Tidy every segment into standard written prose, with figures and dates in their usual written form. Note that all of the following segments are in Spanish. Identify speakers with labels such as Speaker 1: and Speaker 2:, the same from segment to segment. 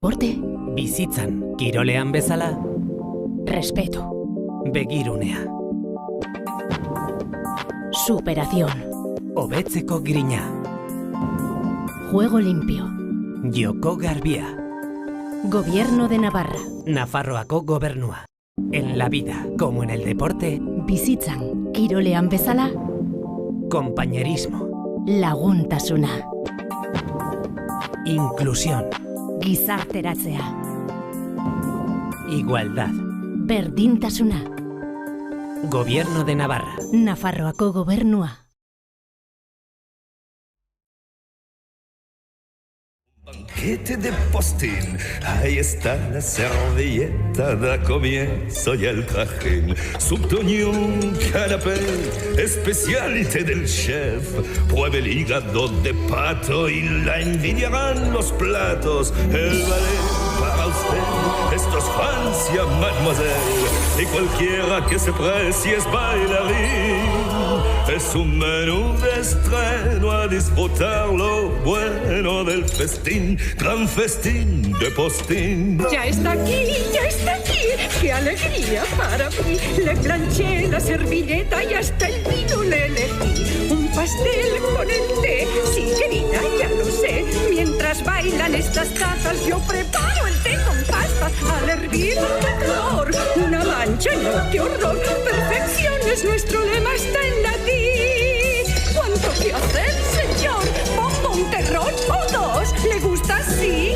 Speaker 1: Porte.
Speaker 2: Bizitzan, kirolean bezala.
Speaker 1: Respeto.
Speaker 2: Begirunea.
Speaker 1: Superación.
Speaker 2: Hobetzeko grina.
Speaker 1: Juego limpio.
Speaker 2: Joko garbia.
Speaker 1: Gobierno de Navarra.
Speaker 2: Nafarroako gobernua. En la vida, como en el deporte.
Speaker 1: Bizitzan, kirolean bezala.
Speaker 2: Compañerismo.
Speaker 1: Laguntasuna.
Speaker 2: Inclusión.
Speaker 1: Gizarteratzea.
Speaker 2: Igualdad.
Speaker 1: Berdintasuna.
Speaker 2: Gobierno de Navarra.
Speaker 1: Nafarroako gobernua.
Speaker 3: Banquete de postín, ahí está la servilleta, da comienzo y el trajín. Subtoñón, canapé, especialité del chef. Pruebe el hígado de pato y la envidiarán los platos. El ballet para usted, esto es Francia, mademoiselle. Y cualquiera que se precie es bailarín. Es un menú de estreno a disfrutar lo bueno del festín, gran festín de postín.
Speaker 4: Ya está aquí, qué alegría para mí. Le planché la servilleta y hasta el vino le elegí. Un pastel con el té, sí querida, ya lo sé. Mientras bailan estas tazas yo preparo el té con pastas. Al hervir, qué calor, una mancha, no, qué horror. Perfección es nuestro lema, está en latín. ¿Cuánto que hacer, señor? ¿Pongo un terrón o dos? ¿Le gusta así?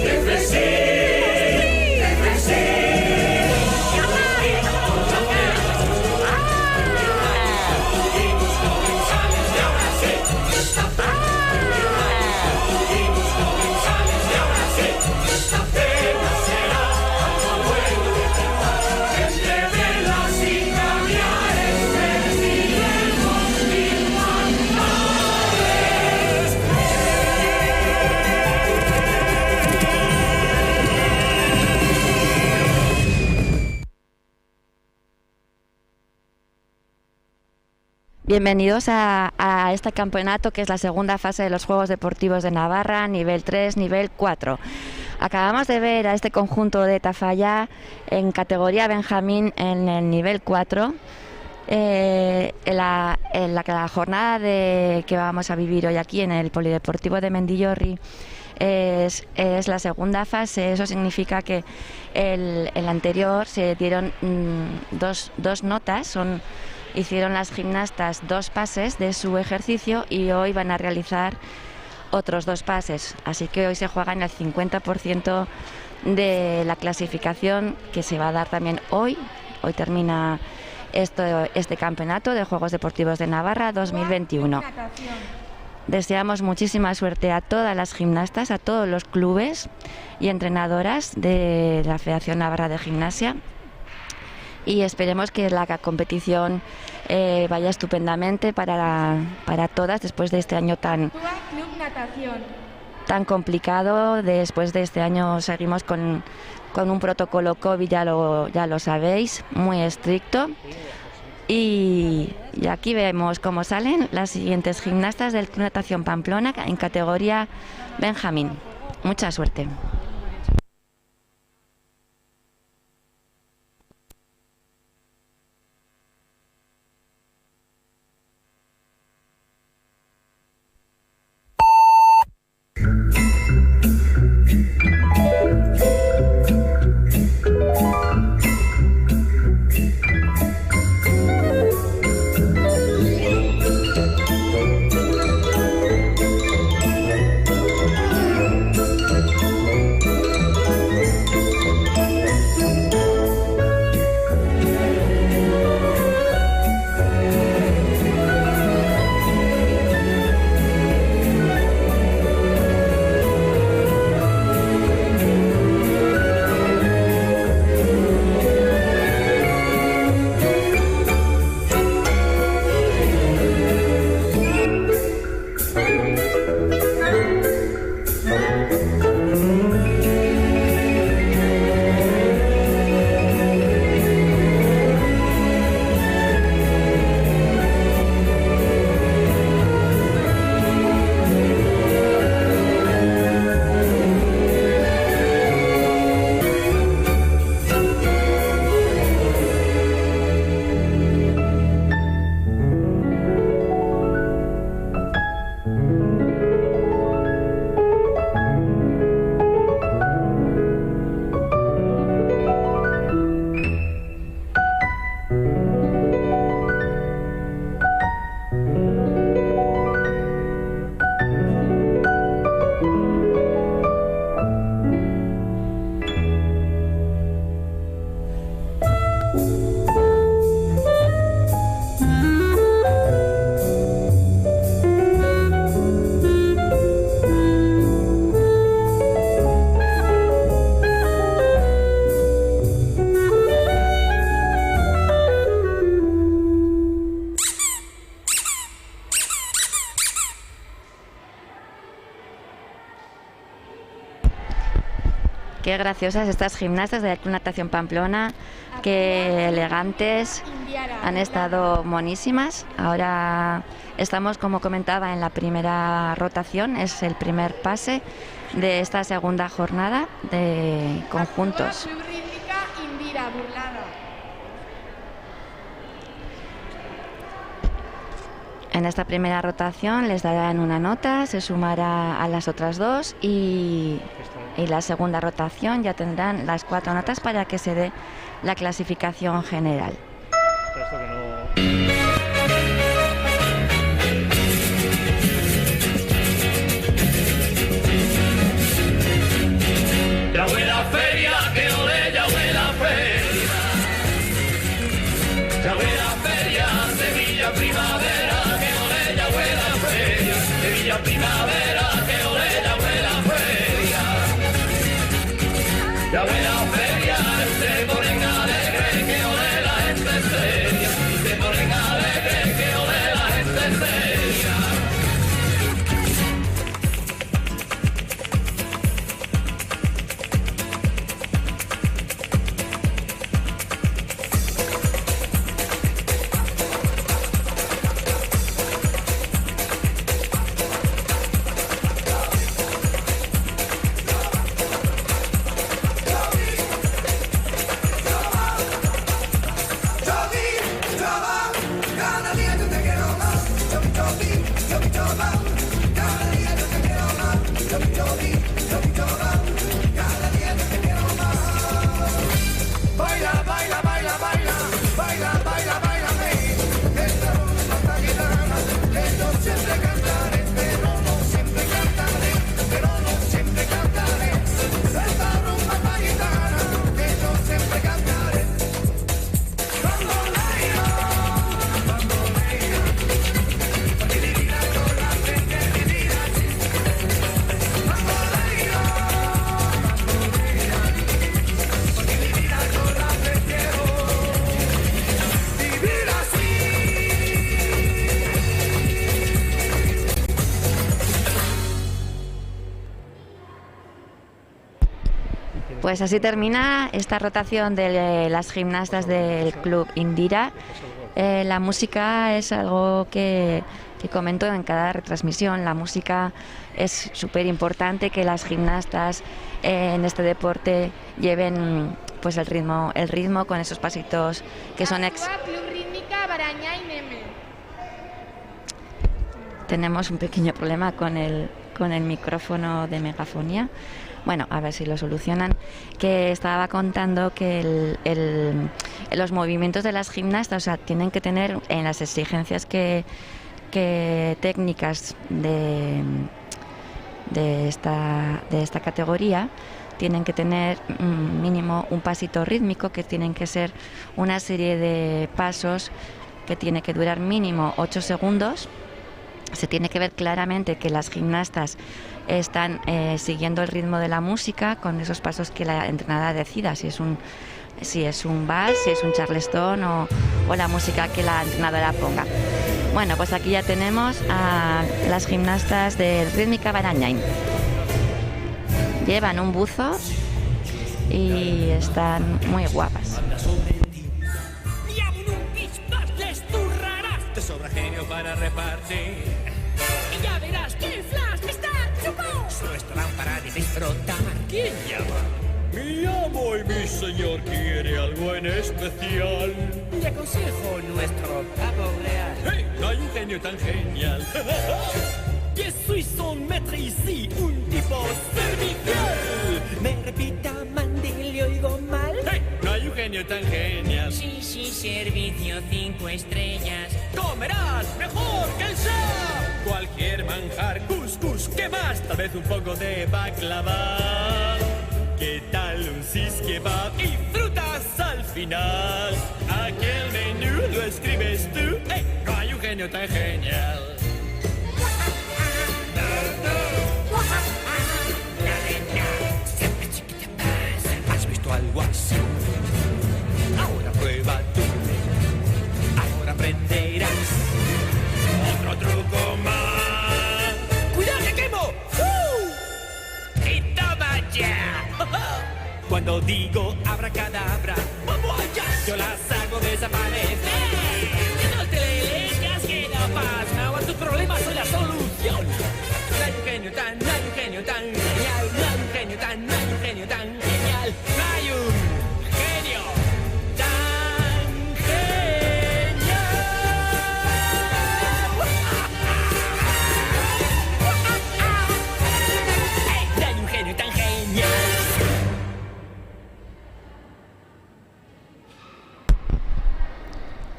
Speaker 5: Bienvenidos a este campeonato que es la segunda fase de los Juegos Deportivos de Navarra, nivel 3, nivel 4. Acabamos de ver a este conjunto de Tafalla en categoría Benjamín en el nivel 4. En la jornada que vamos a vivir hoy aquí en el Polideportivo de Mendillorri es la segunda fase. Eso significa que el anterior se dieron dos notas, hicieron las gimnastas 2 pases de su ejercicio y hoy van a realizar otros 2 pases. Así que hoy se juega en el 50% de la clasificación que se va a dar también hoy. Hoy termina este campeonato de Juegos Deportivos de Navarra 2021. Deseamos muchísima suerte a todas las gimnastas, a todos los clubes y entrenadoras de la Federación Navarra de Gimnasia. Y esperemos que la competición vaya estupendamente para todas después de este año tan complicado. Después de este año seguimos con un protocolo COVID, ya lo sabéis, muy estricto. Y aquí vemos cómo salen las siguientes gimnastas del Club Natación Pamplona en categoría Benjamín. Mucha suerte. Qué graciosas estas gimnastas de la Club Natación Pamplona, qué elegantes, han estado monísimas. Ahora estamos, como comentaba, en la primera rotación, es el primer pase de esta segunda jornada de conjuntos. En esta primera rotación les darán una nota, se sumará a las otras dos y la segunda rotación ya tendrán las 4 notas para que se dé la clasificación general.
Speaker 6: Ya huele a feria, que ole, ya huele a feria. Ya huele a feria, Sevilla primavera, que ole, ya huele a feria. Sevilla primavera, que ole, ya huele a feria. Ya huele a feria, se ponen alegre, que ole la gente seria. Y se ponen alegre, que ole la gente seria.
Speaker 5: Pues así termina esta rotación de las gimnastas del Club Indira. La música es algo que comento en cada retransmisión. La música es súper importante, que las gimnastas en este deporte lleven pues el ritmo con esos pasitos que son Tenemos un pequeño problema con el micrófono de megafonía. Bueno, a ver si lo solucionan. Que estaba contando que los movimientos de las gimnastas, o sea, tienen que tener en las exigencias que técnicas de esta categoría, tienen que tener mínimo un pasito rítmico, que tienen que ser una serie de pasos que tiene que durar mínimo 8 segundos. Se tiene que ver claramente que las gimnastas están siguiendo el ritmo de la música con esos pasos que la entrenadora decida, si es un vals, si es un charleston o la música que la entrenadora ponga. Bueno, pues aquí ya tenemos a las gimnastas de Rítmica Barañain. Llevan un buzo y están muy guapas.
Speaker 6: Te sobra genio para repartir. Y ya verás que el flash está chupado. Solo estarán para disfrutar. ¿Quién llama? Mi amo y mi señor quiere algo en especial. Le aconsejo nuestro pavo real. ¡Hey! No hay un genio tan genial. Je suis son maître ici, un tipo servicial. Me repita, Mandy, le oigo mal. ¡Hey! No hay un genio tan genial.
Speaker 7: Sí, servicio 5 estrellas.
Speaker 6: Comerás mejor que el chef. Cualquier manjar, couscous, ¿qué más? Tal vez un poco de baklava. ¿Qué tal un sis kebab y frutas al final? Aquel menú lo escribes tú. ¡Hey! No hay un genio tan genial. ¿Has visto algo así? Ahora prueba tú. Ahora aprenderás otro truco más. ¡Cuidado que quemo! ¡Y toma ya! Cuando digo abracadabra, ¡vamos allá! Yo las hago desaparecer. No te leas que no pasa, o a tus problemas soy la solución. No hay un genio tan genial, no hay un genio tan genial, no hay un genio tan genial. No hay un genio tan genial.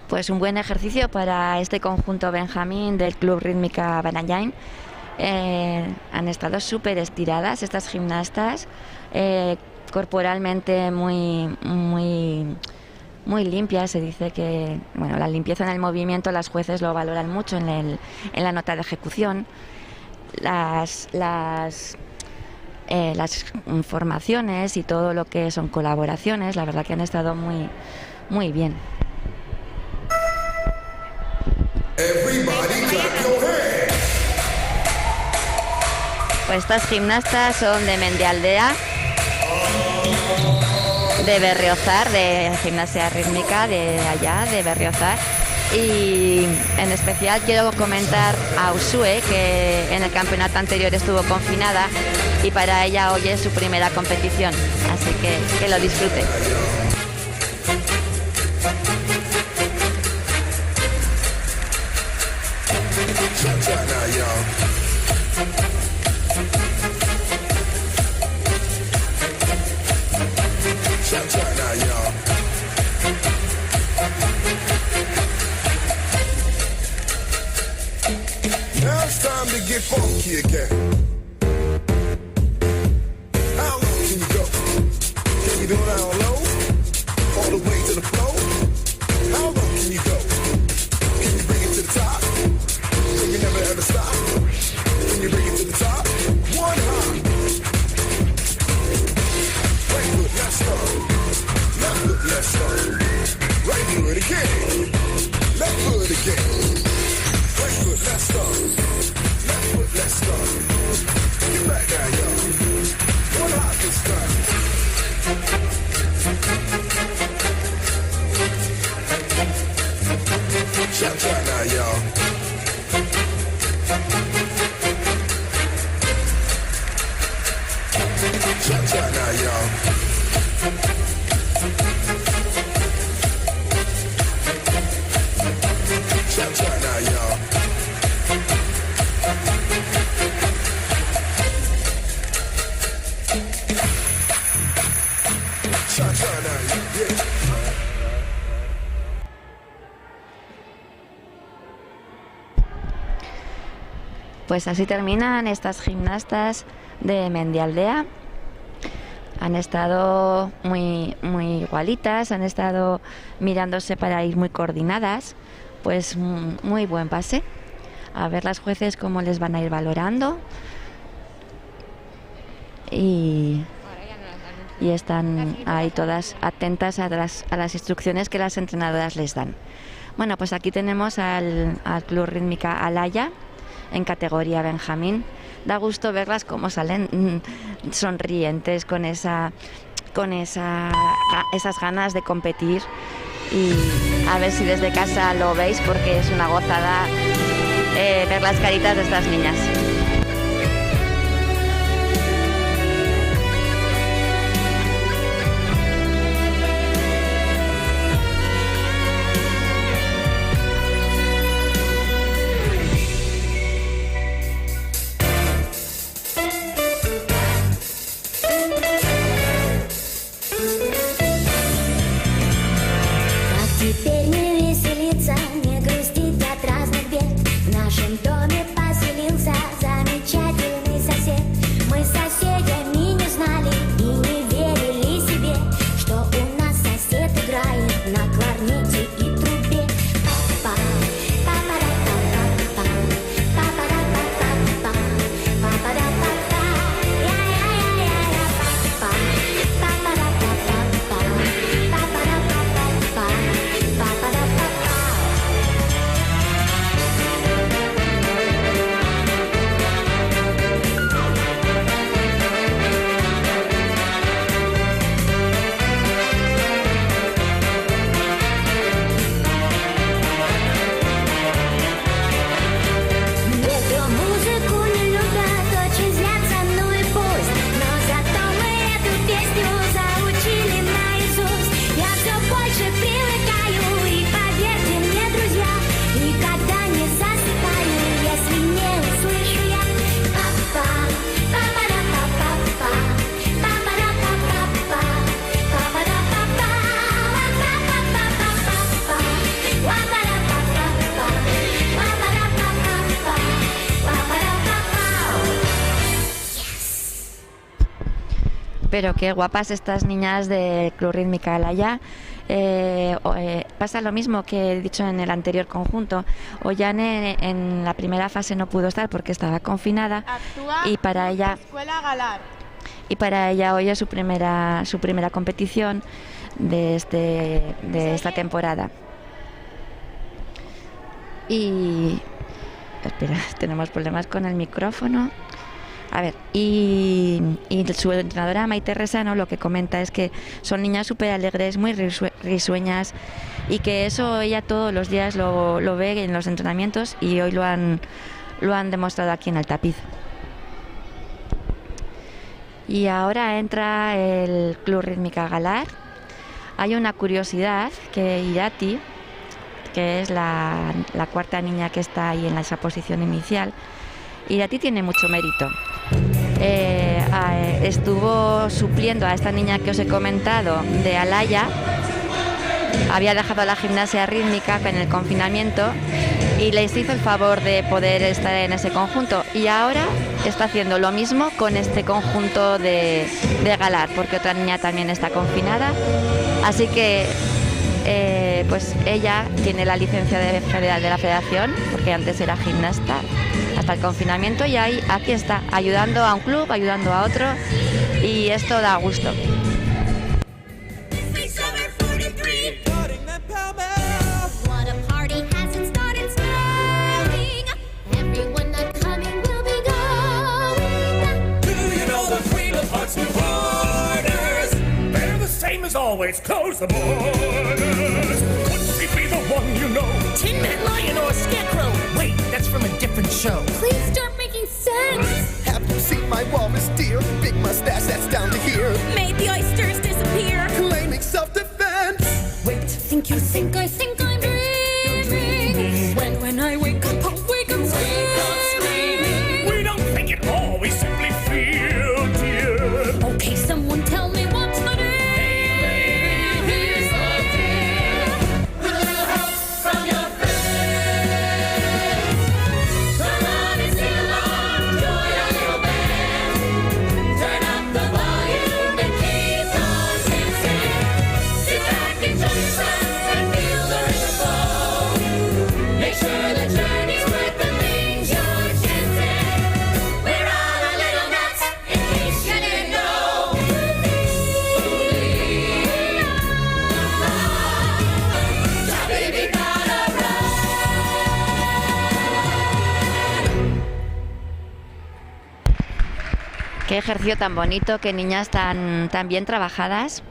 Speaker 5: Pues un buen ejercicio para este conjunto Benjamín del Club Rítmica Benallany. Han estado súper estiradas estas gimnastas, corporalmente muy limpias. Se dice que la limpieza en el movimiento las jueces lo valoran mucho en la nota de ejecución. Las formaciones y todo lo que son colaboraciones, la verdad que han estado muy bien. Pues estas gimnastas son de Mendialdea, de Berriozar, de gimnasia rítmica de allá, de Berriozar. Y en especial quiero comentar a Usue, que en el campeonato anterior estuvo confinada y para ella hoy es su primera competición, así que lo disfrute.
Speaker 8: Now it's time to get funky again. How low can you go? Can you do it down low? All the way to the floor? How low can you go? Can you bring it to the top? Can you never ever stop? Can you bring it to the top? One hop. Right foot, let's go. Left foot, let's go. Right foot again. Left foot again. Right foot, let's go. Left foot, let's go. Get back now, y'all. One hop this time. Cha-cha now, y'all. Cha-cha now, y'all. Cha-cha now, y'all. Cha-cha now, yeah.
Speaker 5: Pues así terminan estas gimnastas de Mendialdea. Han estado muy igualitas, han estado mirándose para ir muy coordinadas. Pues muy buen pase. A ver las jueces cómo les van a ir valorando. Y están ahí todas atentas a las instrucciones que las entrenadoras les dan. Bueno, pues aquí tenemos al Club Rítmica Alaya en categoría Benjamín. Da gusto verlas cómo salen sonrientes con esas ganas de competir, y a ver si desde casa lo veis, porque es una gozada ver las caritas de estas niñas.
Speaker 9: Теперь не веселиться, не грустить от разных бед. В нашем доме поселился
Speaker 5: Pero qué guapas estas niñas de Club Rítmica Alaya. Pasa lo mismo que he dicho en el anterior conjunto. Ollane en la primera fase no pudo estar porque estaba confinada. Y para ella
Speaker 9: Escuela Galar.
Speaker 5: Y para ella hoy es su primera competición de esta temporada. Y espera, tenemos problemas con el micrófono. A ver, y su entrenadora Maite Resano lo que comenta es que son niñas súper alegres, muy risueñas, y que eso ella todos los días lo ve en los entrenamientos, y hoy lo han demostrado aquí en el tapiz. Y ahora entra el Club Rítmica Galar. Hay una curiosidad, que Irati, que es la cuarta niña que está ahí en esa posición inicial, Irati tiene mucho mérito. Estuvo supliendo a esta niña que os he comentado de Alaya. Había dejado la gimnasia rítmica en el confinamiento y les hizo el favor de poder estar en ese conjunto, y ahora está haciendo lo mismo con este conjunto de Galar, porque otra niña también está confinada. Así que pues ella tiene la licencia de la federación, porque antes era gimnasta hasta el confinamiento, y aquí está, ayudando a un club, ayudando a otro, y esto da gusto.
Speaker 6: Always close the borders. Wouldn't she be the one you know? Tin Man Lion or Scarecrow? Wait, that's from a different show.
Speaker 10: Please start making sense.
Speaker 8: Have you seen my walrus deer? Big mustache that's down to here.
Speaker 10: Made the oysters disappear.
Speaker 8: Claiming self-defense.
Speaker 10: Wait, I think I'm dreaming. When I wake up screaming.
Speaker 6: We don't think it all, we simply feel, dear.
Speaker 10: Okay, someone tell me what's the name.
Speaker 5: Qué ejercicio tan bonito, qué niñas tan bien trabajadas.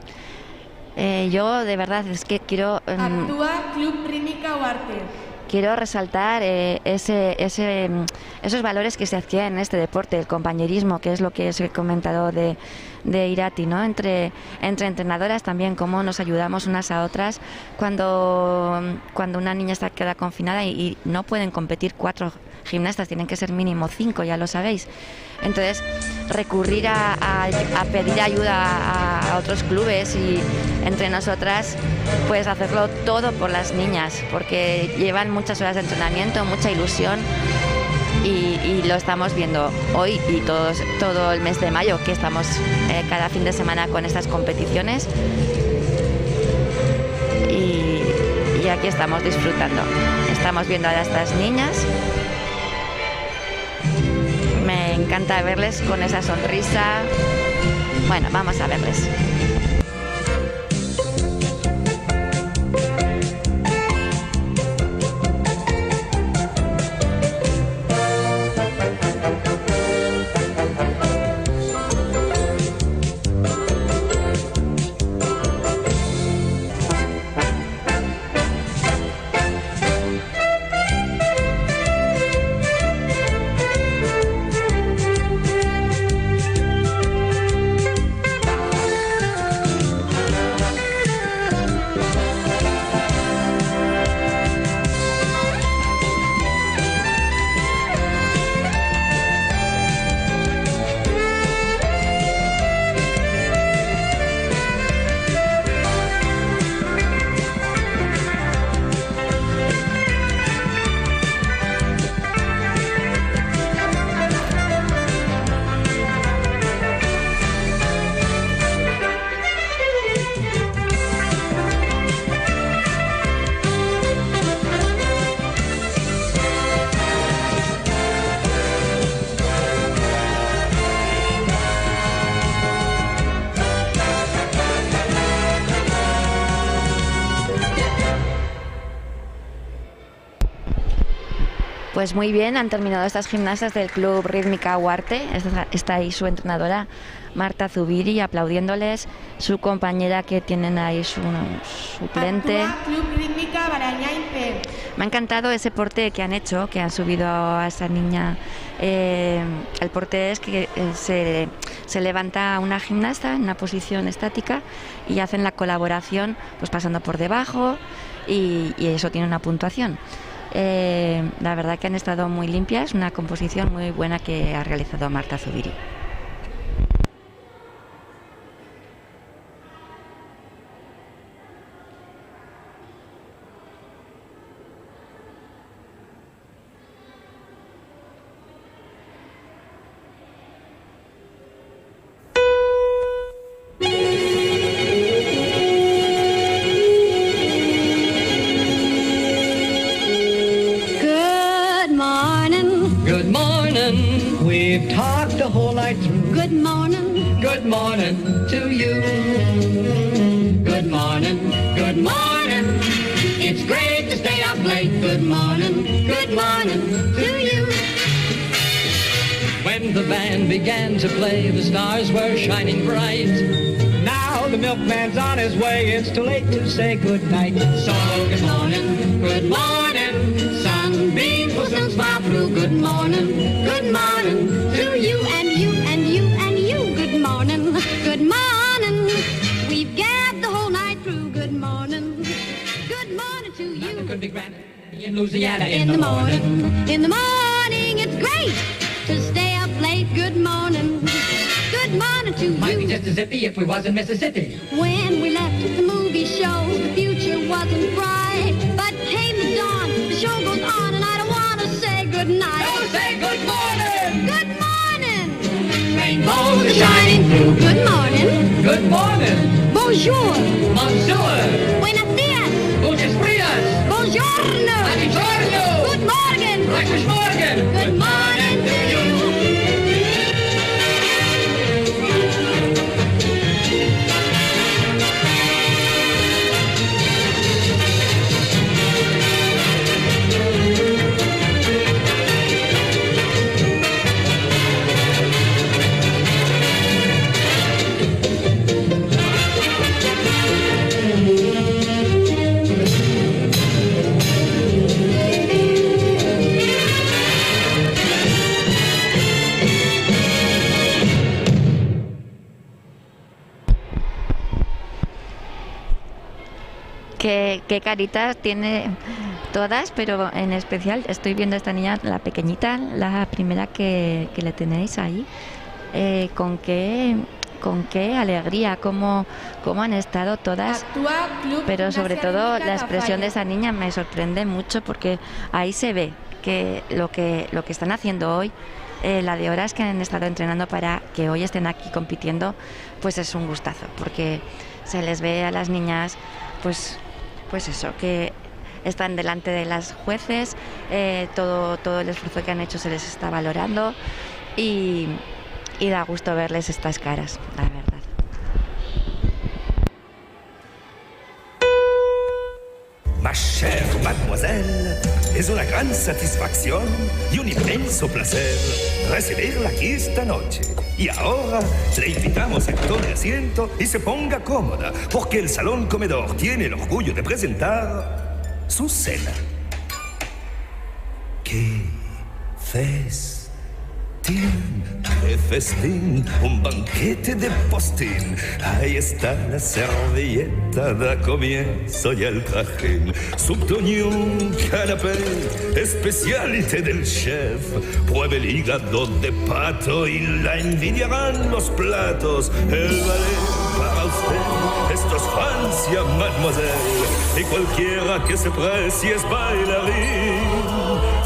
Speaker 5: Yo de verdad es que quiero...
Speaker 9: Actúa Club Rítmica Huarte.
Speaker 5: Quiero resaltar esos valores que se adquieren en este deporte, el compañerismo, que es lo que os he comentado de Irati, ¿no? Entre entrenadoras también, cómo nos ayudamos unas a otras cuando una niña queda confinada y no pueden competir 4 gimnastas, tienen que ser mínimo 5, ya lo sabéis. Entonces, recurrir a pedir ayuda a otros clubes y entre nosotras, pues hacerlo todo por las niñas, porque llevan muchas horas de entrenamiento, mucha ilusión, y lo estamos viendo hoy y todo el mes de mayo, que estamos cada fin de semana con estas competiciones, y aquí estamos disfrutando. Estamos viendo a estas niñas. Me encanta verles con esa sonrisa. Bueno, vamos a verles. Pues muy bien, han terminado estas gimnastas del Club Rítmica Huarte. Está ahí su entrenadora, Marta Zubiri, aplaudiéndoles, su compañera que tienen ahí su suplente.
Speaker 9: Actúa Club Rítmica Barañáin P.
Speaker 5: Me ha encantado ese porte que han hecho, que han subido a esa niña. El porte es que se levanta una gimnasta en una posición estática y hacen la colaboración pues pasando por debajo y eso tiene una puntuación. La verdad que han estado muy limpias, una composición muy buena que ha realizado Marta Zubiri.
Speaker 6: We've talked the whole night through.
Speaker 10: Good morning.
Speaker 6: Good morning to you. Good morning. Good morning. It's great to stay up late. Good morning. Good morning to you. When the band began to play, the stars were shining bright. Now the milkman's on his way. It's too late to say good night. So good morning. Good morning. Sunbeams will soon smile through. Good morning. Good morning to you and you and you and you. Good morning. Good morning. We've gabbed the whole night through. Good morning. Good morning to you. Nothing could be grander in Louisiana in the morning. In the morning, it's great to stay up late. Good morning. Good morning to you. Might be just as zippy if we was in Mississippi. When we left the movie show, the future wasn't bright. But came the dawn, the show goes on, and I don't want to say good night. No, say good morning. Good morning. Rainbows are shining through. Good morning. Good morning. Bonjour. Bonjour. Buenos días. Muchas frias. Buongiorno. Buongiorno. Good morning. Guten Morgen. Good morning to you.
Speaker 5: Qué caritas tiene todas, pero en especial estoy viendo a esta niña, la pequeñita, la primera que le tenéis ahí, con qué alegría, cómo han estado todas, pero sobre todo la expresión de esa niña me sorprende mucho porque ahí se ve que lo que están haciendo hoy, la de horas que han estado entrenando para que hoy estén aquí compitiendo, pues es un gustazo, porque se les ve a las niñas pues eso, que están delante de las jueces, todo el esfuerzo que han hecho se les está valorando y da gusto verles estas caras, la verdad.
Speaker 3: Ma chère mademoiselle, es una gran satisfacción y un inmenso placer recibirla aquí esta noche. Y ahora le invitamos a que tome asiento y se ponga cómoda, porque el Salón Comedor tiene el orgullo de presentar su cena. ¡Qué festín! ¡Qué festín! Un banquete de postín. Ahí está la servilleta, da comienzo y el trajín. Subtonión, canapé, especialité del chef. Pruebe el hígado de pato y la envidiarán los platos. El ballet para usted, esto es Francia, mademoiselle. Y cualquiera que se precie es bailarín.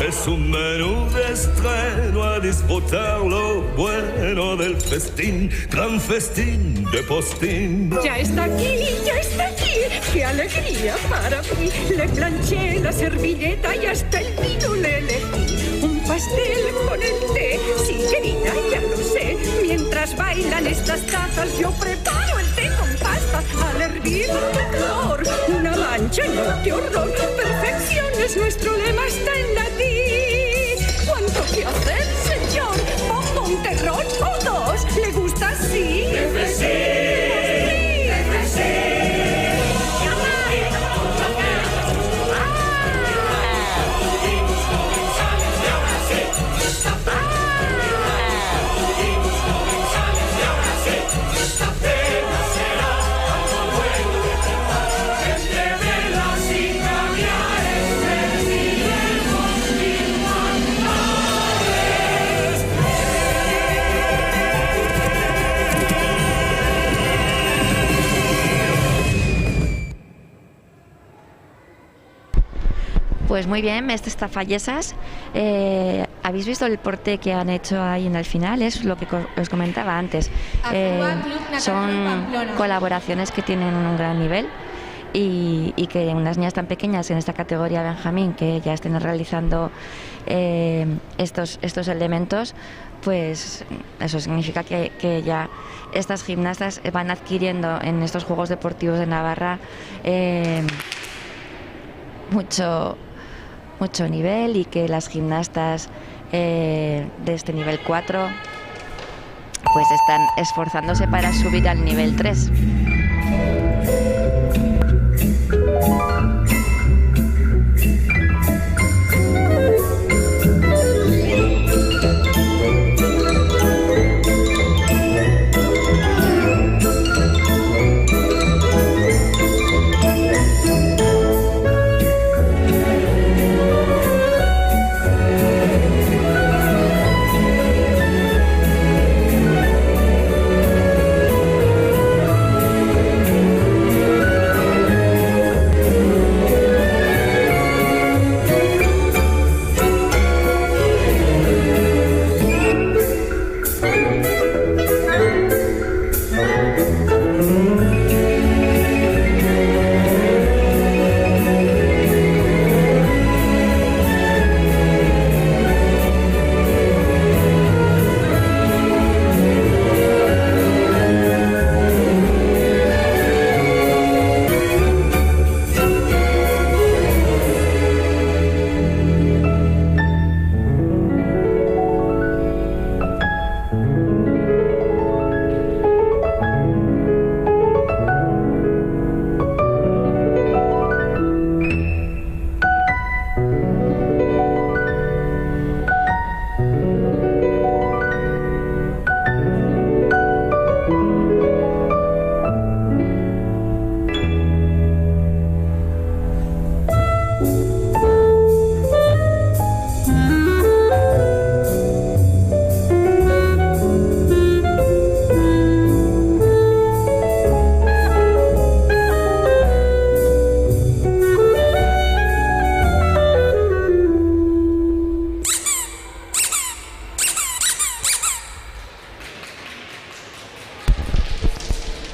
Speaker 3: Es un menú de estreno a disfrutar lo bueno del festín, gran festín de postín.
Speaker 4: Ya está aquí, ya está aquí. ¡Qué alegría para mí! Le planché la servilleta y hasta el vino le elegí. Un pastel con el té, sí, querida, ya lo sé. Mientras bailan estas tazas, yo preparo el té con pasta. Al hervir, ¡qué calor! Una mancha, no, qué horror. Perfección es nuestro lema, está en latín.
Speaker 5: Pues muy bien, estas tafallesas. ¿Habéis visto el porte que han hecho ahí en el final? Es lo que os comentaba antes. Son colaboraciones que tienen un gran nivel y que unas niñas tan pequeñas en esta categoría Benjamín que ya estén realizando estos elementos, pues eso significa que ya estas gimnastas van adquiriendo en estos Juegos Deportivos de Navarra mucho nivel, y que las gimnastas de este nivel 4 pues están esforzándose para subir al nivel 3.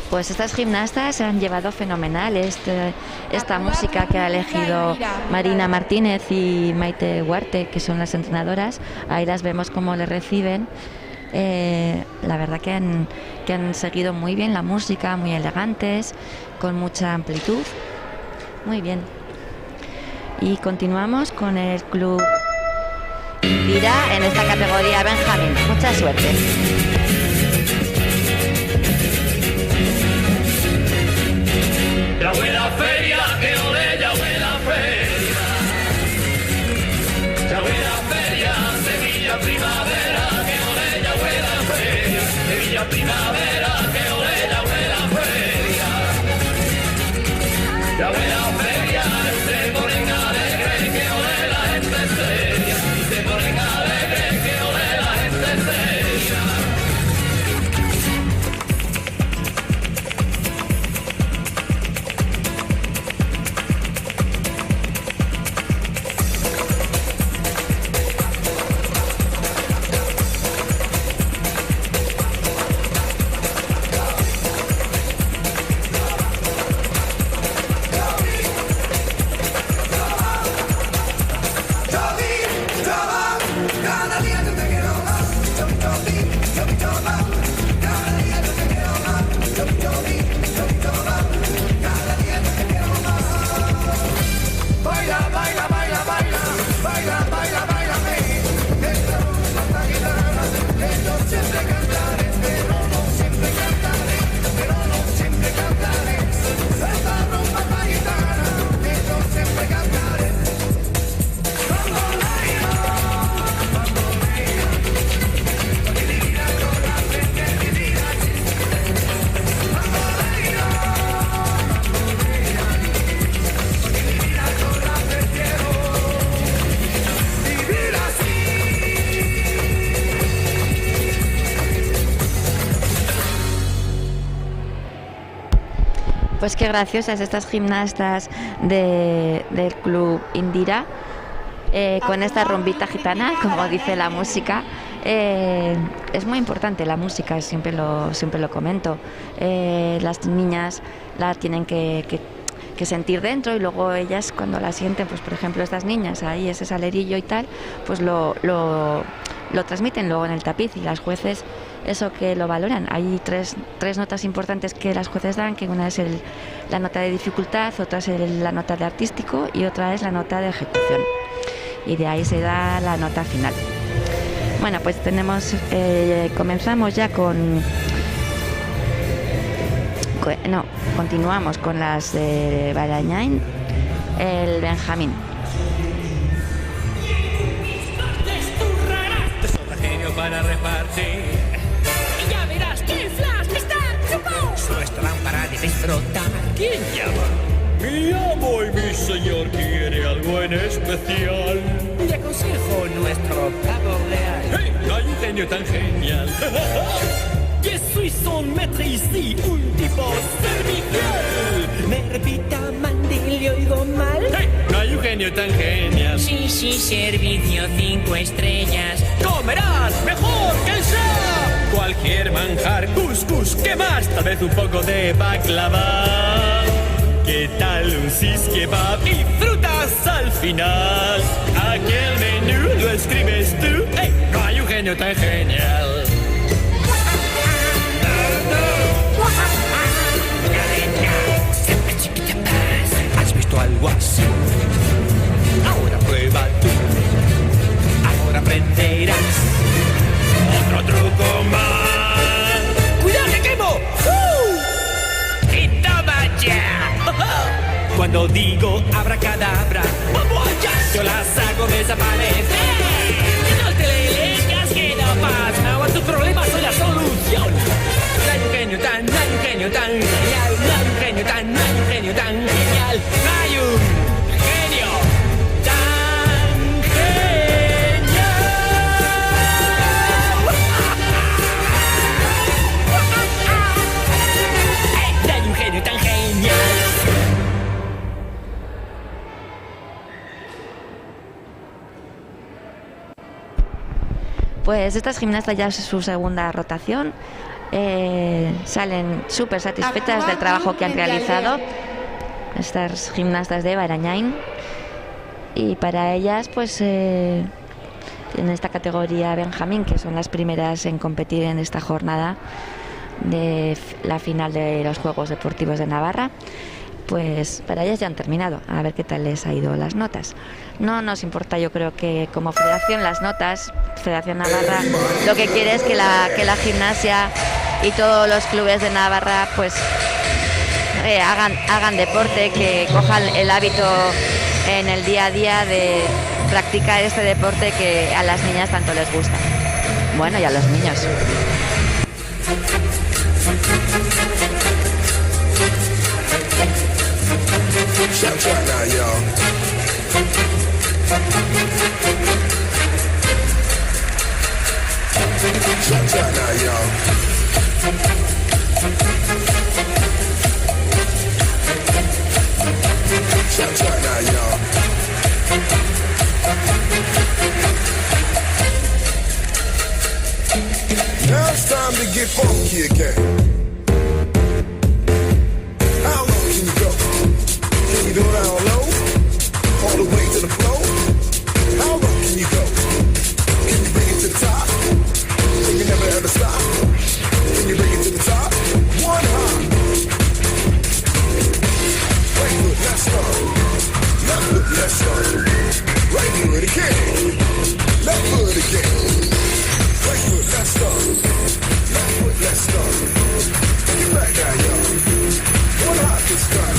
Speaker 5: Pues estas gimnastas se han llevado fenomenal esta música que ha elegido Marina Martínez y Maite Huarte, que son las entrenadoras. Ahí las vemos cómo le reciben. La verdad que han seguido muy bien la música, muy elegantes, con mucha amplitud. Muy bien. Y continuamos con el club Indira en esta categoría Benjamín. Mucha suerte.
Speaker 6: Ya huele a feria, que ole, ya huele a feria. Ya huele a feria, Sevilla primavera, que ole, ya huele a feria. Sevilla primavera, que ole, ya huele a feria. Ya huele a feria, se ponen alegres, que ole la gente seria. Se ponen alegres, que ole la gente seria.
Speaker 5: Pues qué graciosas estas gimnastas del club Indira, con esta rumbita gitana, como dice la música. Es muy importante la música, siempre lo comento. Las niñas la tienen que sentir dentro, y luego ellas cuando la sienten, pues por ejemplo estas niñas, ahí ese salerillo y tal, pues lo transmiten luego en el tapiz, y las jueces eso que lo valoran. Hay tres notas importantes que las jueces dan, que una es la nota de dificultad, otra es la nota de artístico y otra es la nota de ejecución, y de ahí se da la nota final. Bueno, pues comenzamos ya continuamos con las de Barañáin, el Benjamín.
Speaker 6: Te sobra genio para repartir. Y ya verás que Flash está chupado. Solo estarán para disfrutar. ¿Quién llama? Mi amo y mi señor quiere algo en especial. Le aconsejo nuestro pavo real. ¡Hey! No hay un genio tan genial. Je suis son maître ici, un tipo servicial. Me repita, Mandil, y oigo mal. ¡Hey! No hay un genio tan genial.
Speaker 7: Sí, servicio 5 estrellas.
Speaker 6: ¡Comerás mejor que el chef! Cualquier manjar, couscous, ¿qué más? Tal vez un poco de baklava. ¿Qué tal un sis kebab y frutas al final? Aquel menú lo escribes tú. ¡Hey! No hay un genio tan genial. ¿Has visto algo así? Ahora prueba tú. Ahora aprenderás otro truco más. ¡Cuidado que quemo! ¡Y toma ya! Cuando digo abracadabra, ¡vamos allá! Yo las hago desaparecer. No te leas que no pasa. A tu problema soy la solución. No hay un genio tan genial. No hay un genio tan genial. No hay un genio tan genial. No hay un genio tan genial.
Speaker 5: Pues estas gimnastas ya es su segunda rotación. Salen súper satisfechas del trabajo que han realizado estas gimnastas de Barañáin, y para ellas pues en esta categoría Benjamín, que son las primeras en competir en esta jornada de la final de los Juegos Deportivos de Navarra, pues para ellas ya han terminado. A ver qué tal les ha ido las notas. No nos importa, yo creo que como federación las notas, Federación Navarra lo que quiere es que la gimnasia y todos los clubes de Navarra pues hagan deporte, que cojan el hábito en el día a día de practicar este deporte que a las niñas tanto les gusta. Bueno, y a los niños.
Speaker 8: Shout out now, y'all. Shout out now, y'all. Shout out now, y'all. Now it's time to get funky again. How low can you go? Can you go down low? All the way to the floor? How low can you go? Can you bring it to the top? Can you never ever stop? Can you bring it to the top? One hop. Right foot, let's go. Left foot, let's go. Right foot again. Left foot again. Right foot, let's go. Left foot, let's go. Get back now, y'all. One hop this time.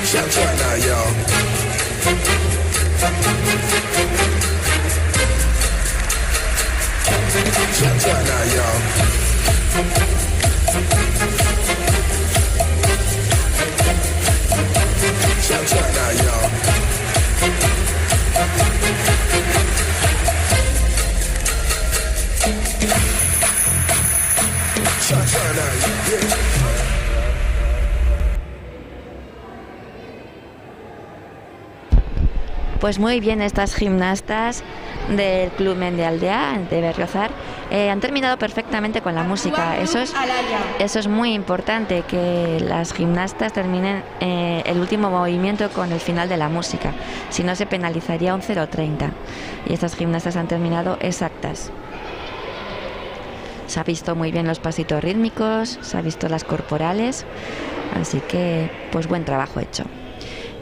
Speaker 8: Shout out now, y'all. Shout out now, y'all. Shout out now, y'all. Shout out now, yeah.
Speaker 5: Pues muy bien, estas gimnastas del Club Mendialdea de Berriozar han terminado perfectamente con la música. Eso es muy importante, que las gimnastas terminen el último movimiento con el final de la música, si no se penalizaría un 0,30, y estas gimnastas han terminado exactas. Se ha visto muy bien los pasitos rítmicos, se ha visto las corporales, así que pues buen trabajo hecho.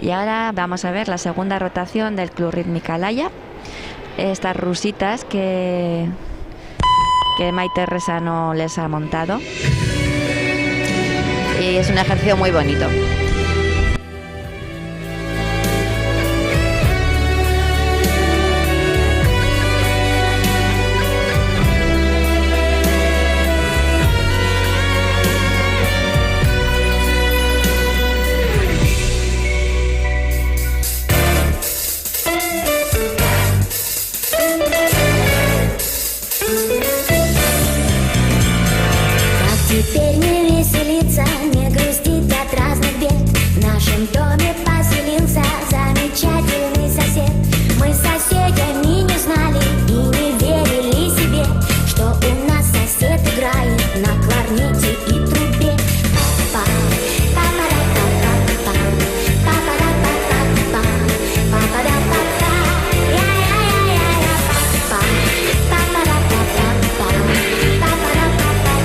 Speaker 5: Y ahora vamos a ver la segunda rotación del Club Rítmica Alaya. Estas rusitas que Maite Resano les ha montado. Y es un ejercicio muy bonito.
Speaker 10: Теперь не веселиться, не грустить от разных бед. В нашем доме поселился замечательный сосед. Мы с соседями не знали и не верили себе, что у нас сосед играет на кларнете и трубе. Папа, папа-да-па-па-па, папа-да-па-па-па, папа-да-па-па, я-я-я-я-я, папа, папа-да-па-па-па, папа-да-па-па-па.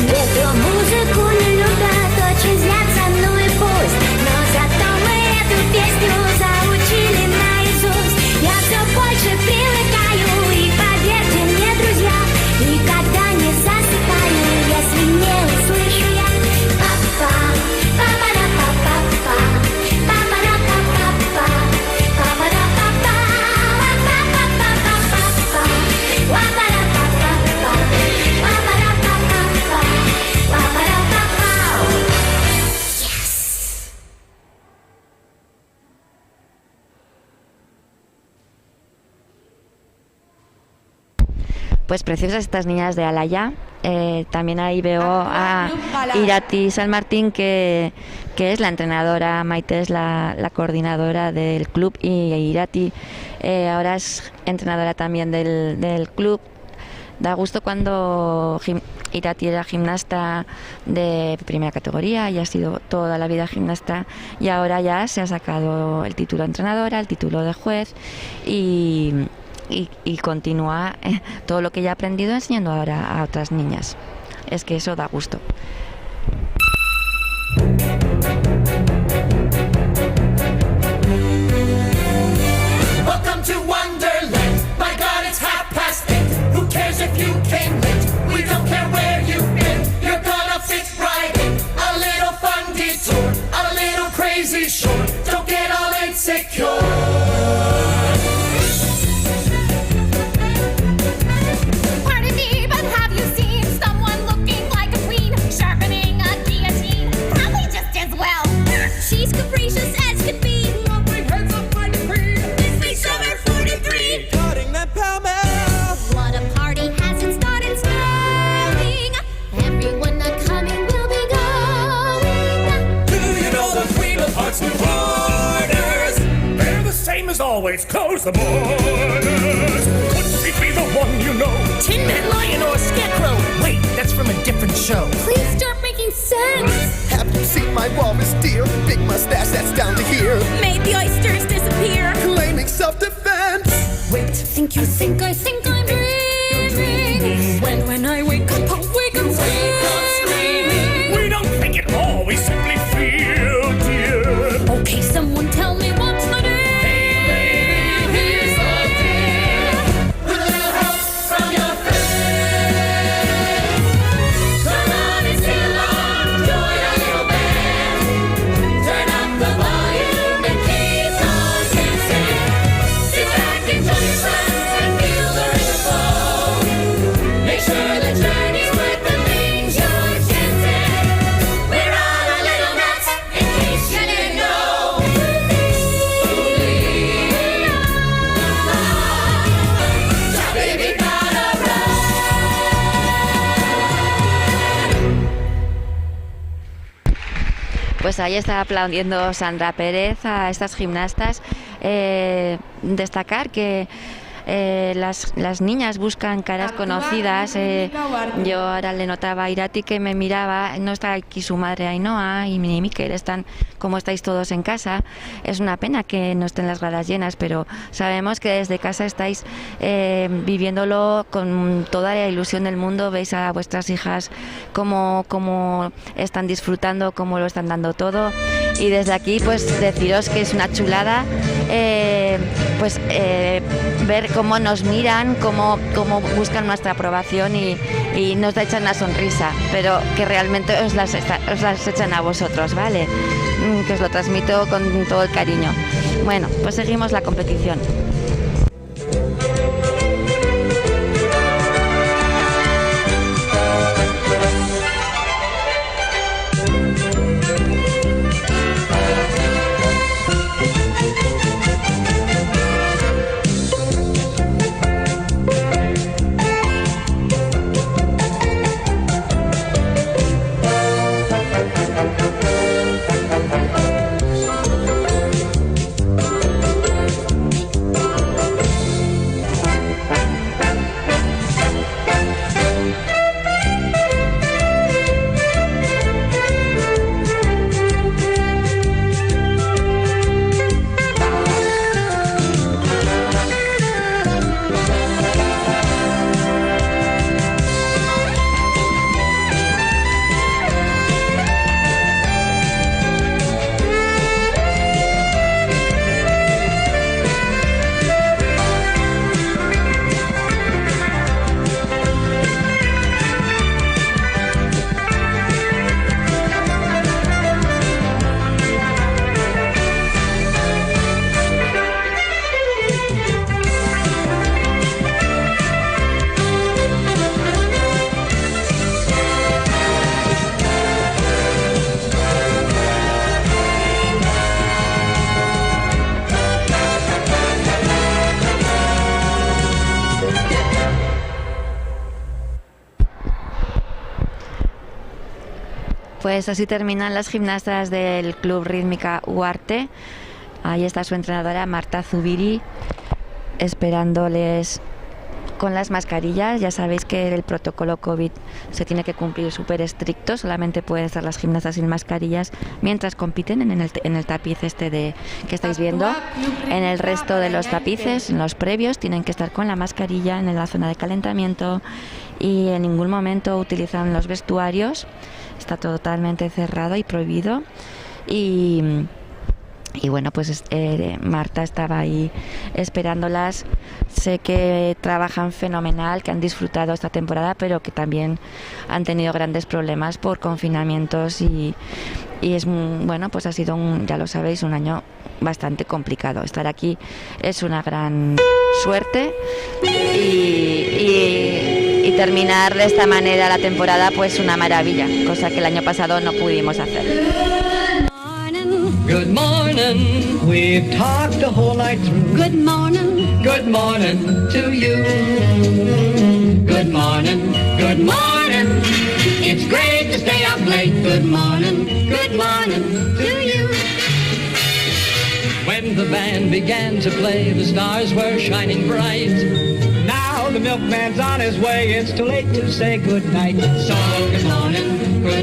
Speaker 10: Эту музыку не любят, очень злятся, ну и пусть. Но зато мы эту песню заучили наизусть. Я все больше привыкаю, и поверьте мне, друзья, никогда не засыпаю, если не услышу я папа, папа-да-па-па-па, папа-да-па-па-па, папа-да-па-па, папа-па-па-па-па, папа-да-па-па-па, папа-да-па-па-па, папа-да-па-па.
Speaker 5: Pues preciosas estas niñas de Alaya. También ahí veo a Irati San Martín, que es la entrenadora, Maite es la coordinadora del club, y Irati ahora es entrenadora también del club. Da gusto cuando Irati era gimnasta de primera categoría y ha sido toda la vida gimnasta, y ahora ya se ha sacado el título de entrenadora, el título de juez, y continúa todo lo que ya ha aprendido enseñando ahora a otras niñas. Es que eso da gusto.
Speaker 6: Welcome to Wonderland. My God, it's 8:30. Who cares if you came late? We don't care where you've been. You're gonna fit right in. A little fun detour, a little crazy shore. Don't get all insecure.
Speaker 10: Pardon me, but have you seen someone looking like a queen, sharpening a guillotine? Probably just as well. She's capricious as could be.
Speaker 6: Lovely heads up my queen.
Speaker 10: This makes summer 43.
Speaker 6: Cutting that pell-mell.
Speaker 10: What a party hasn't started snowing. Everyone not coming will be going.
Speaker 6: Do you know the Queen of Hearts new orders? They're the same as always. Close the borders. Could she be the one you know?
Speaker 7: Tin Man Lion or Scarecrow? Wait, that's from a different show.
Speaker 10: Please start making sense.
Speaker 8: Have you seen my walrus deer? Big mustache that's down to here.
Speaker 10: Made the oysters disappear.
Speaker 8: Claiming self-defense.
Speaker 10: Wait, think I think I'm dreaming. When I wake up, I'll wake up screaming.
Speaker 6: We don't think it all, we simply feel, dear.
Speaker 10: Okay, someone tell me what's the deal?
Speaker 6: Here's the deal. With a little help from your friends. Come on and sing along, join our little band. Turn up the volume and keep on dancing. Sit back, enjoy yourself, and be
Speaker 5: Pues ahí está aplaudiendo Sandra Pérez a estas gimnastas. Destacar que las niñas buscan caras conocidas. Yo ahora le notaba a Irati que me miraba. No está aquí su madre Ainhoa y ni Miquel, están como estáis todos en casa. Es una pena que no estén las gradas llenas, pero sabemos que desde casa estáis viviéndolo con toda la ilusión del mundo. Veis a vuestras hijas cómo están disfrutando, cómo lo están dando todo, y desde aquí pues deciros que es una chulada ver cómo nos miran, cómo buscan nuestra aprobación y nos echan una sonrisa, pero que realmente os las echan a vosotros, ¿vale? Que os lo transmito con todo el cariño. Bueno, pues seguimos la competición. Pues así terminan las gimnastas del Club Rítmica Uarte. Ahí está su entrenadora Marta Zubiri esperándoles con las mascarillas. Ya sabéis que el protocolo COVID se tiene que cumplir súper estricto. Solamente pueden estar las gimnastas sin mascarillas mientras compiten en el tapiz que estáis viendo. En el resto de los tapices, en los previos, tienen que estar con la mascarilla en la zona de calentamiento y en ningún momento utilizan los vestuarios. Está totalmente cerrado y prohibido. Y bueno, pues Marta estaba ahí esperándolas. Sé que trabajan fenomenal, que han disfrutado esta temporada, pero que también han tenido grandes problemas por confinamientos y es bueno, pues ha sido ya lo sabéis, un año bastante complicado. Estar aquí es una gran suerte y terminar de esta manera la temporada, pues una maravilla, cosa que el año pasado no pudimos hacer.
Speaker 6: Good morning, we've talked the whole night through. Good morning to you. Good morning, it's great to stay up late. Good morning to you. When the band began to play, the stars were shining bright. Now the milkman's on his way, it's too late to say goodnight. So good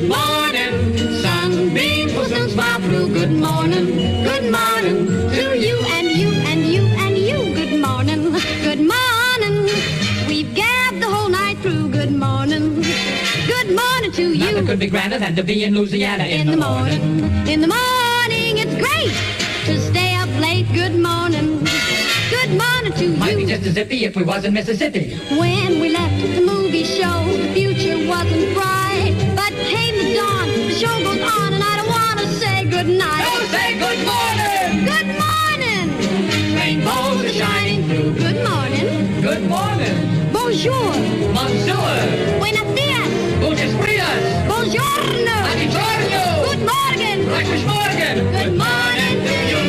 Speaker 6: morning, sunbeams will soon smile through. Good morning to you and you and you and you. Good morning, we've gabbed the whole night through. Good morning to you. Nothing could be grander than to be in Louisiana in the morning. In the morning, it's great to stay up late. Good morning to you. Might be just as zippy if we was in Mississippi. When we left the movie show, the future wasn't bright, but came the dawn, the show goes on, and I don't want to say goodnight. Don't say good morning. Good morning. Rainbows are shining through. Good morning. Good morning. Bonjour. Monsieur. Buenos días. Muchas gracias. Buongiorno. Buongiorno. Good morning. Guten Morgen. Good morning to you.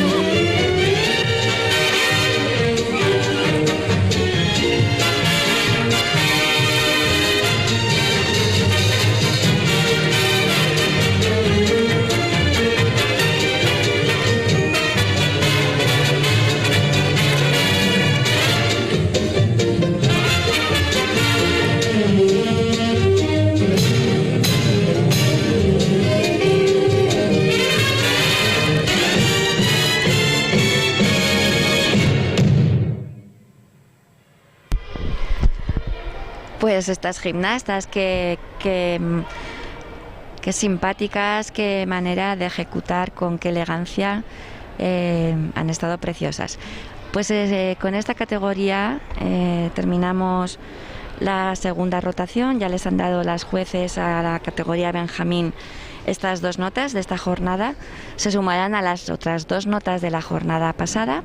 Speaker 5: pues estas gimnastas que simpáticas, qué manera de ejecutar, con qué elegancia, han estado preciosas. Pues con esta categoría terminamos la segunda rotación. Ya les han dado las jueces a la categoría Benjamín estas 2 notas de esta jornada. Se sumarán a las otras 2 notas de la jornada pasada.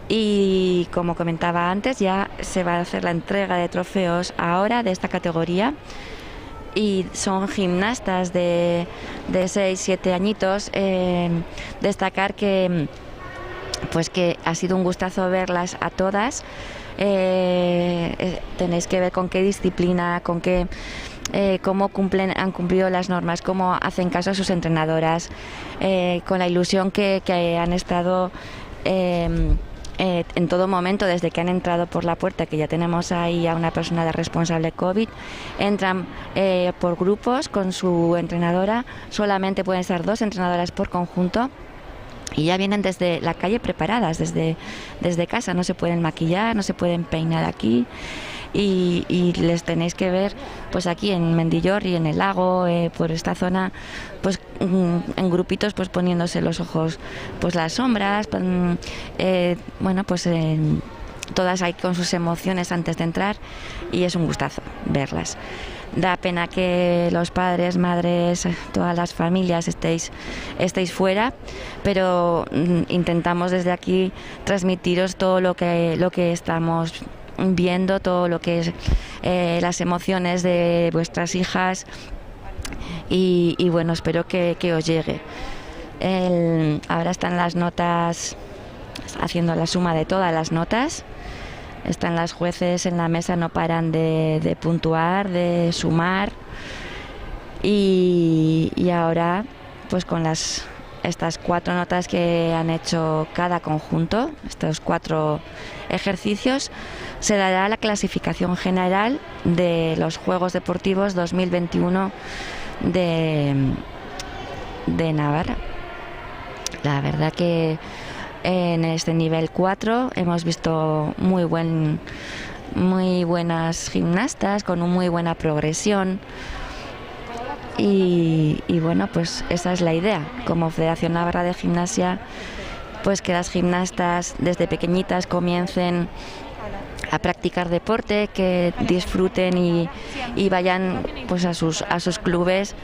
Speaker 5: Y como comentaba antes, ya se va a hacer la entrega de trofeos ahora de esta categoría. Y son gimnastas de 6-7 añitos. Destacar que ha sido un gustazo verlas a todas. Tenéis que ver con qué disciplina, con qué cómo han cumplido las normas, cómo hacen caso a sus entrenadoras, con la ilusión que han estado en todo momento, desde que han entrado por la puerta, que ya tenemos ahí a una persona de responsable COVID. Entran por grupos con su entrenadora, solamente pueden ser 2 entrenadoras por conjunto, y ya vienen desde la calle preparadas, desde casa. No se pueden maquillar, no se pueden peinar aquí, y les tenéis que ver pues aquí en Mendillorri, en el lago, por esta zona, pues en grupitos, pues poniéndose los ojos, pues las sombras, todas ahí con sus emociones antes de entrar, y es un gustazo verlas. Da pena que los padres, madres, todas las familias estéis fuera, pero intentamos desde aquí transmitiros todo lo que estamos viendo, todo lo que es las emociones de vuestras hijas, y bueno, espero que os llegue. Ahora están las notas, haciendo la suma de todas las notas. Están las jueces en la mesa, no paran de puntuar, de sumar, y ahora pues con estas 4 notas que han hecho cada conjunto, estos 4 ejercicios, se dará la clasificación general de los Juegos Deportivos 2021 de Navarra. La verdad que en este nivel 4 hemos visto muy buenas gimnastas con muy buena progresión, y bueno, pues esa es la idea como Federación Navarra de Gimnasia, pues que las gimnastas desde pequeñitas comiencen a practicar deporte, que disfruten y vayan pues a sus clubes,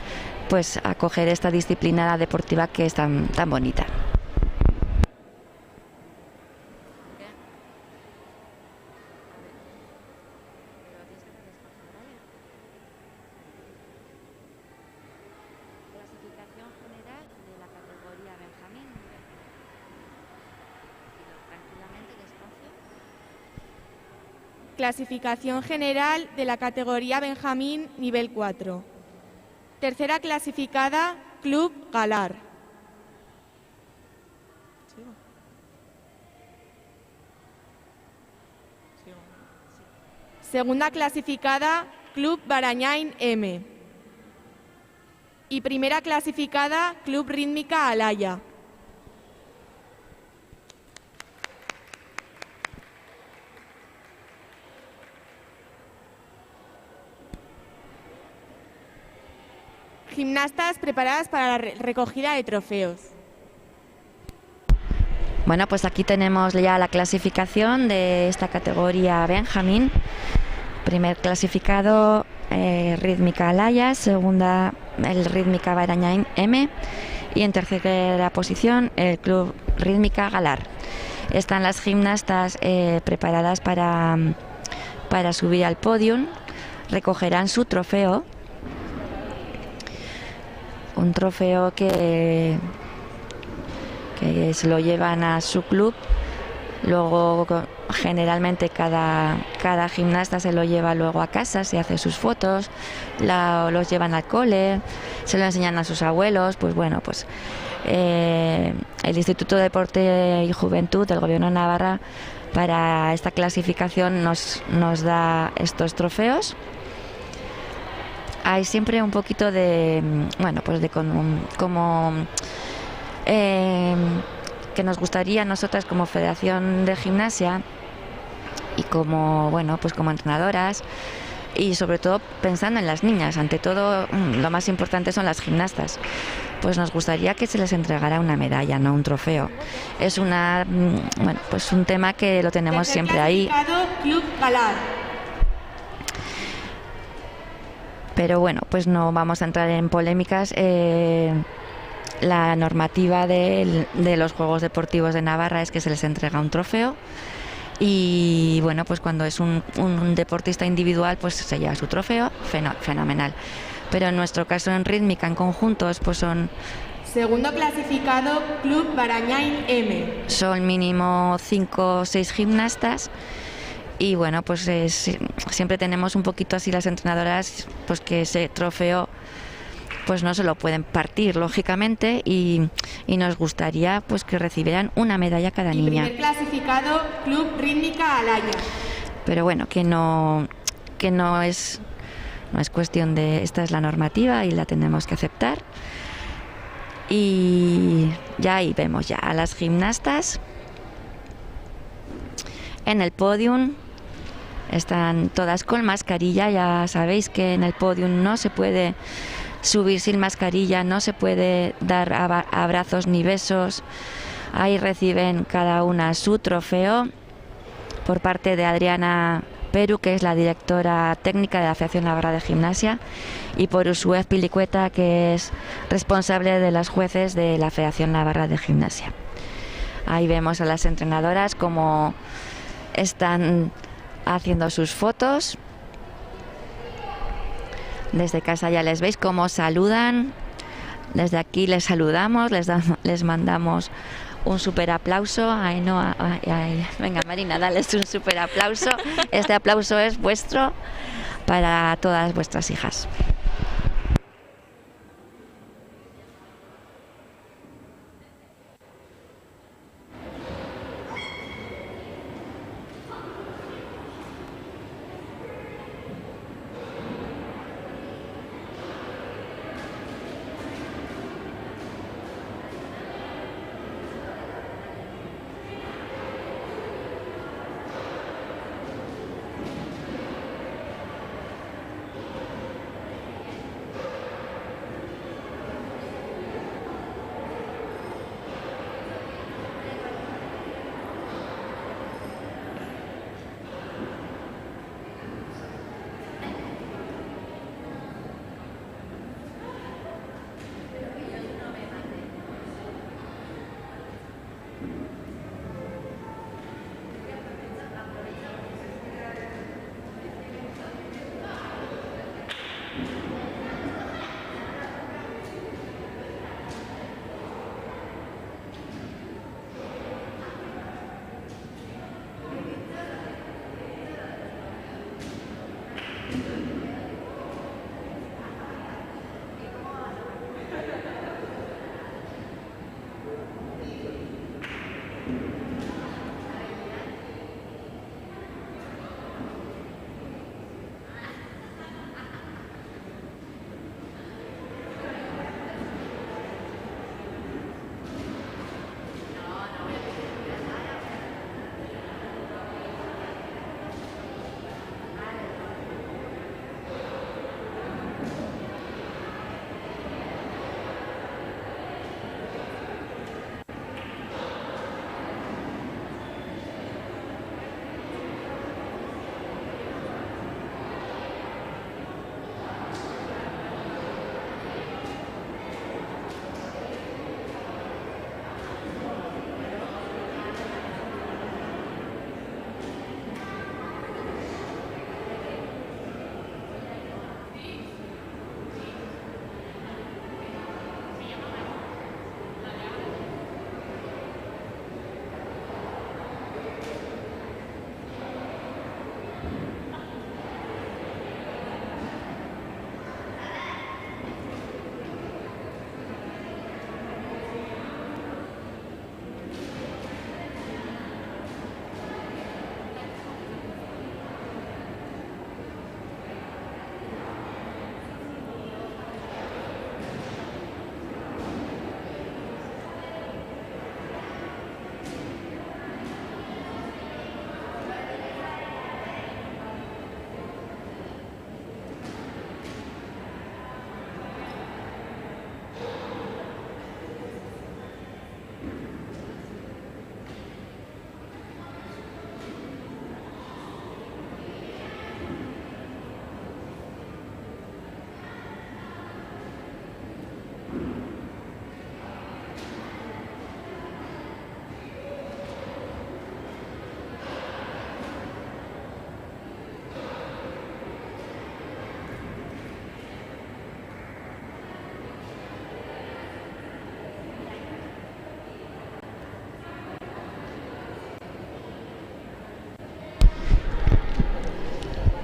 Speaker 5: pues a coger esta disciplina deportiva que es tan bonita.
Speaker 9: Clasificación general de la categoría Benjamín nivel 4. Tercera clasificada, Club Galar. Segunda clasificada, Club Barañain M. Y primera clasificada, Club Rítmica Alaya. Gimnastas preparadas para la recogida de trofeos.
Speaker 5: Bueno, pues aquí tenemos ya la clasificación de esta categoría Benjamín. Primer clasificado, Rítmica Alaya. Segunda, el Rítmica Barañain M. Y en tercera posición, el Club Rítmica Galar. Están las gimnastas preparadas para subir al podium. Recogerán su trofeo. Un trofeo que se lo llevan a su club. Luego generalmente cada gimnasta se lo lleva luego a casa, se hace sus fotos, los llevan al cole, se lo enseñan a sus abuelos. Pues bueno, pues el Instituto de Deporte y Juventud del Gobierno de Navarra, para esta clasificación nos da estos trofeos. Hay siempre un poquito de, bueno, pues de como que nos gustaría nosotras como Federación de Gimnasia y como, bueno, pues como entrenadoras, y sobre todo pensando en las niñas. Ante todo, lo más importante son las gimnastas. Pues nos gustaría que se les entregara una medalla, no un trofeo. Es pues un tema que lo tenemos siempre ahí.
Speaker 9: Club Galar.
Speaker 5: Pero bueno, pues no vamos a entrar en polémicas. La normativa de los Juegos Deportivos de Navarra es que se les entrega un trofeo. Y bueno, pues cuando es un deportista individual, pues se lleva su trofeo, fenomenal. Pero en nuestro caso en rítmica, en conjuntos, pues
Speaker 9: Segundo clasificado, Club Barañain M.
Speaker 5: Son mínimo 5 o 6 gimnastas. Y bueno, pues siempre tenemos un poquito así las entrenadoras, pues que ese trofeo pues no se lo pueden partir, lógicamente, y nos gustaría pues que recibieran una medalla cada niña.
Speaker 9: Primer clasificado, Club Rítmica Alaya.
Speaker 5: Pero bueno, que no es cuestión de... Esta es la normativa y la tenemos que aceptar. Y ya ahí vemos ya a las gimnastas en el podium. Están todas con mascarilla. Ya sabéis que en el podium no se puede subir sin mascarilla, no se puede dar abrazos ni besos. Ahí reciben cada una su trofeo por parte de Adriana Peru, que es la directora técnica de la Federación Navarra de Gimnasia, y por Usuez Pilicueta, que es responsable de las jueces de la Federación Navarra de Gimnasia. Ahí vemos a las entrenadoras cómo están haciendo sus fotos. Desde casa ya les veis cómo saludan. Desde aquí les saludamos, les mandamos un súper aplauso. Venga, Marina, dales un súper aplauso. Este aplauso es vuestro para todas vuestras hijas.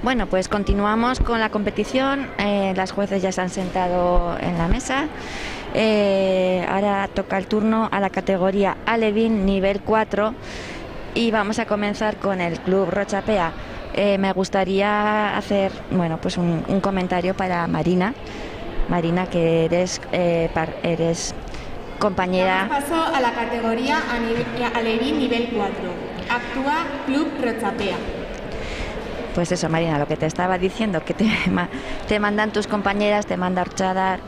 Speaker 5: Bueno, pues continuamos con la competición. Las jueces ya se han sentado en la mesa. Ahora toca el turno a la categoría alevín nivel 4 y vamos a comenzar con el Club Rochapea. Me gustaría hacer, bueno, pues un comentario para Marina. Marina, que eres compañera.
Speaker 9: Damos paso a la categoría alevín nivel 4. Actúa Club Rochapea.
Speaker 5: Pues eso, Marina, lo que te estaba diciendo, que te mandan tus compañeras, te manda Orchadar,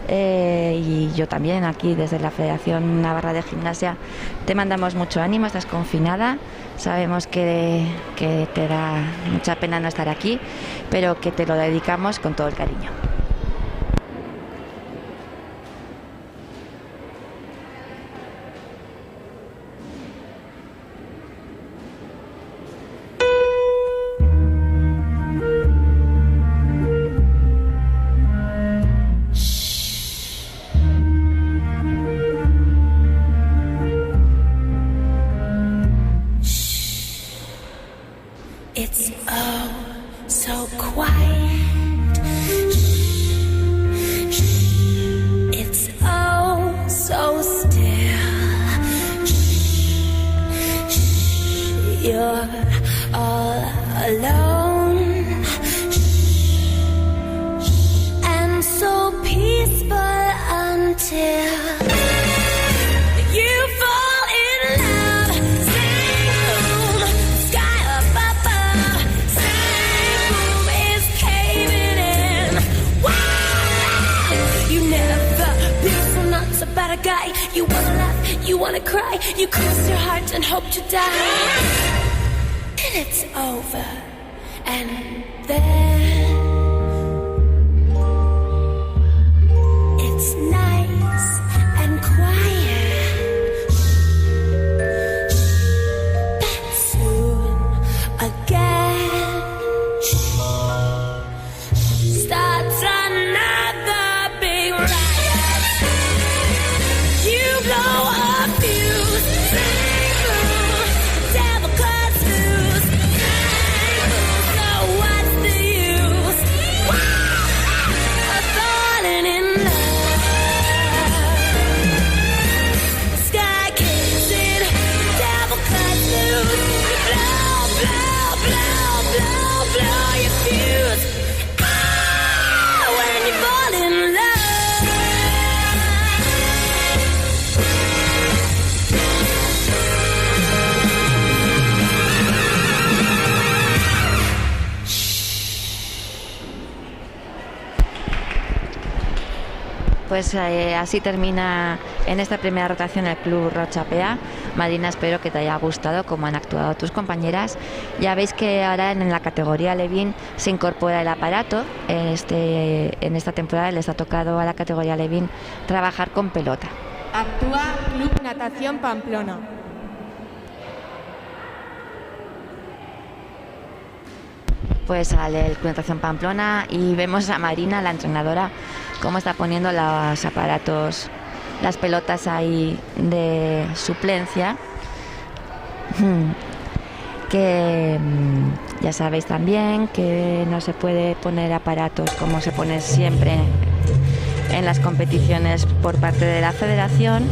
Speaker 5: y yo también aquí desde la Federación Navarra de Gimnasia te mandamos mucho ánimo. Estás confinada, sabemos que te da mucha pena no estar aquí, pero que te lo dedicamos con todo el cariño.
Speaker 10: It's oh so quiet. Shh, shh. It's oh so still. Shh, shh. You're all alone. Shh, shh. And so peaceful until you fall in love. Same room, sky up above. Same room is caving in. Wow! You never been so nuts about a guy. You wanna laugh, you wanna cry. You cross your heart and hope to die. And it's over. And then it's nice and quiet. But soon again starts another big riot. You blow a fuse, same room, devil cuts loose, same room. So what's the use of falling in love? Sky caves in, devil cuts loose. Blow, blow, blow, blow, blow your fuse. Ah, when you fall in love.
Speaker 5: Pues así termina en esta primera rotación el Club Rochapea. Marina, espero que te haya gustado cómo han actuado tus compañeras. Ya veis que ahora en la categoría alevín se incorpora el aparato. En esta temporada les ha tocado a la categoría alevín trabajar con pelota.
Speaker 9: Actúa Club Natación Pamplona.
Speaker 5: Pues sale el Club Natación Pamplona y vemos a Marina, la entrenadora, cómo está poniendo los aparatos, las pelotas ahí de suplencia. Que ya sabéis también que no se puede poner aparatos como se pone siempre en las competiciones por parte de la federación.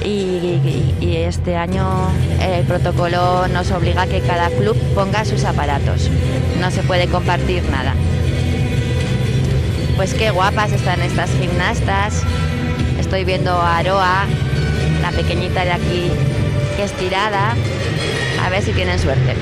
Speaker 5: Y este año el protocolo nos obliga a que cada club ponga sus aparatos. No se puede compartir nada. Pues qué guapas están estas gimnastas. Estoy viendo a Aroa, la pequeñita de aquí, que es tirada. A ver si tienen suerte.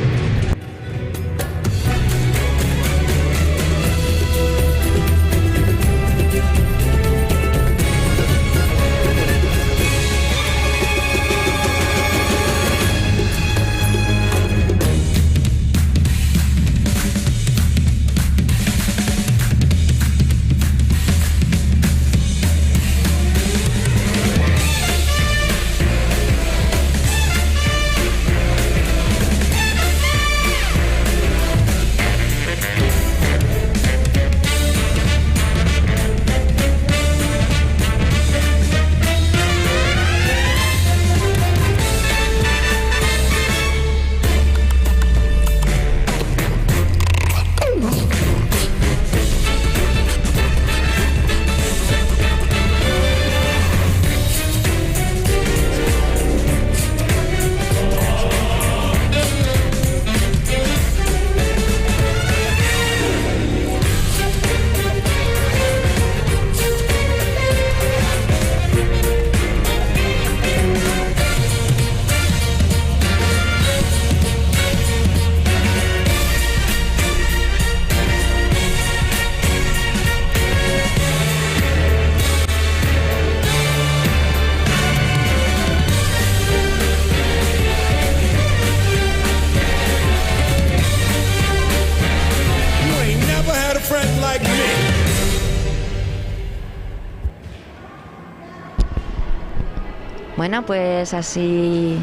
Speaker 5: Bueno, pues así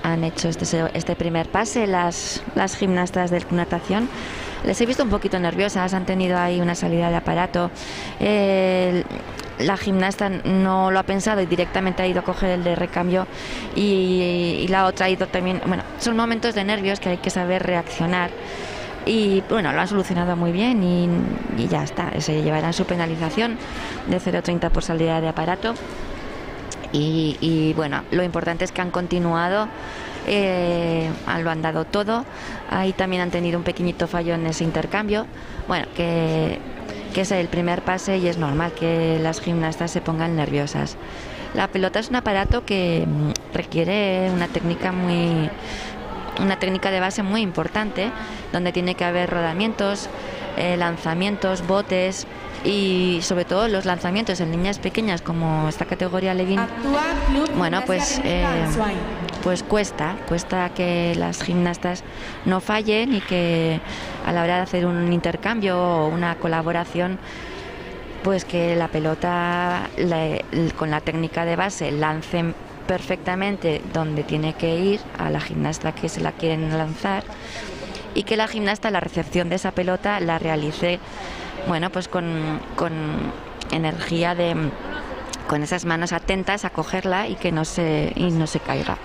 Speaker 5: han hecho este primer pase las gimnastas del Club Natación. Les he visto un poquito nerviosas, han tenido ahí una salida de aparato. La gimnasta no lo ha pensado y directamente ha ido a coger el de recambio y la otra ha ido también. Bueno, son momentos de nervios que hay que saber reaccionar. Y bueno, lo han solucionado muy bien y ya está. Se llevarán su penalización de 0,30 por salida de aparato. Y bueno, lo importante es que han continuado, lo han dado todo. Ahí también han tenido un pequeñito fallo en ese intercambio. Bueno, que es el primer pase y es normal que las gimnastas se pongan nerviosas. La pelota es un aparato que requiere una técnica de base muy importante, donde tiene que haber rodamientos, lanzamientos, botes y sobre todo los lanzamientos en líneas pequeñas como esta categoría Levin. Bueno, pues cuesta que las gimnastas no fallen y que a la hora de hacer un intercambio o una colaboración, pues que la pelota con la técnica de base lancen perfectamente donde tiene que ir a la gimnasta que se la quieren lanzar y que la gimnasta la recepción de esa pelota la realice, bueno, pues con energía con esas manos atentas a cogerla y que no se caiga.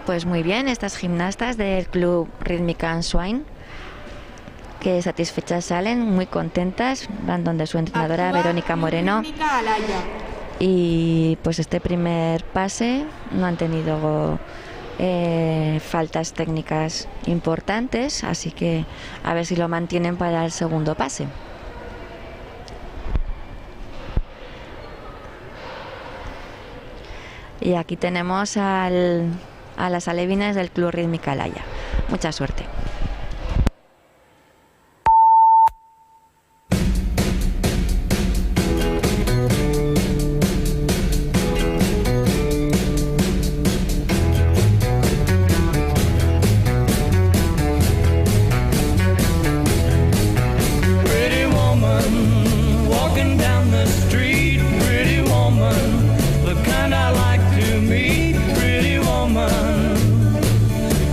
Speaker 5: Pues muy bien, estas gimnastas del Club Rítmica Swine, que satisfechas salen, muy contentas, van donde su entrenadora Verónica Moreno. Y pues este primer pase no han tenido faltas técnicas importantes, así que a ver si lo mantienen para el segundo pase. Y aquí tenemos a las alevines del Club Rítmica Alaya. Mucha suerte.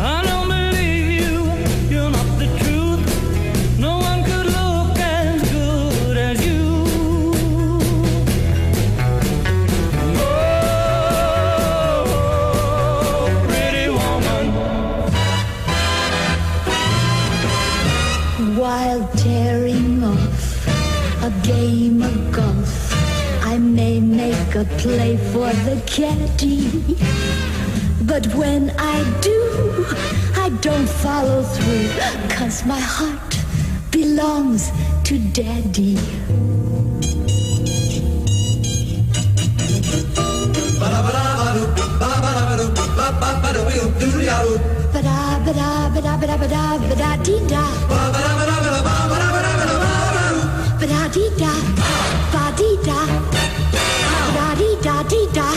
Speaker 6: I don't believe you
Speaker 11: while tearing off a game of golf, I may make a play for the caddy, but when I do, I don't follow through, 'cause my heart belongs to Daddy. Ba-da-ba-da-ba-da-ba-da-ba-da-dee-da. Ba-da-dee-da, ba-dee-da, ba-da-dee-da-dee-da.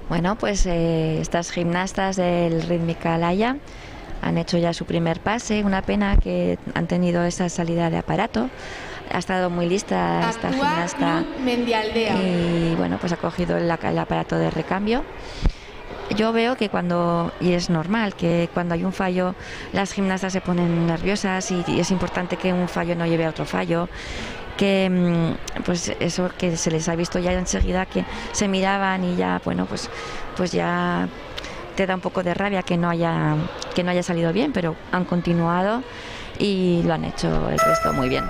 Speaker 5: Bueno, pues estas gimnastas del Rítmica Laia han hecho ya su primer pase. Una pena que han tenido esa salida de aparato. Ha estado muy lista esta gimnasta y bueno, pues ha cogido el aparato de recambio. Yo veo que y es normal, que cuando hay un fallo las gimnastas se ponen nerviosas y es importante que un fallo no lleve a otro fallo. Que pues eso que se les ha visto ya enseguida, que se miraban y ya, bueno, pues ya te da un poco de rabia que no haya salido bien, pero han continuado y lo han hecho el resto muy bien.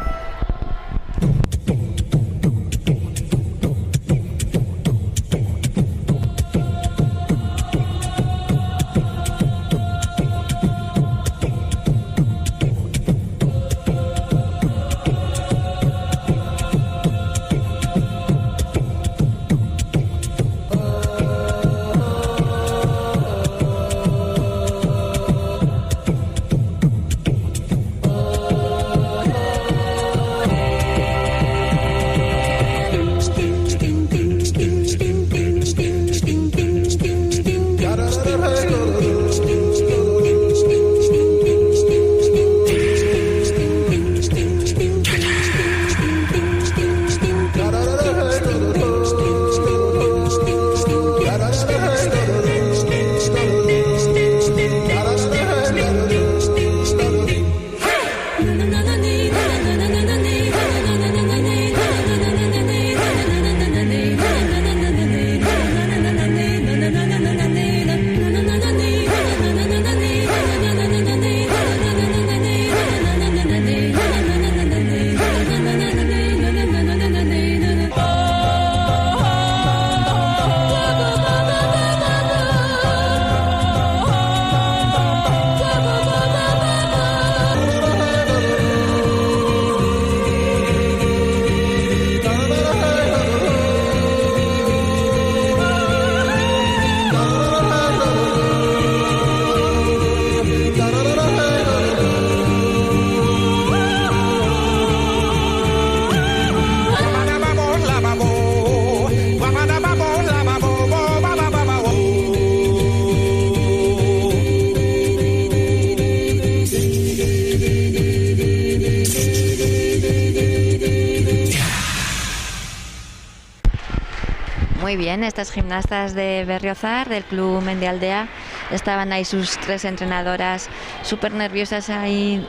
Speaker 5: Muy bien, estas gimnastas de Berriozar, del Club Mendialdea, estaban ahí sus tres entrenadoras súper nerviosas ahí,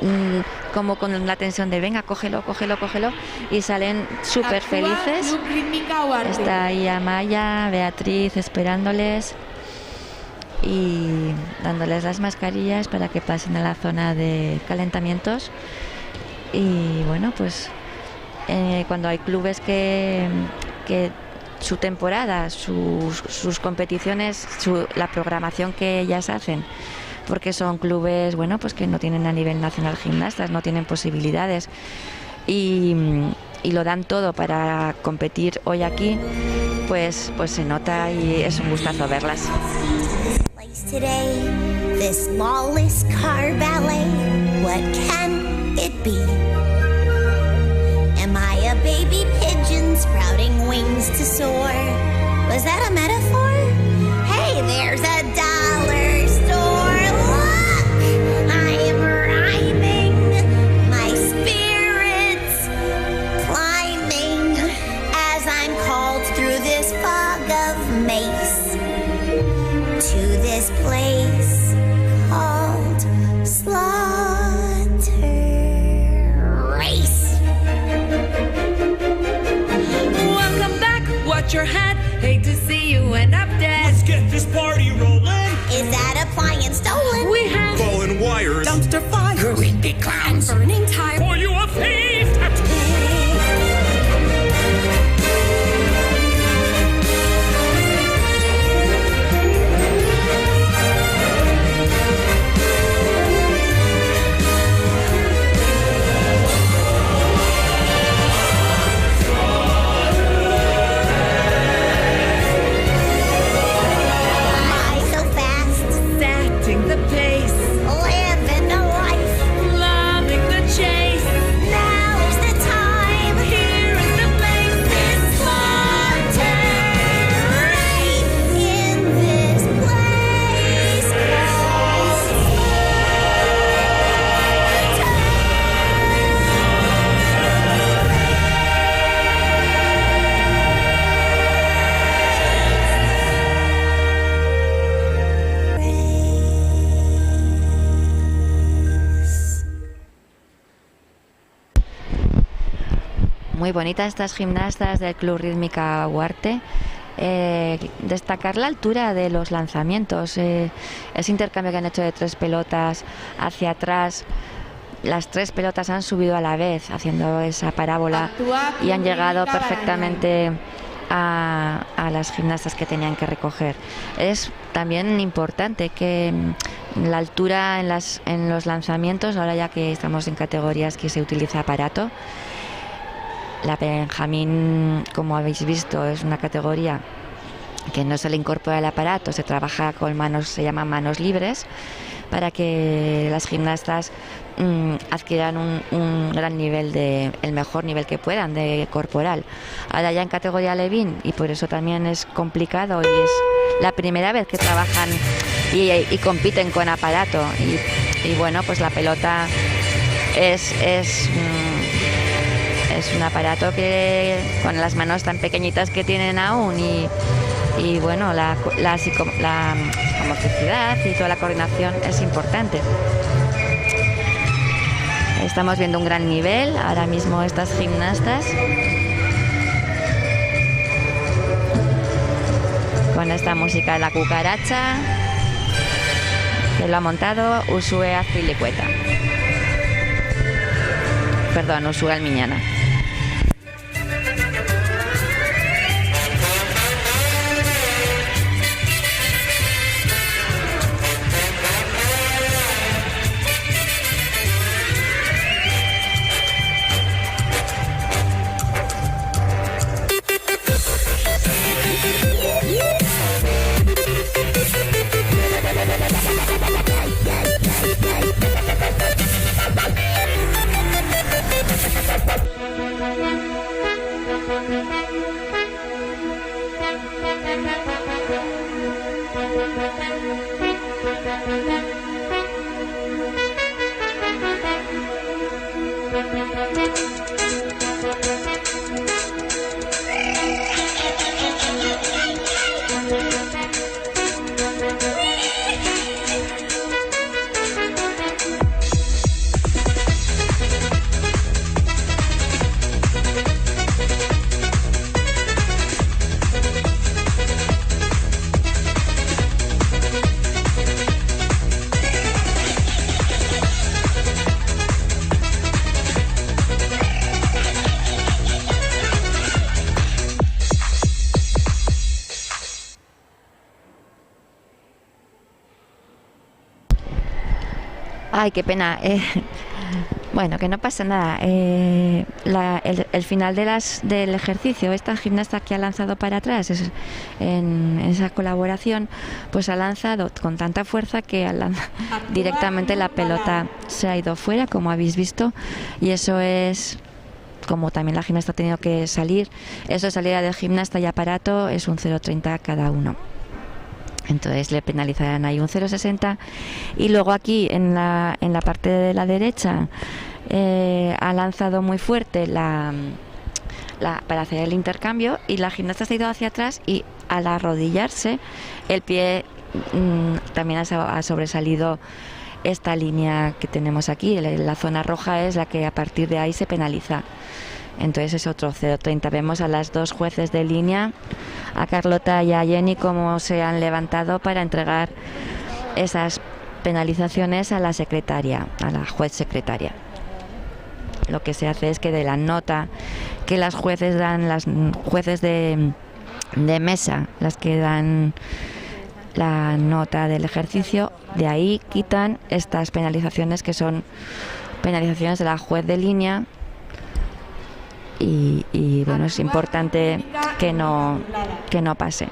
Speaker 5: como con la tensión de venga, cógelo, y salen súper felices. Está ahí Amaya, Beatriz esperándoles y dándoles las mascarillas para que pasen a la zona de calentamientos. Y bueno, pues cuando hay clubes que su temporada, sus competiciones, la programación que ellas hacen, porque son clubes, bueno, pues que no tienen a nivel nacional gimnastas, no tienen posibilidades y lo dan todo para competir hoy aquí, pues se nota y es un gustazo verlas.
Speaker 10: Today, this lawless car ballet, what can it be? Am I a baby pigeon sprouting wings to soar? Was that a metaphor? Hey, there's a dollar store. Look, I am rhyming. My spirit's climbing as I'm called through this fog of mace to this place called Slaughter Race.
Speaker 4: Welcome back, watch your head. Hate to see you end up dead.
Speaker 6: Let's get this party rolling.
Speaker 10: Is that appliance stolen?
Speaker 4: We have
Speaker 6: Fallen wires.
Speaker 4: dumpster fire,
Speaker 6: Creepy clowns.
Speaker 4: and burning tire.
Speaker 6: For you a thief tattoo.
Speaker 10: Why so fast?
Speaker 4: Setting the pace,
Speaker 10: Living a life.
Speaker 4: loving the chase.
Speaker 10: Now is the time.
Speaker 4: Here is the place.
Speaker 10: This slaughter right in this place.
Speaker 5: Muy bonitas estas gimnastas del Club Rítmica Huarte. Destacar la altura de los lanzamientos, ese intercambio que han hecho de 3 pelotas hacia atrás. Las 3 pelotas han subido a la vez haciendo esa parábola y han llegado perfectamente a las gimnastas que tenían que recoger. Es también importante que la altura en los lanzamientos, ahora ya que estamos en categorías que se utiliza aparato. La Benjamín, como habéis visto, es una categoría que no se le incorpora el aparato, se trabaja con manos, se llaman manos libres, para que las gimnastas adquieran un gran nivel, el mejor nivel que puedan de corporal. Ahora ya en categoría Levin, y por eso también es complicado y es la primera vez que trabajan y compiten con aparato. Y bueno, pues la pelota es un aparato que con las manos tan pequeñitas que tienen aún y bueno, la motricidad y toda la coordinación es importante. Estamos viendo un gran nivel ahora mismo estas gimnastas con esta música de la cucaracha que lo ha montado Usue Azpilicueta. Perdón, Usue Almiñana. Ay, qué pena. Bueno, que no pasa nada. El final del ejercicio, esta gimnasta que ha lanzado para atrás en esa colaboración, pues ha lanzado con tanta fuerza que directamente la pelota se ha ido fuera, como habéis visto, y eso es, como también la gimnasta ha tenido que salir, eso es salida del gimnasta y aparato, es un 0,30 cada uno. Entonces le penalizarán ahí un 0,60. Y luego aquí en la parte de la derecha ha lanzado muy fuerte para hacer el intercambio, y la gimnasta se ha ido hacia atrás, y al arrodillarse el pie también ha sobresalido esta línea que tenemos aquí. La zona roja es la que a partir de ahí se penaliza. Entonces es otro 0,30. Vemos a las dos jueces de línea, a Carlota y a Jenny, cómo se han levantado para entregar esas penalizaciones a la secretaria, a la juez secretaria. Lo que se hace es que de la nota que las jueces dan, las jueces de mesa, las que dan la nota del ejercicio, de ahí quitan estas penalizaciones, que son penalizaciones de la juez de línea. Y bueno, es importante que no pase.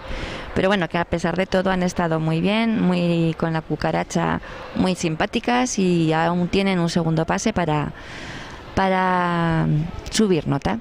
Speaker 5: Pero bueno, que a pesar de todo han estado muy bien, muy con la cucaracha, muy simpáticas, y aún tienen un segundo pase para subir nota.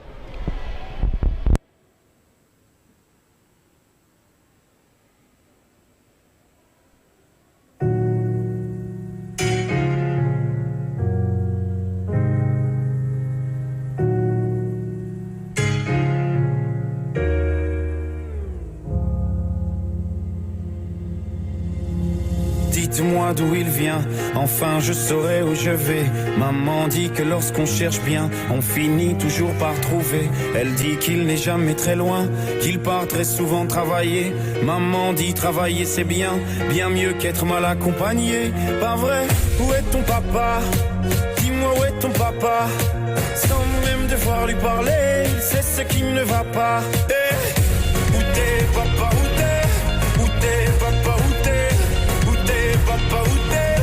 Speaker 12: Dites-moi d'où il vient, enfin je saurai où je vais. Maman dit que lorsqu'on cherche bien, on finit toujours par trouver. Elle dit qu'il n'est jamais très loin, qu'il part très souvent travailler. Maman dit travailler c'est bien, bien mieux qu'être mal accompagné. Pas vrai? Où est ton papa? Dis-moi où est ton papa? Sans même devoir lui parler, c'est ce qui ne va pas. Où t'es papa, où t'es? Où t'es papa, où t'es? Papa, où t'es,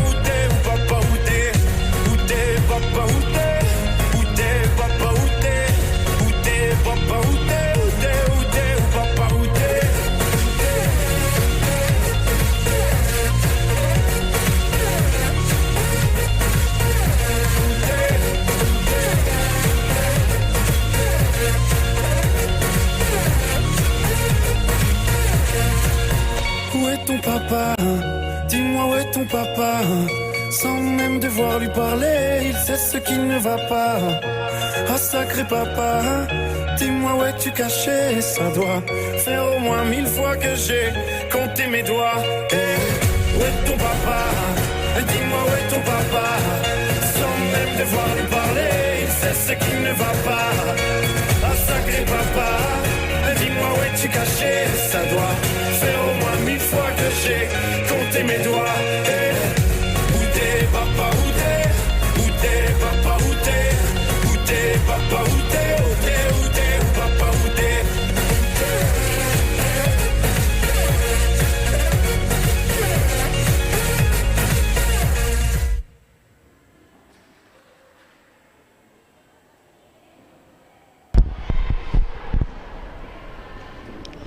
Speaker 12: où papa, où t'es, papa, où t'es, papa, où t'es, papa, où t'es, papa, où t'es. Où est ton papa? Dis-moi où est ton papa? Sans même devoir lui parler, il sait ce qui ne va pas. Oh sacré papa, dis-moi où es-tu caché? Ça doit faire au moins 1000 fois que j'ai compté mes doigts. Où est ton papa? Dis-moi où est ton papa? Sans même devoir lui parler, il sait ce qui ne va pas. Oh sacré papa, dis-moi où es-tu caché? Ça doit faire au moins 1000 fois que j'ai compté mes doigts. Où t'es papa, où t'es? Où t'es papa, où t'es? Où t'es papa, où t'es? Où t'es papa, où t'es?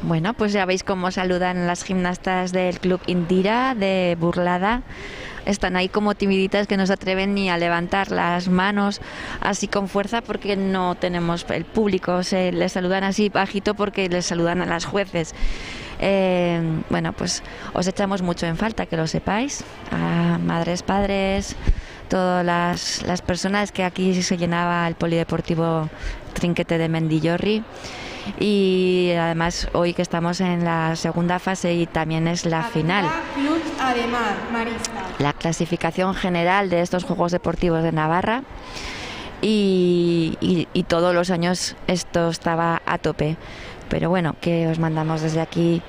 Speaker 5: Bueno, pues ya veis cómo saludan las gimnastas del Club Indira de Burlada. Están ahí como timiditas, que no se atreven ni a levantar las manos así con fuerza, porque no tenemos el público. Se les saludan así bajito porque les saludan a las jueces. Bueno, pues os echamos mucho en falta, que lo sepáis, a madres, padres, todas las personas, que aquí se llenaba el polideportivo Trinquete de Mendillorri. Y además hoy que estamos en la segunda fase y también es la final, la clasificación general de estos Juegos Deportivos de Navarra, y todos los años esto estaba a tope. Pero bueno, que os mandamos desde aquí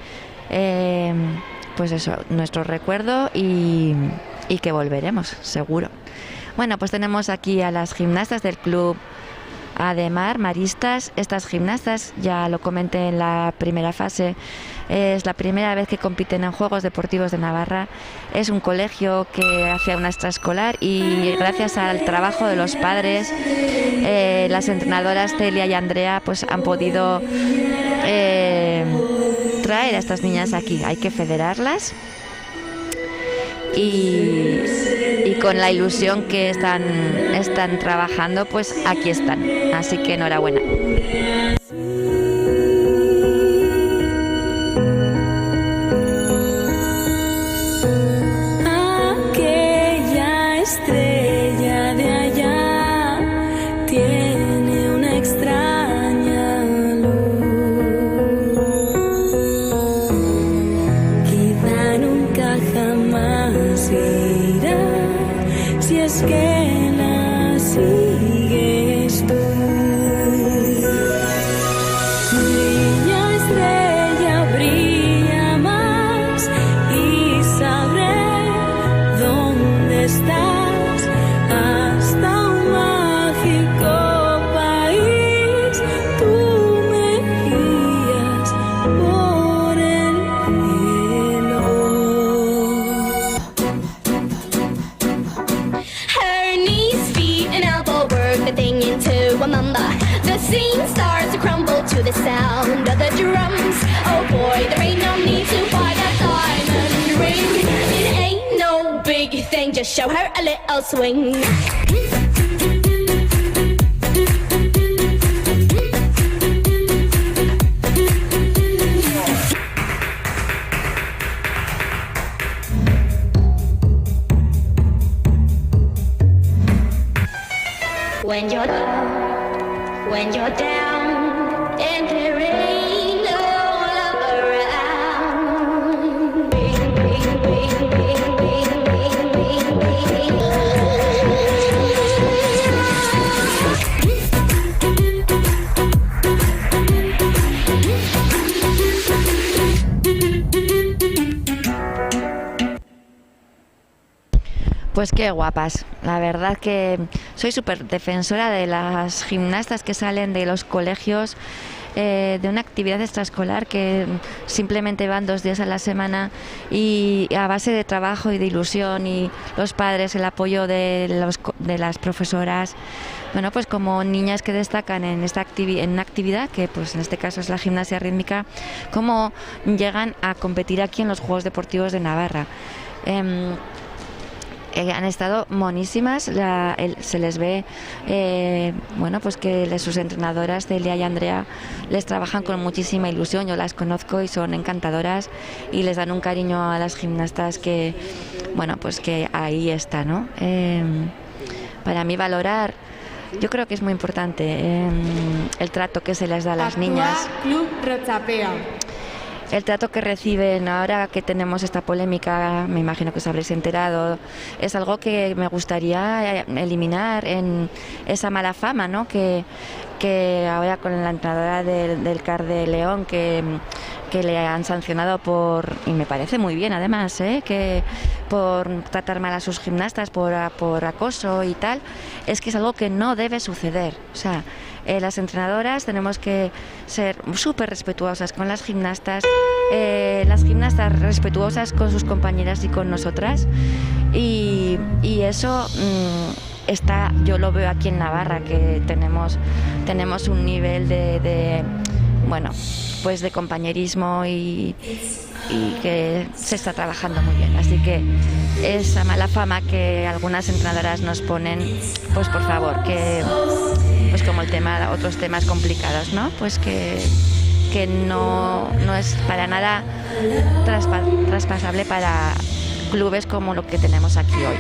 Speaker 5: pues eso, nuestro recuerdo, y que volveremos seguro. Bueno, pues tenemos aquí a las gimnastas del Club Ademar, maristas. Estas gimnastas, ya lo comenté en la primera fase, es la primera vez que compiten en Juegos Deportivos de Navarra. Es un colegio que hace una extraescolar y gracias al trabajo de los padres, las entrenadoras Celia y Andrea pues han podido traer a estas niñas aquí. Hay que federarlas y con la ilusión que están trabajando, pues aquí están. Así que enhorabuena.
Speaker 13: Aquella estrella de allá tiene una extraña luz. Quizá nunca jamás irá, si es que la sigues tú. Brilla estrella, brilla más y sabré dónde estás, hasta un mágico país. Tú me guías por el cielo.
Speaker 10: Her knees, feet, and elbow work the thing into a mamba. The scene starts to crumble to the sound of the drums. Oh boy, there ain't no need to buy that diamond ring. It ain't no big thing, just show her a little swing. When you're down and there ain't no love around. Ring, ring, ring, ring, ring, ring, ring,
Speaker 5: Pues qué guapas. La verdad que soy súper defensora de las gimnastas que salen de los colegios, de una actividad extraescolar que simplemente van 2 días a la semana y a base de trabajo y de ilusión y los padres, el apoyo de las profesoras, bueno, pues como niñas que destacan en una actividad que pues en este caso es la gimnasia rítmica, cómo llegan a competir aquí en los Juegos Deportivos de Navarra. Han estado monísimas, se les ve, bueno, pues que sus entrenadoras Celia y Andrea les trabajan con muchísima ilusión. Yo las conozco y son encantadoras y les dan un cariño a las gimnastas que, bueno, pues que ahí está, ¿no? Para mí valorar, yo creo que es muy importante el trato que se les da a las niñas.
Speaker 9: Club Rochapea.
Speaker 5: El trato que reciben ahora que tenemos esta polémica, me imagino que os habréis enterado, es algo que me gustaría eliminar en esa mala fama, ¿no? Que ahora con la entrenadora del CAR de León, que le han sancionado y me parece muy bien además, que por tratar mal a sus gimnastas, por acoso y tal, es que es algo que no debe suceder. O sea, las entrenadoras tenemos que ser súper respetuosas con las gimnastas respetuosas con sus compañeras y con nosotras, y eso yo lo veo aquí en Navarra, que tenemos un nivel de bueno, pues de compañerismo y que se está trabajando muy bien. Así que esa mala fama que algunas entrenadoras nos ponen, pues por favor, que pues como otros temas complicados, ¿no? Pues que no es para nada traspasable para clubes como lo que tenemos aquí hoy.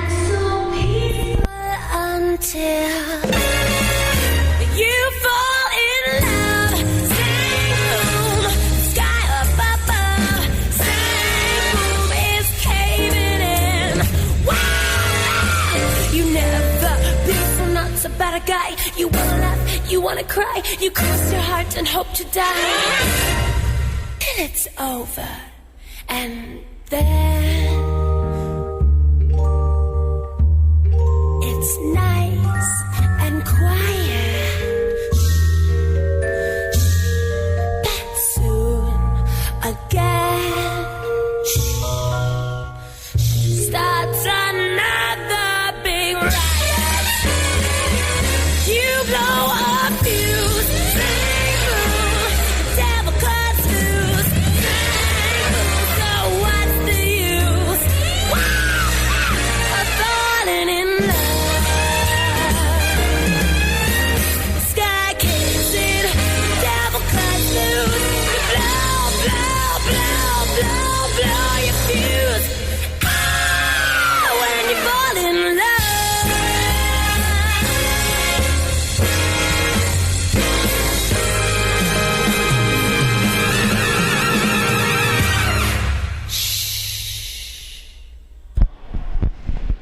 Speaker 13: About a guy, you wanna laugh, you wanna cry, you cross your heart and hope to die. Till it's over, and then it's nice and quiet.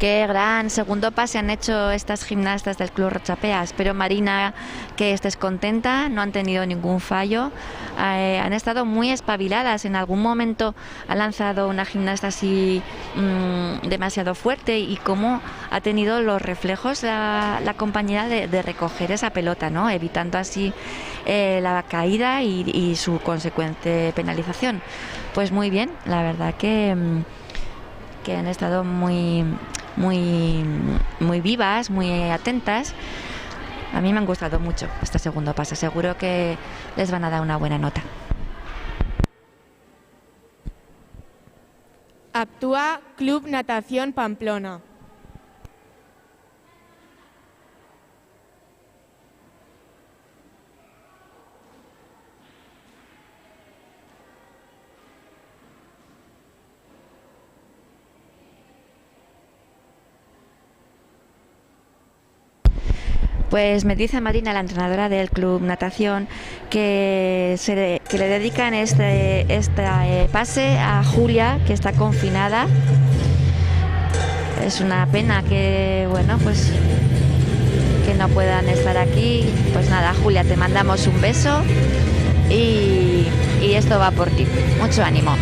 Speaker 5: Qué gran segundo pase han hecho estas gimnastas del Club Rochapea. Espero, Marina, que estés contenta, no han tenido ningún fallo. Han estado muy espabiladas. En algún momento ha lanzado una gimnasta así demasiado fuerte, y cómo ha tenido los reflejos la compañera de recoger esa pelota, ¿no? Evitando así la caída y su consecuente penalización. Pues muy bien, la verdad que han estado muy vivas, muy atentas. A mí me han gustado mucho este segundo pase. Seguro que les van a dar una buena nota.
Speaker 9: Actúa Club Natación Pamplona.
Speaker 5: Pues me dice Marina, la entrenadora del Club Natación, que le dedican este pase a Julia, que está confinada. Es una pena que, bueno, pues que no puedan estar aquí. Pues nada, Julia, te mandamos un beso y esto va por ti. Mucho ánimo.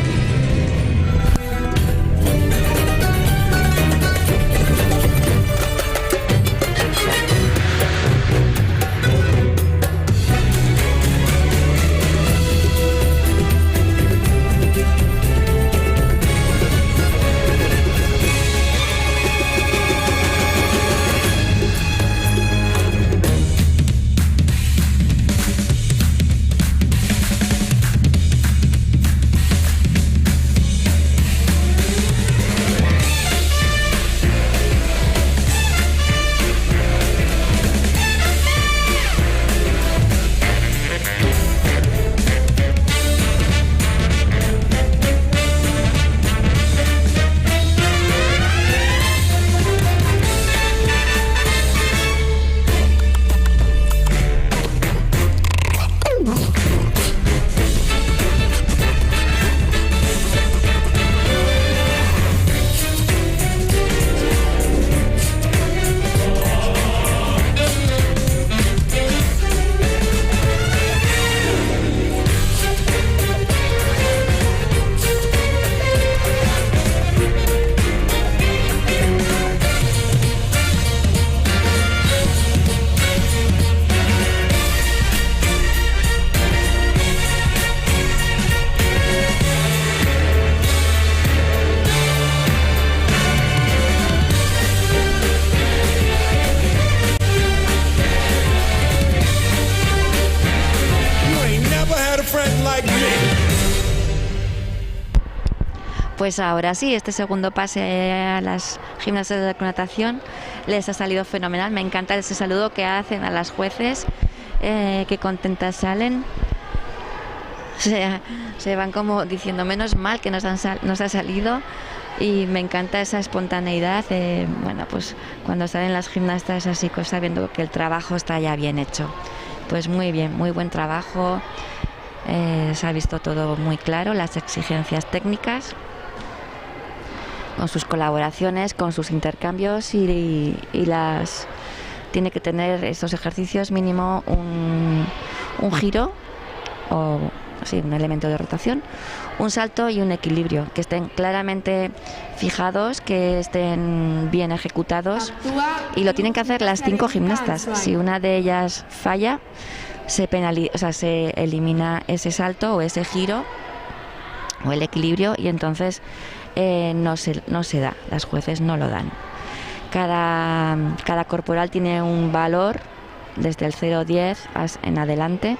Speaker 5: Pues ahora sí, este segundo pase a las gimnastas de natación les ha salido fenomenal. Me encanta ese saludo que hacen a las jueces, que contentas salen. Se van como diciendo, menos mal que nos ha salido. Y me encanta esa espontaneidad, bueno, pues cuando salen las gimnastas así, sabiendo que el trabajo está ya bien hecho. Pues muy bien, muy buen trabajo. Se ha visto todo muy claro, las exigencias técnicas, con sus colaboraciones, con sus intercambios y las tiene que tener estos ejercicios mínimo un giro o sí, un elemento de rotación, un salto y un equilibrio, que estén claramente fijados, que estén bien ejecutados, y lo tienen que hacer las 5 gimnastas. Si una de ellas falla, se elimina ese salto o ese giro o el equilibrio, y entonces no se da, las jueces no lo dan. Cada corporal tiene un valor desde el 0-10 en adelante,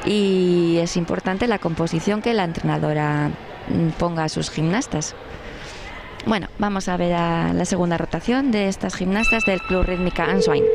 Speaker 5: y es importante la composición que la entrenadora ponga a sus gimnastas. Bueno, vamos a ver a la segunda rotación de estas gimnastas del Club Rítmica Answine.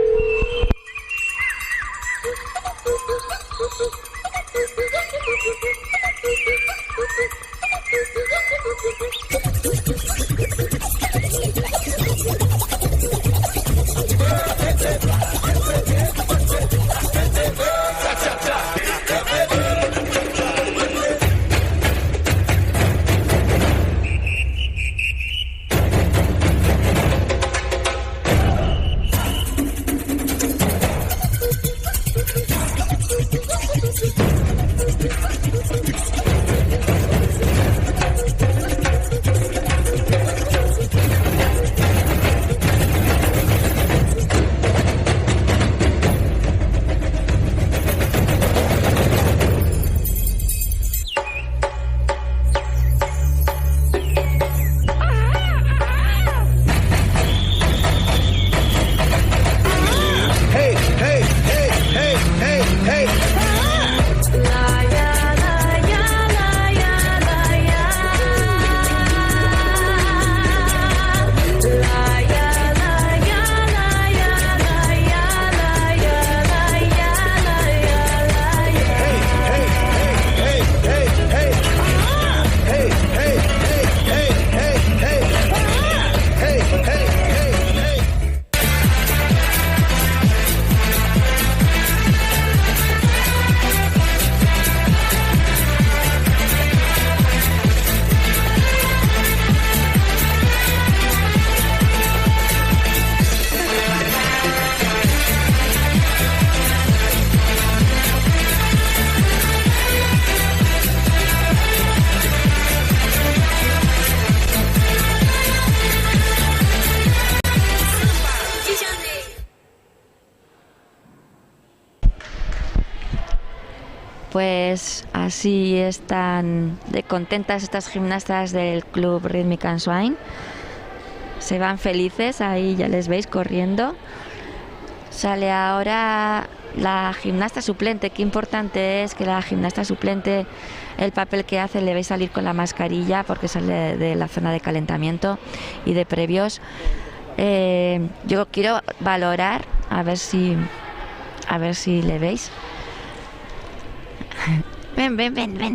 Speaker 5: Pues así están de contentas estas gimnastas del Club Rhythmic and Swing. Se van felices, ahí ya les veis corriendo. Sale ahora la gimnasta suplente. Qué importante es que la gimnasta suplente, el papel que hace, le veis salir con la mascarilla porque sale de la zona de calentamiento y de previos. Yo quiero valorar, a ver si le veis. Ven. Ven. Saluda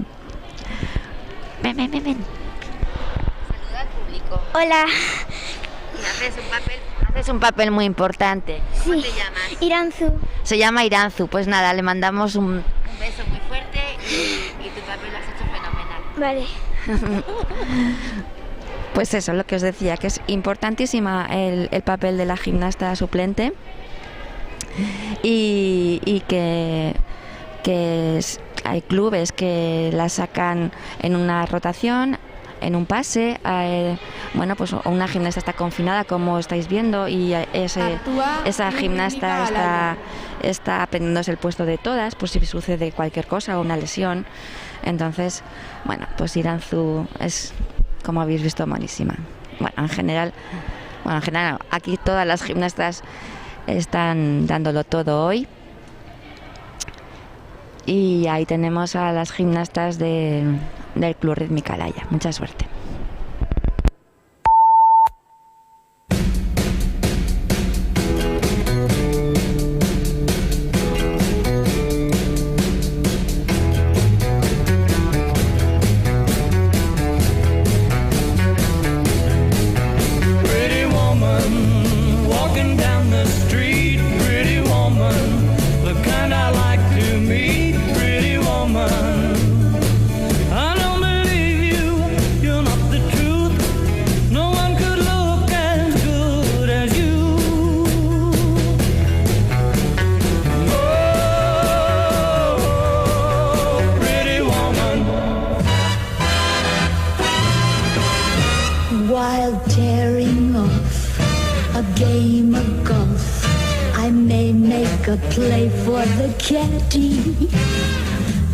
Speaker 5: al público.
Speaker 10: Hola.
Speaker 5: Haces un papel muy importante. ¿Cómo te llamas?
Speaker 10: Iranzu.
Speaker 5: Se llama Iranzu. Pues nada, le mandamos un beso muy fuerte y tu papel lo has hecho fenomenal.
Speaker 10: Vale.
Speaker 5: Pues eso, lo que os decía, que es importantísima el papel de la gimnasta suplente y que hay clubes que la sacan en una rotación, en un pase, bueno, pues una gimnasta está confinada, como estáis viendo, y esa gimnasta está aprendiéndose el puesto de todas, por si sucede cualquier cosa o una lesión. Entonces, bueno, pues Iranzu es, como habéis visto, malísima. Bueno, en general, aquí todas las gimnastas están dándolo todo hoy. Y ahí tenemos a las gimnastas del Club Rhythmic Alaya. Mucha suerte.
Speaker 6: Pretty woman walking down the street, pretty woman, the kind I like to meet. Pretty woman, I don't believe you, you're not the truth. No one could look as good as you. Oh, pretty woman.
Speaker 11: While tearing off a game of golf, I may make a play for the caddy.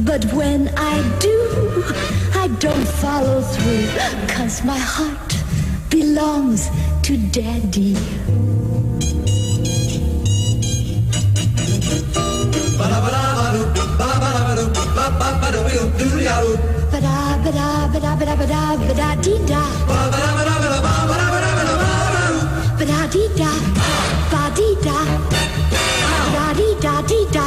Speaker 11: But when I do, I don't follow through, 'cause my heart belongs to Daddy. Ba-da-ba-da-ba-da-ba-da-ba-da-dee-da. Ba-da-dee-da, ba-dee-da, ba-da-dee-da-dee-da.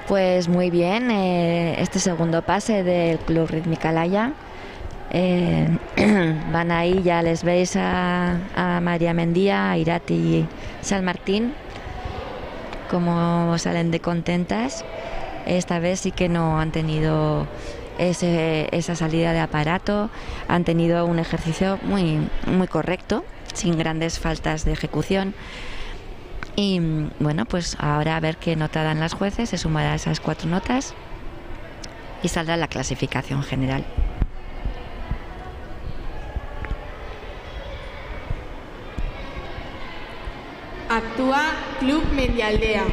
Speaker 5: Pues muy bien, este segundo pase del Club Rhythmic Alaya. Van ahí, ya les veis a María Mendía, a Irati y San Martín, como salen de contentas. Esta vez sí que no han tenido esa salida de aparato, han tenido un ejercicio muy, muy correcto, sin grandes faltas de ejecución. Y bueno, pues ahora a ver qué nota dan las jueces, se sumará a esas 4 notas y saldrá la clasificación general.
Speaker 9: Actúa Club Medialdea.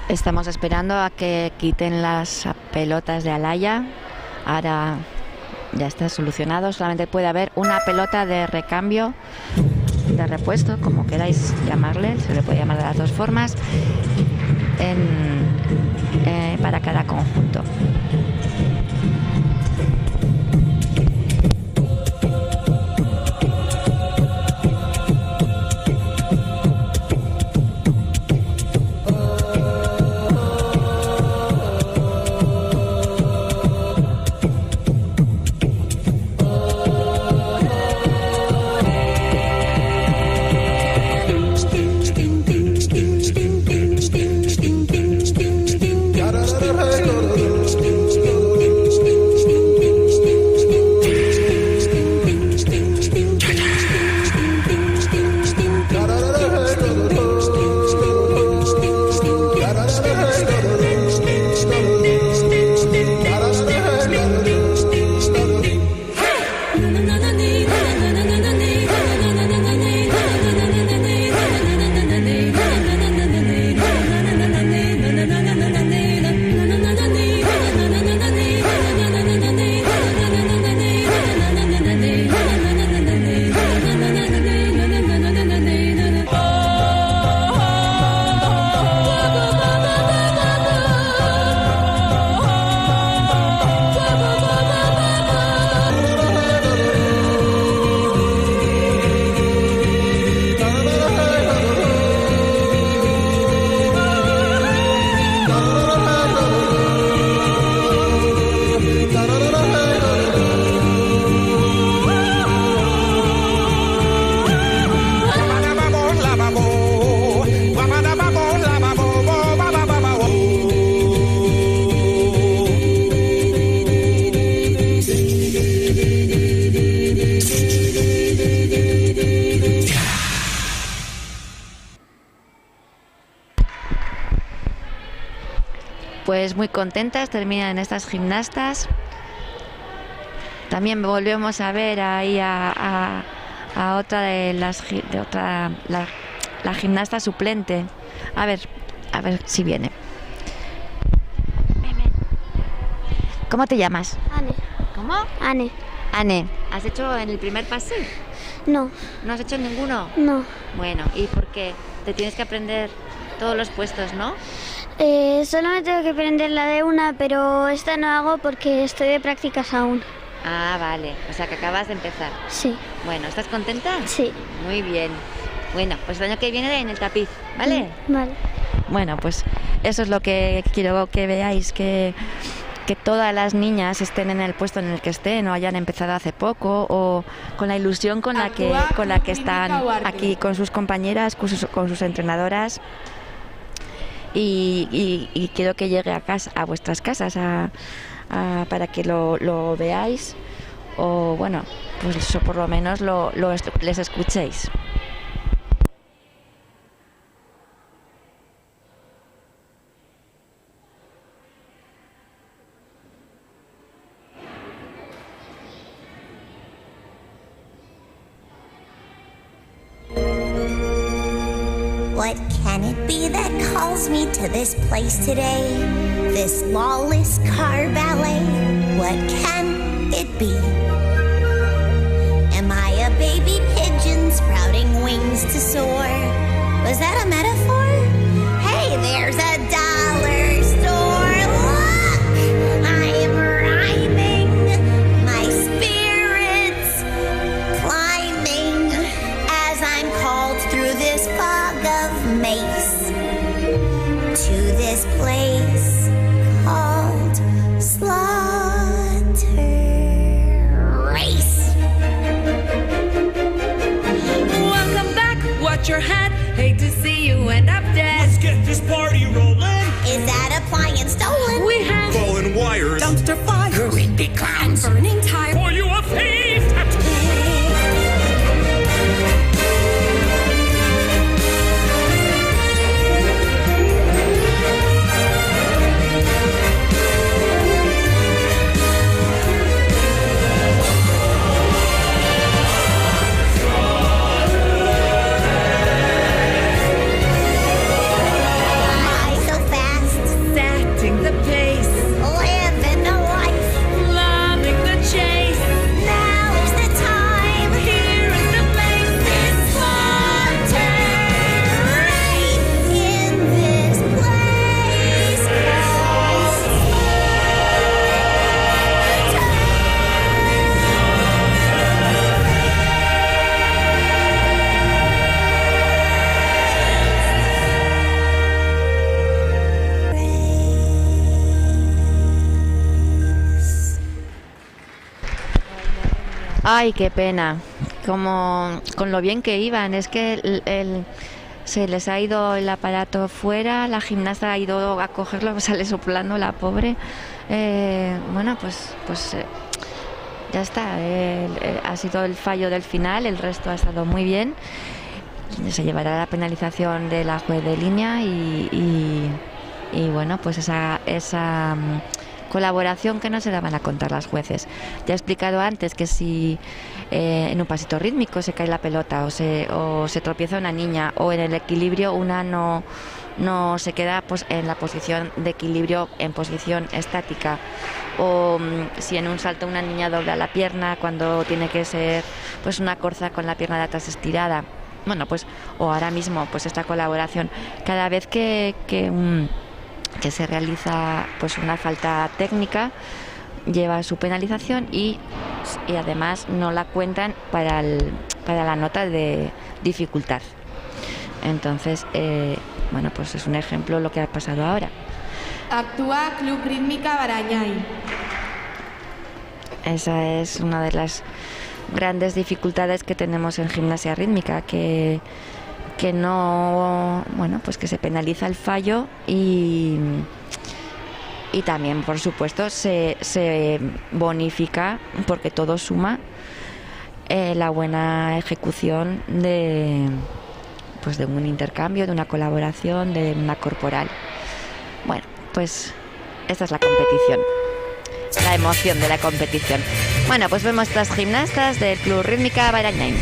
Speaker 5: Estamos esperando a que quiten las pelotas de Alaya. Ahora ya está solucionado. Solamente puede haber una pelota de recambio, de repuesto, como queráis llamarle, se le puede llamar de las dos formas, para cada conjunto. Pues muy contentas terminan estas gimnastas. También volvemos a ver ahí a otra de las la gimnasta suplente. A ver si viene. ¿Cómo te llamas?
Speaker 14: Anne.
Speaker 5: ¿Cómo?
Speaker 14: Anne.
Speaker 5: Anne, ¿has hecho en el primer pase?
Speaker 14: No.
Speaker 5: ¿No has hecho ninguno?
Speaker 14: No.
Speaker 5: Bueno, ¿y por qué? Te tienes que aprender todos los puestos, ¿no?
Speaker 14: Solo me tengo que aprender la de una, pero esta no hago porque estoy de prácticas aún.
Speaker 5: Ah, vale. O sea, que acabas de empezar.
Speaker 14: Sí.
Speaker 5: Bueno, ¿estás contenta?
Speaker 14: Sí.
Speaker 5: Muy bien. Bueno, pues el año que viene en el tapiz, ¿vale?
Speaker 14: Vale.
Speaker 5: Bueno, pues eso es lo que quiero que veáis, que todas las niñas estén en el puesto en el que estén, o hayan empezado hace poco, o con la ilusión con la que están aquí con sus compañeras, con sus entrenadoras. Y quiero que llegue a vuestras casas para que lo veáis, o bueno, pues eso, por lo menos les escuchéis.
Speaker 10: What can it be that calls me to this place today? This lawless car ballet? What can it be? Am I a baby pigeon sprouting wings to soar? Was that a metaphor? Hey, there's a dollar store. Look! I'm rhyming. My spirit's climbing as I'm called through this fog of mace to this place called Slaughter Race.
Speaker 4: Welcome back, watch your head. Hate to see you end up dead.
Speaker 6: Let's get this party rolling.
Speaker 10: Is that appliance stolen?
Speaker 4: We have
Speaker 6: Fallen wires,
Speaker 4: dumpster fires,
Speaker 6: creepy clowns,
Speaker 4: burning tires.
Speaker 6: Are you a thief?
Speaker 5: Ay, qué pena. Como con lo bien que iban, es que se les ha ido el aparato fuera, la gimnasta ha ido a cogerlo, sale soplando la pobre. Bueno, pues ya está. Ha sido el fallo del final, el resto ha estado muy bien. Se llevará la penalización de la juez de línea y bueno, pues esa colaboración que no se la van a contar las jueces. Ya he explicado antes que si en un pasito rítmico se cae la pelota o se tropieza una niña, o en el equilibrio una no se queda pues en la posición de equilibrio, en posición estática, o si en un salto una niña dobla la pierna cuando tiene que ser pues una corza con la pierna de atrás estirada. Bueno, pues o ahora mismo pues esta colaboración cada vez que se realiza pues una falta técnica lleva su penalización y además no la cuentan para la nota de dificultad. Entonces bueno, pues es un ejemplo lo que ha pasado ahora.
Speaker 9: Actúa Club Rítmica Barañáin.
Speaker 5: Esa es una de las grandes dificultades que tenemos en gimnasia rítmica, que no, bueno, pues que se penaliza el fallo y también, por supuesto, se bonifica, porque todo suma, la buena ejecución de un intercambio, de una colaboración, de una corporal. Bueno, pues esta es la competición, la emoción de la competición. Bueno, pues vemos las gimnastas del Club Rítmica Barañáin.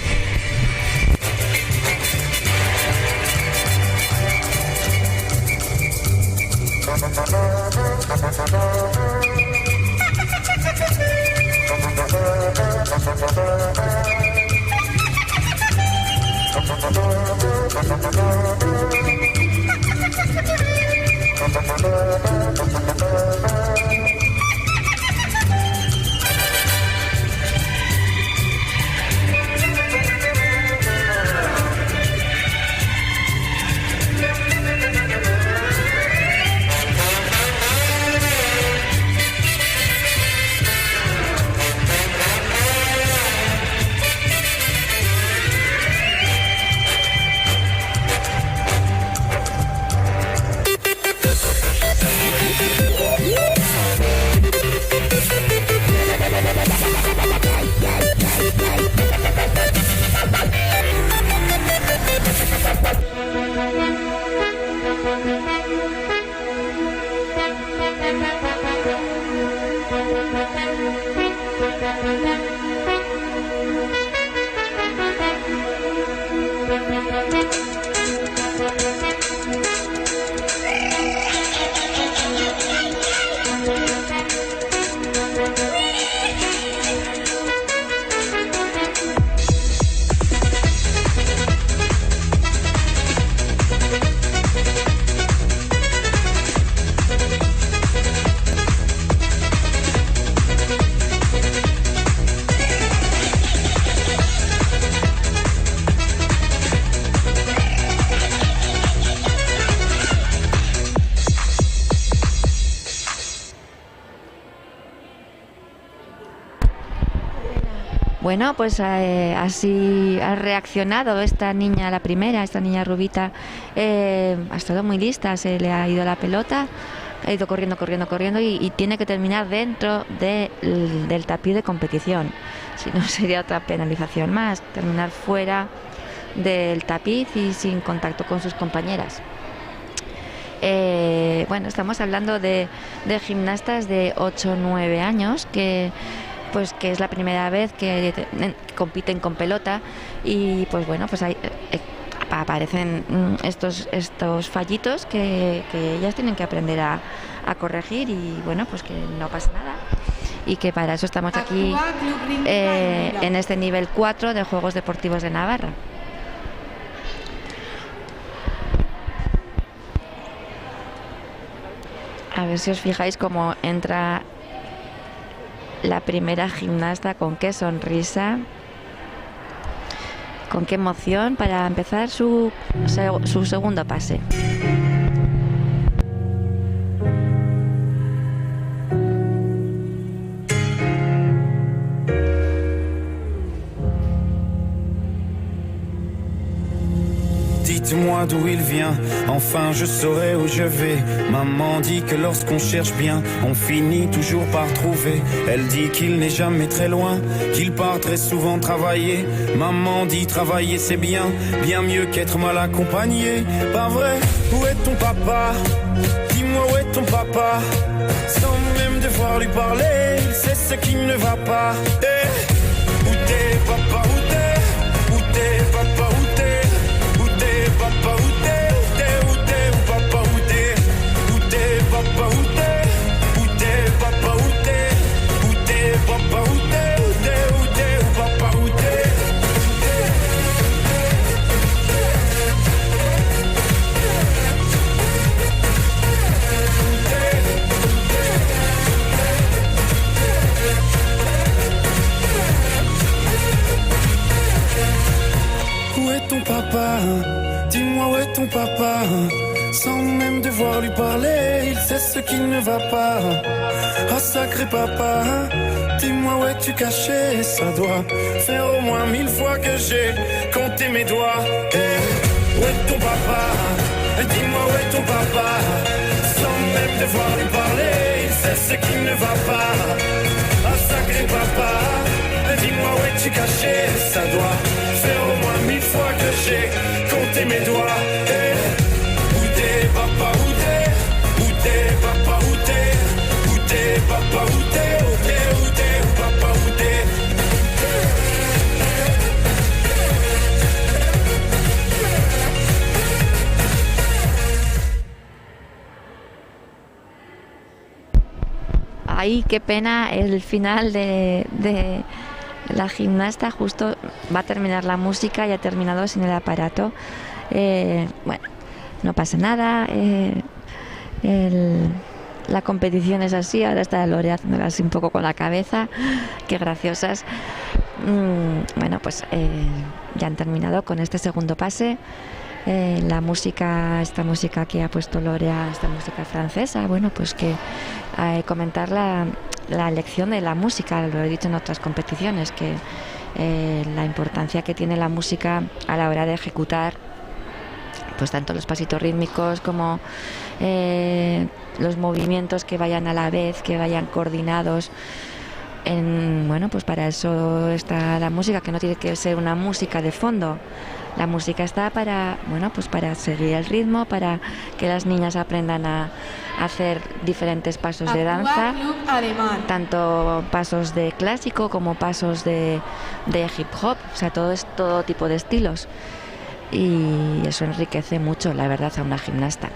Speaker 5: Bueno, pues así ha reaccionado esta niña, la primera, esta niña rubita. Ha estado muy lista, se le ha ido la pelota, ha ido corriendo y tiene que terminar dentro del tapiz de competición. Si no, sería otra penalización más, terminar fuera del tapiz y sin contacto con sus compañeras. Bueno, estamos hablando de gimnastas de 8 o 9 años que es la primera vez que compiten con pelota y pues bueno, pues ahí aparecen estos fallitos que ellas tienen que aprender a corregir y bueno, pues que no pasa nada y que para eso estamos aquí en este nivel 4 de Juegos Deportivos de Navarra. A ver si os fijáis cómo entra la primera gimnasta, con qué sonrisa, con qué emoción para empezar su segundo pase.
Speaker 12: Dis-moi d'où il vient, enfin je saurai où je vais. Maman dit que lorsqu'on cherche bien, on finit toujours par trouver. Elle dit qu'il n'est jamais très loin, qu'il part très souvent travailler. Maman dit travailler c'est bien, bien mieux qu'être mal accompagné. Pas vrai, où est ton papa? Dis-moi où est ton papa? Sans même devoir lui parler, il sait ce qui ne va pas. Où t'es papa, où t'es? Où t'es papa, où t'es? Où t'es papa, où t'es? Où t'es, où t'es, où papa, où t'es? Où t'es papa, où t'es? Où t'es papa, où t'es? Où t'es papa, où t'es? Où t'es, où t'es, où papa, où t'es? Où est ton papa? Dis-moi où est ton papa? Sans même devoir lui parler, il sait ce qui ne va pas. Oh sacré papa, dis-moi où es-tu caché? Ça doit faire au moins 1000 fois que j'ai compté mes doigts. Où est ton papa? Dis-moi où est ton papa? Sans même devoir lui parler, il sait ce qui ne va pas. Oh sacré papa, dis-moi où es-tu caché? Ça doit faire au moins 1000 fois que j'ai compté mes doigts. Où t'es papa, où t'es? Où t'es papa, où t'es? Où t'es papa, où t'es? Où t'es, où t'es, où papa, où t'es?
Speaker 5: Ay, qué pena el final de la gimnasta. Justo va a terminar la música y ha terminado sin el aparato. Bueno, no pasa nada. La competición es así. Ahora está Lore haciéndola así un poco con la cabeza. Qué graciosas. Bueno, pues ya han terminado con este segundo pase. La música, esta música que ha puesto Lorea, esta música francesa, bueno, pues que comentar la elección de la música, lo he dicho en otras competiciones, que la importancia que tiene la música a la hora de ejecutar pues tanto los pasitos rítmicos como los movimientos que vayan a la vez, que vayan coordinados. Bueno, pues para eso está la música, que no tiene que ser una música de fondo. La música está para, bueno, pues para seguir el ritmo, para que las niñas aprendan a hacer diferentes pasos de danza, tanto pasos de clásico como pasos de hip hop, o sea, todo tipo de estilos. Y eso enriquece mucho, la verdad, a una gimnasta.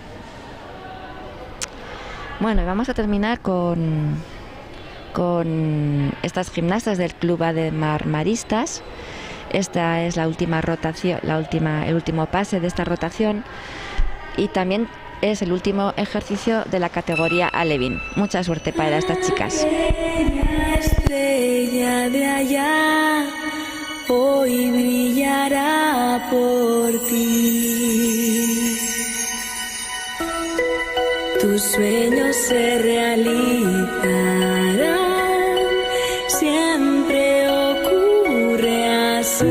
Speaker 5: Bueno, y vamos a terminar con estas gimnastas del Club Ademar Maristas. Esta es la última rotación, el último pase de esta rotación, y también es el último ejercicio de la categoría Alevín. Mucha suerte para estas chicas.
Speaker 13: Estrella de allá, hoy brillará por ti. Tus sueños se realizarán. Siempre ocurre así.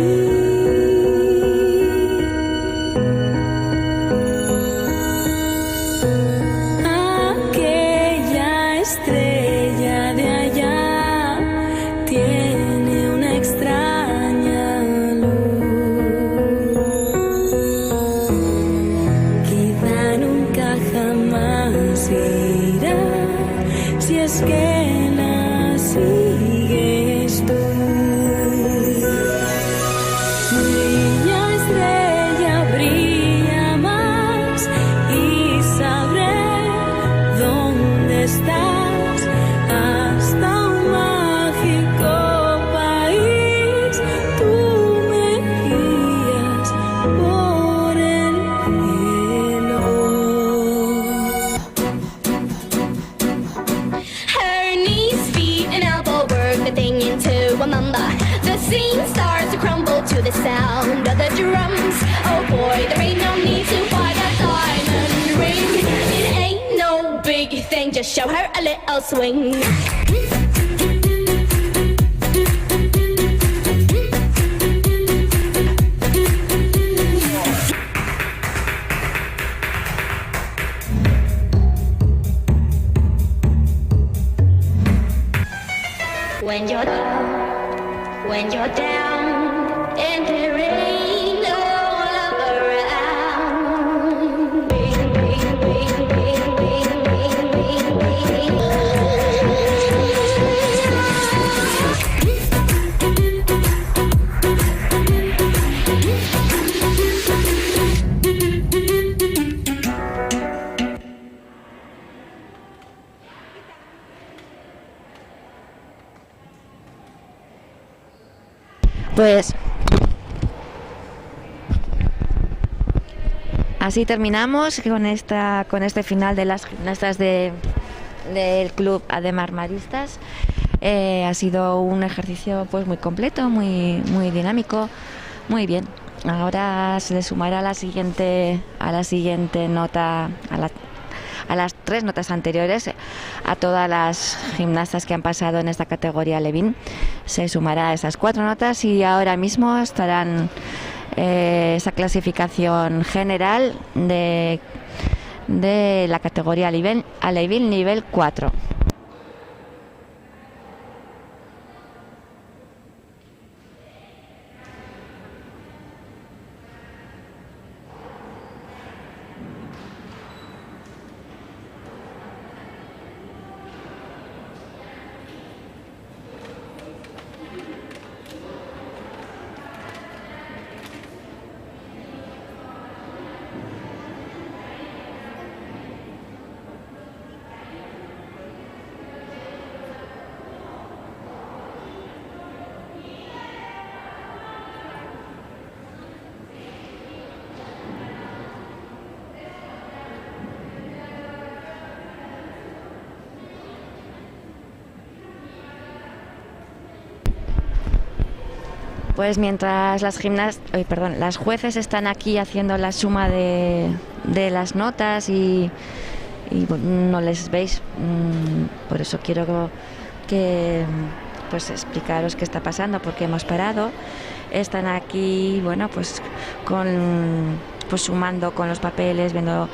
Speaker 13: Aquella estrella de allá tiene una extraña luz. Quizá nunca jamás irá, si es que la sigues tú. Brilla estrella, brilla más, y sabré dónde estás, hasta un mágico país. Tú me guías por el cielo.
Speaker 10: Her knees, feet, and elbow work the thing into a mamba. The scene starts to crumble to the sound of the drums. Oh boy, there ain't no need to buy that diamond ring. It ain't no big thing, just show her a little swing. When you're down and there ain't no love around.
Speaker 5: Pues así terminamos con este final de las gimnastas del Club Ademar Maristas. Ha sido un ejercicio pues muy completo, muy dinámico, muy bien. Ahora se le sumará a la siguiente nota, a las 3 notas anteriores, a todas las gimnastas que han pasado en esta categoría Levin. Se sumará a esas 4 notas y ahora mismo estarán esa clasificación general de la categoría Levin nivel 4. Pues mientras las jueces están aquí haciendo la suma de las notas y no les veis, por eso quiero que pues explicaros qué está pasando, porque hemos parado. Están aquí, bueno, pues sumando con los papeles, viendo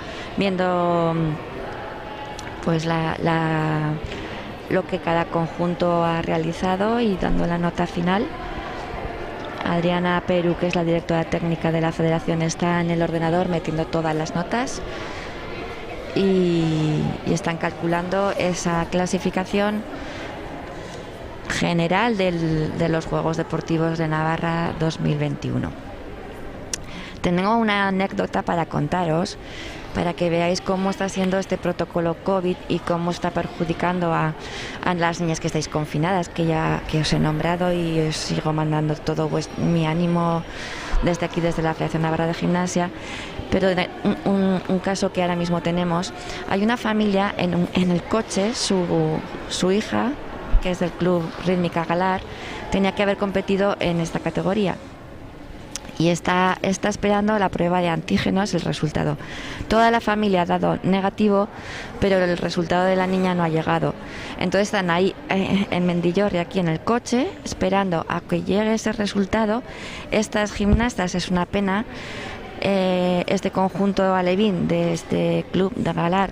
Speaker 5: pues lo que cada conjunto ha realizado y dando la nota final. Adriana Perú, que es la directora técnica de la federación, está en el ordenador metiendo todas las notas y están calculando esa clasificación general de los Juegos Deportivos de Navarra 2021. Tengo una anécdota para contaros, para que veáis cómo está siendo este protocolo COVID y cómo está perjudicando a las niñas que estáis confinadas, que os he nombrado, y os sigo mandando todo mi ánimo desde aquí, desde la Federación Navarra de Gimnasia. Pero un caso que ahora mismo tenemos, hay una familia en el coche, su hija, que es del Club Rítmica Galar, tenía que haber competido en esta categoría. Y está esperando la prueba de antígenos, el resultado. Toda la familia ha dado negativo, pero el resultado de la niña no ha llegado. Entonces están ahí en Mendillorri, aquí en el coche, esperando a que llegue ese resultado. Estas gimnastas, es una pena, este conjunto alevín de este club de Galar,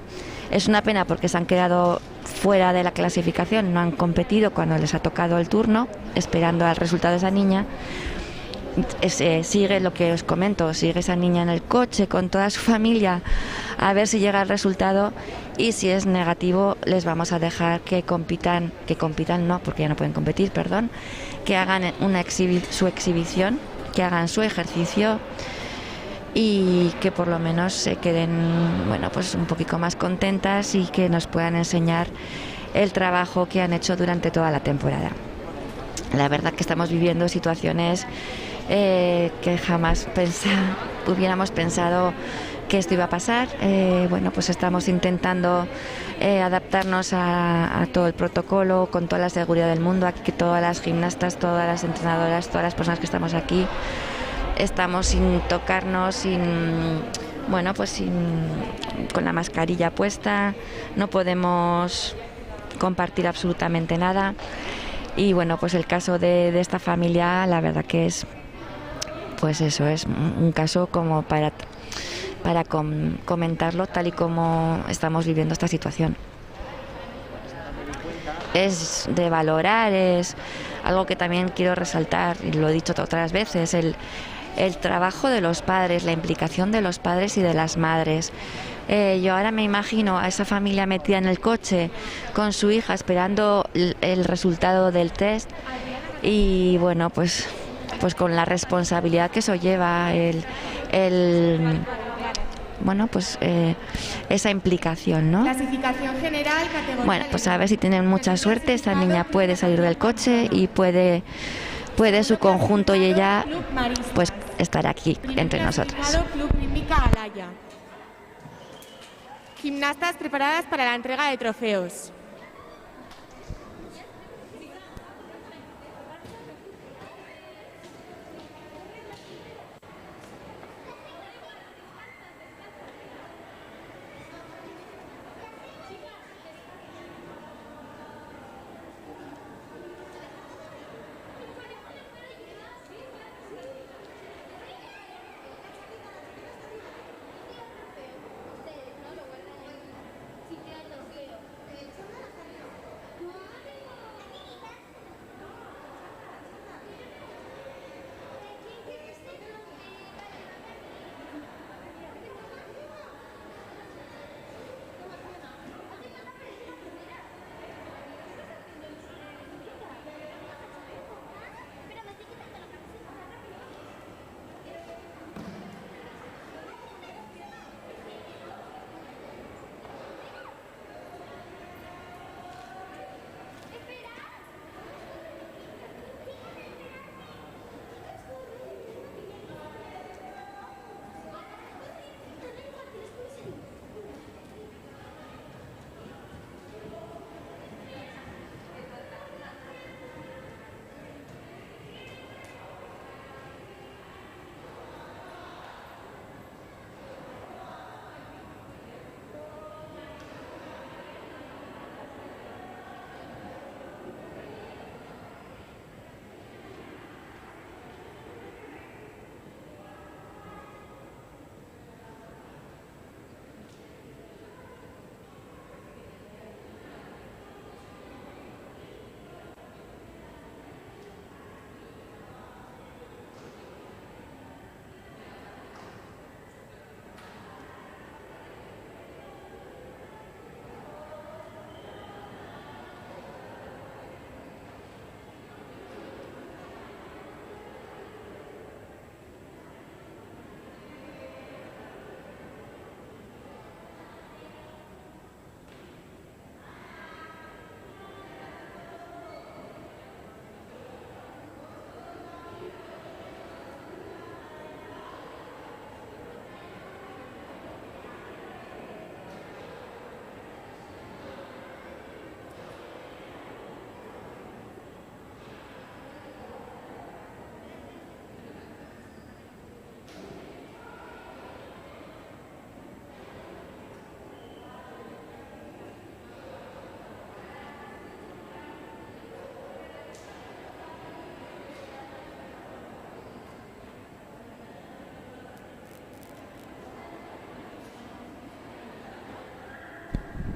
Speaker 5: es una pena porque se han quedado fuera de la clasificación, no han competido cuando les ha tocado el turno, esperando al resultado de esa niña. Sigue lo que os comento, sigue esa niña en el coche con toda su familia a ver si llega el resultado, y si es negativo les vamos a dejar que compitan no, porque ya no pueden competir, perdón, que hagan su exhibición, que hagan su ejercicio y que por lo menos se queden, bueno, pues un poquito más contentas y que nos puedan enseñar el trabajo que han hecho durante toda la temporada. La verdad que estamos viviendo situaciones que jamás hubiéramos pensado que esto iba a pasar. Bueno, pues estamos intentando adaptarnos a todo el protocolo con toda la seguridad del mundo. Aquí todas las gimnastas, todas las entrenadoras, todas las personas que estamos aquí, estamos sin tocarnos, con la mascarilla puesta, no podemos compartir absolutamente nada. Y bueno, pues el caso de esta familia, la verdad que es, pues eso, es un caso como para comentarlo tal y como estamos viviendo esta situación. es de valorar, es algo que también quiero resaltar, y lo he dicho otras veces, el trabajo de los padres, la implicación de los padres y de las madres. Yo ahora me imagino a esa familia metida en el coche con su hija esperando el resultado del test y bueno, pues con la responsabilidad que eso lleva, esa implicación, ¿no?
Speaker 9: Clasificación general, categoría.
Speaker 5: Bueno, pues a ver si tienen mucha suerte, esta niña puede salir del coche y puede su conjunto y ella pues estar aquí entre nosotras.
Speaker 9: Club Rítmica Alaya. Gimnastas preparadas para la entrega de trofeos.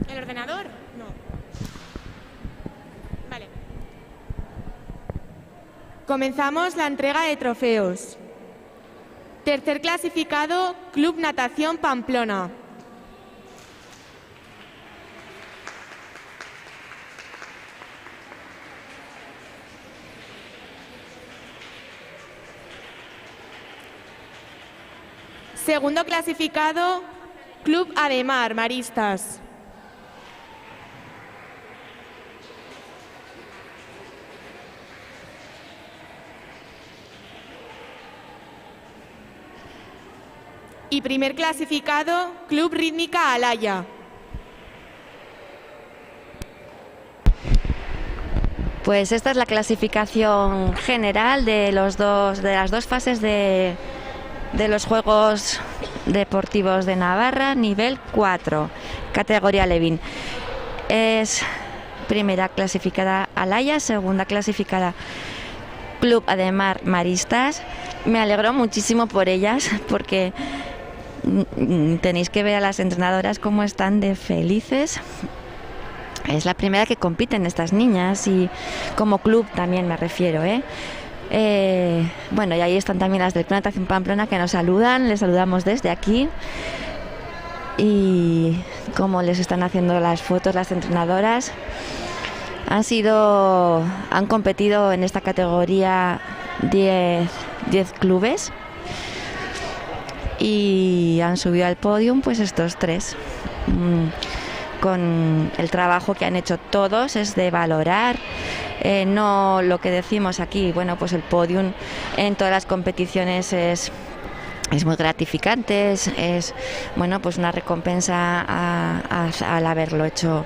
Speaker 9: ¿El ordenador? No. Vale. Comenzamos la entrega de trofeos. Tercer clasificado, Club Natación Pamplona. Segundo clasificado, Club Ademar, Maristas. Y primer clasificado, Club Rítmica Alaya.
Speaker 5: Pues esta es la clasificación general de las dos fases de los Juegos Deportivos de Navarra, nivel 4, categoría Levin. Es primera clasificada Alaya, segunda clasificada Club Ademar Maristas. Me alegro muchísimo por ellas porque tenéis que ver a las entrenadoras cómo están de felices Es la primera que compiten estas niñas, y como club también me refiero, bueno, y ahí están también las del Club Natación Pamplona que nos saludan, les saludamos desde aquí. Y como les están haciendo las fotos las entrenadoras, han competido en esta categoría 10 clubes y han subido al podium pues estos 3. Con el trabajo que han hecho todos es de valorar, no lo que decimos aquí, bueno, pues el podium en todas las competiciones es muy gratificante, es bueno, pues una recompensa al haberlo hecho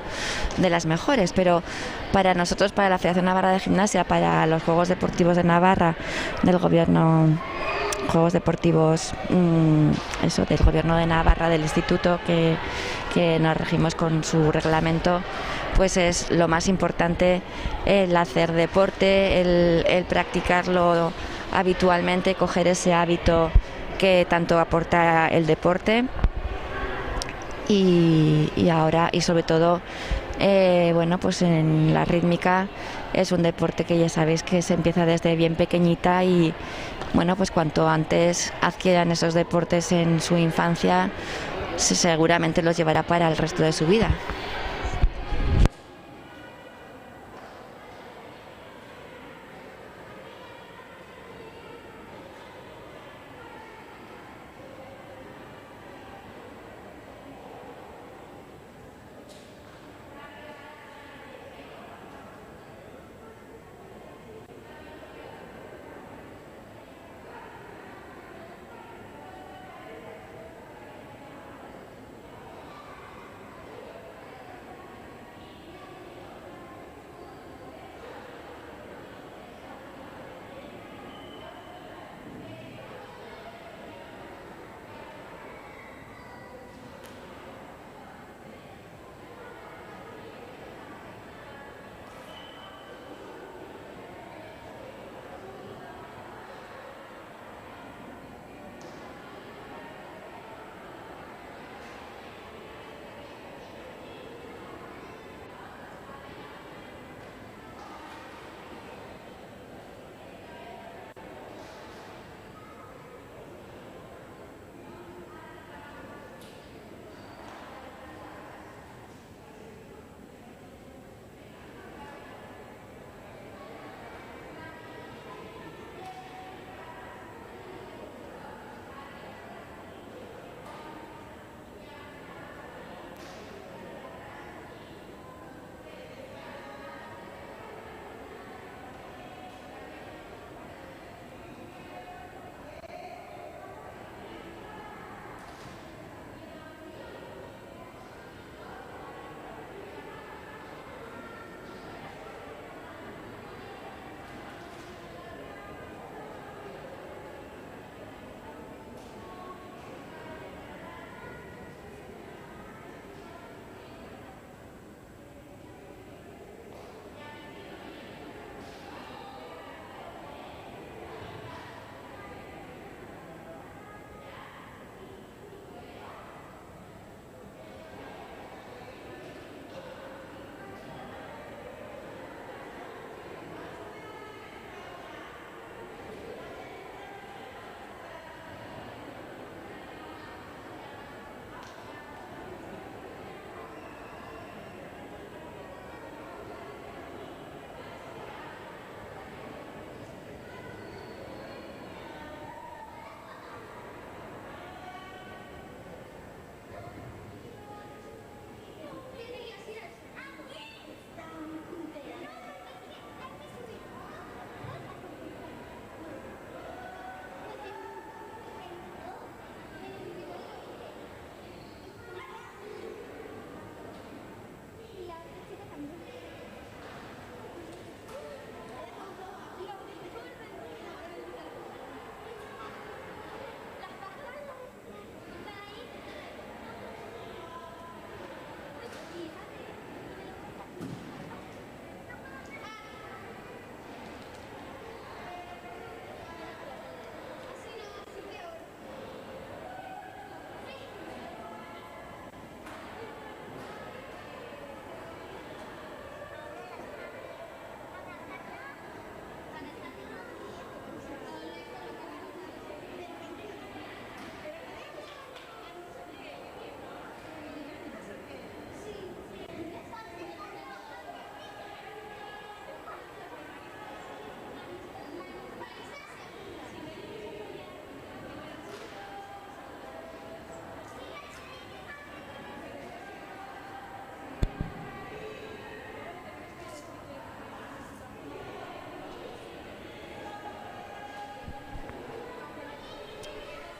Speaker 5: de las mejores, pero para nosotros, para la Federación Navarra de Gimnasia, para los Juegos Deportivos de Navarra del Gobierno, Juegos Deportivos del Gobierno de Navarra, del Instituto, que nos regimos con su reglamento, pues es lo más importante el hacer deporte, el practicarlo habitualmente, coger ese hábito que tanto aporta el deporte y ahora, y sobre todo, bueno, pues en la rítmica es un deporte que ya sabéis que se empieza desde bien pequeñita, y bueno, pues cuanto antes adquieran esos deportes en su infancia, seguramente los llevará para el resto de su vida.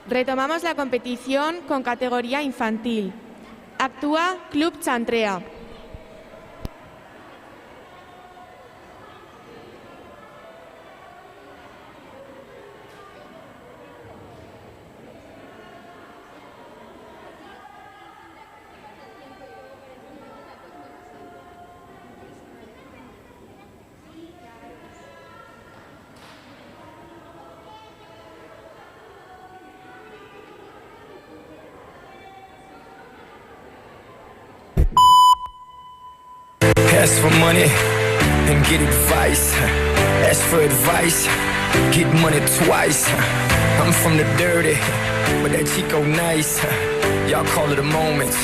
Speaker 9: Retomamos la competición con categoría infantil. Actúa Club Chantrea.
Speaker 12: Ask for money and get advice. Ask for advice, get money twice. I'm from the dirty, but that Chico nice. Y'all call it a moment,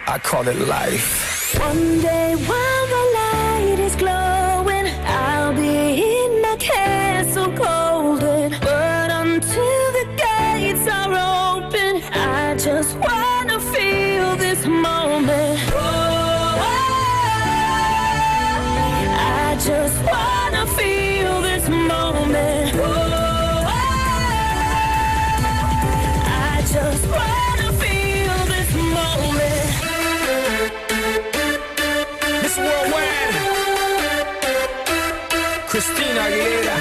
Speaker 12: I call it life.
Speaker 10: One day while the light is glowing, I'll be in my castle golden. But until the gates are open, I just wanna feel this moment. Just wanna feel this moment. I just wanna feel this moment.
Speaker 12: Miss Worldwide, Christina Aguilera.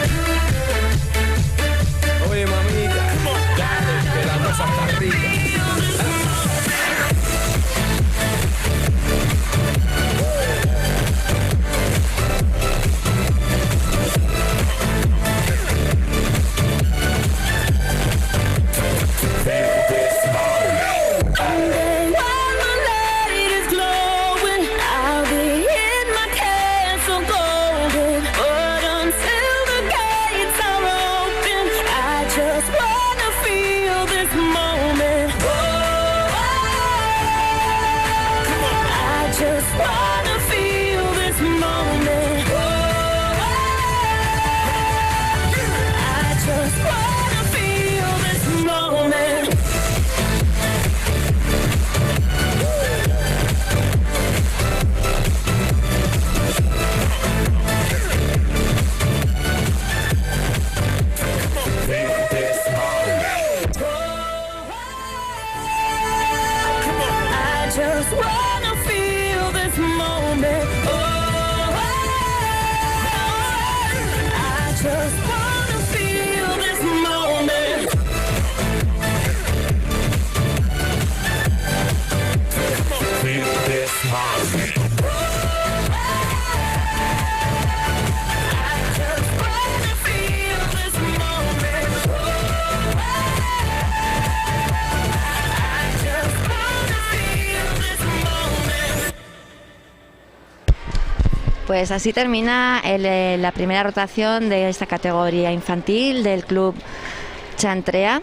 Speaker 12: Oye, mamita, dale, que la cosa está rica.
Speaker 5: Pues así termina la primera rotación de esta categoría infantil del Club Chantrea.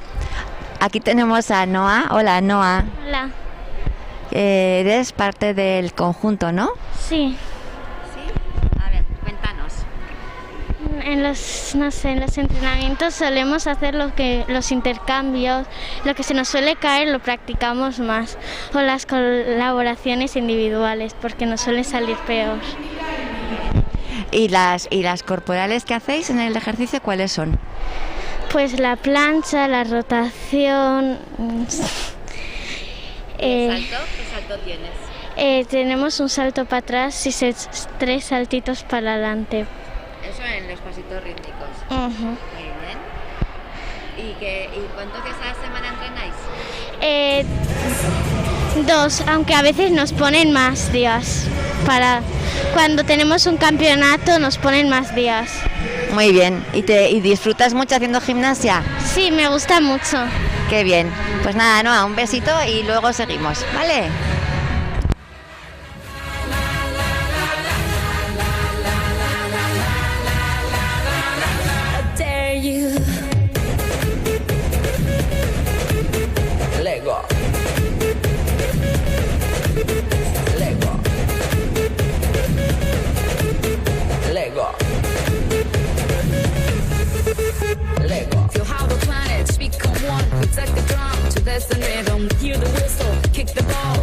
Speaker 5: Aquí tenemos a Noa. Hola, Noa.
Speaker 14: Hola.
Speaker 5: Eres parte del conjunto, ¿no?
Speaker 14: Sí.
Speaker 5: ¿Sí? A ver, cuéntanos.
Speaker 14: En los entrenamientos solemos hacer los intercambios, lo que se nos suele caer lo practicamos más, o las colaboraciones individuales, porque nos suele salir peor.
Speaker 5: ¿Y las corporales que hacéis en el ejercicio cuáles son?
Speaker 14: Pues la plancha, la rotación.
Speaker 5: ¿Qué salto tienes?
Speaker 14: Tenemos un salto para atrás y 3 saltitos para adelante.
Speaker 5: Eso en los pasitos rítmicos.
Speaker 14: Uh-huh.
Speaker 5: Muy bien. ¿Y cuántos días a la semana entrenáis?
Speaker 14: 2, aunque a veces nos ponen más días. Cuando tenemos un campeonato nos ponen más días.
Speaker 5: Muy bien. ¿Y disfrutas mucho haciendo gimnasia?
Speaker 14: Sí, me gusta mucho.
Speaker 5: Qué bien. Pues nada, Noa, un besito y luego seguimos, ¿vale?
Speaker 15: Lego. Feel how the planets become one. Protect the drum to this and rhythm. Hear the whistle, kick the ball.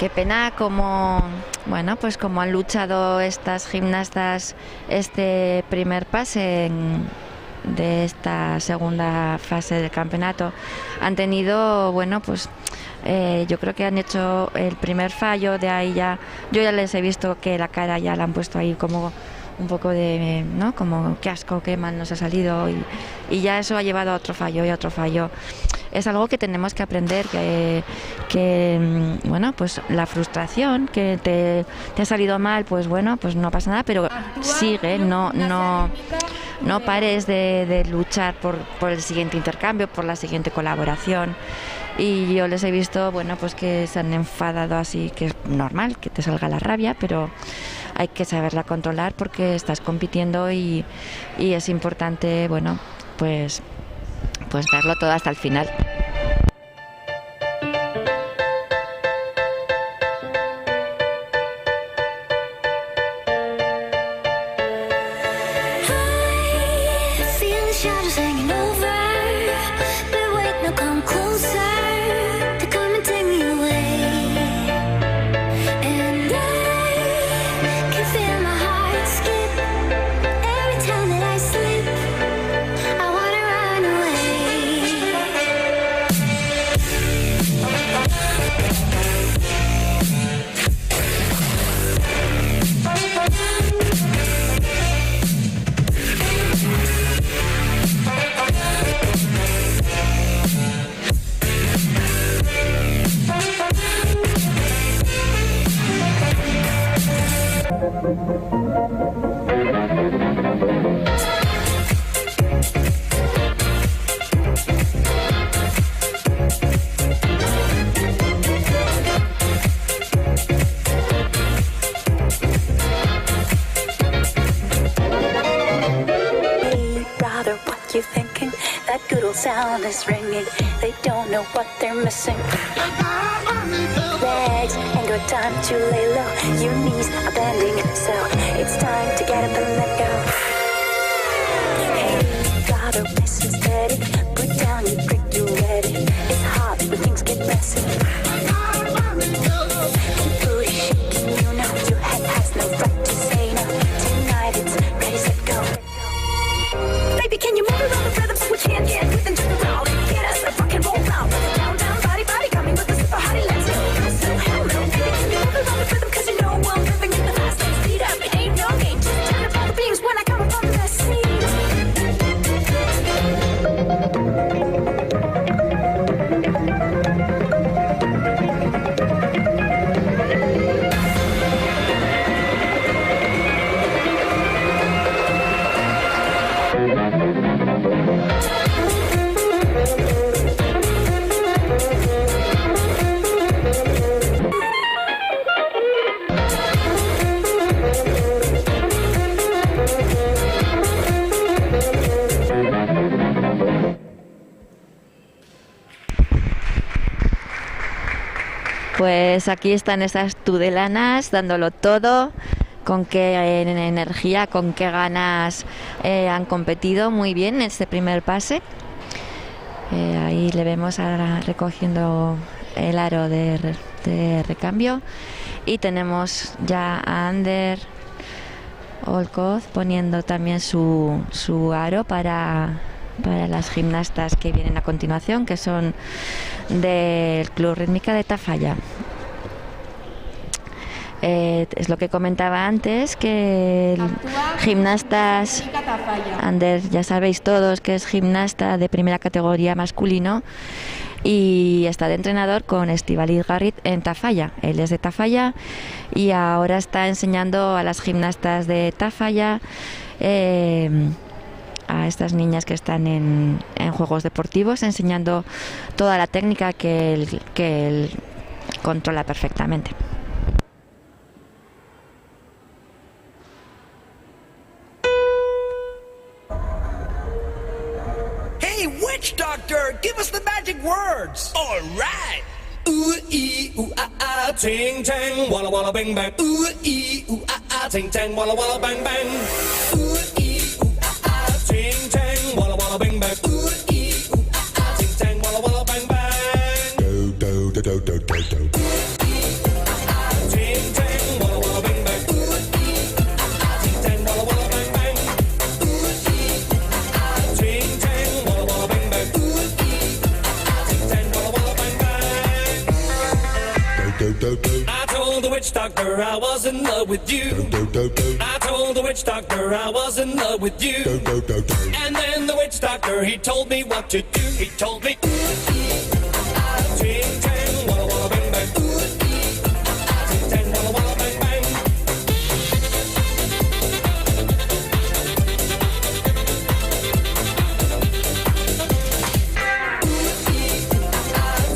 Speaker 5: Qué pena como han luchado estas gimnastas este primer pase de esta segunda fase del campeonato. Han tenido, yo creo que han hecho el primer fallo, de ahí yo ya les he visto que la cara ya la han puesto ahí como un poco de, ¿no? Como qué asco, qué mal nos ha salido, y ya eso ha llevado a otro fallo y otro fallo. Es algo que tenemos que aprender, que la frustración, que te ha salido mal, pues no pasa nada, pero sigue, no pares de luchar por el siguiente intercambio, por la siguiente colaboración. Y yo les he visto, que se han enfadado así, que es normal que te salga la rabia, pero hay que saberla controlar porque estás compitiendo y es importante, pues darlo todo hasta el final.
Speaker 10: Sound is ringing, they don't know what they're missing. Legs ain't got time to lay low, your knees are bending, so it's time to get up and let go. Hey, gotta listen steady, put down your brick, you ready. It's hot when things get messy. Keep booty shaking, you know your head has no right to say no. Tonight it's ready, set, go. Baby, can you move around the rhythm so we can't get with and turn around and get us a rock and roll now. Down, down, body, body, coming with a super hottie, let's go. So hello, baby, can you move around the rhythm, cause you know I'm living in the fast lane. Speed up, it ain't no game, just turn up all the beams when I come from the scene.
Speaker 5: Pues aquí están esas tudelanas dándolo todo, con qué energía, con qué ganas han competido muy bien en este primer pase. Ahí le vemos ahora recogiendo el aro de recambio, y tenemos ya a Ander Olkoz poniendo también su aro para las gimnastas que vienen a continuación, que son del Club Rítmica de Tafalla. Es lo que comentaba antes, que gimnastas, Ander, ya sabéis todos que es gimnasta de primera categoría masculino y está de entrenador con Estíbaliz Garrit en Tafalla. Él es de Tafalla y ahora está enseñando a las gimnastas de Tafalla, a estas niñas que están en juegos deportivos, enseñando toda la técnica que él controla perfectamente.
Speaker 7: Hey, witch doctor, give us the magic words. All right. Ooh ee ooh ah ah, ting tang, walla walla bang bang. Ooh ee ooh ah ah, ting tang, walla walla bang bang. Ooh ee ooh ah ah, ting tang, walla walla bang bang. Ooh ee ooh ah ah, ting tang, walla walla bang bang. Do do do do do do do. I told the witch doctor I was in love with you. I told the witch doctor I was in love with you. And then the witch doctor, he told me what to do. He told me, ting tang, walla walla bang bang. Ting tang, walla walla bang bang.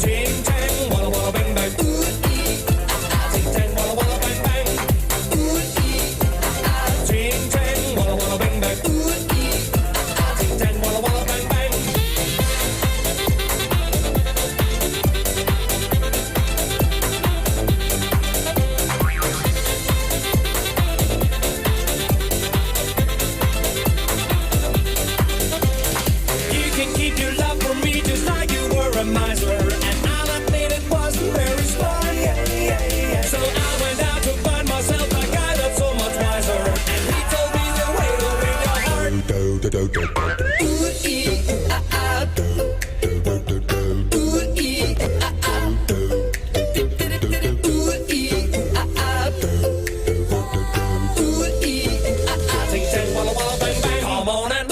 Speaker 7: Ting tang, walla walla bang bang. Ting tang, walla walla bang bang. Ting tang, walla walla bang bang. Ting tang, walla walla bang bang. You can keep your love for me just like you were a miser, and I'll admit it wasn't very smart. So I went out to find myself a guy that's so much wiser, and he told me the way to win your heart. Ooh ee ooh ah ah. Ooh ee ah ah. Ooh ee ooh ah ah. Ooh ee ooh ah ah. Ting tang walla walla bang bang. Come on and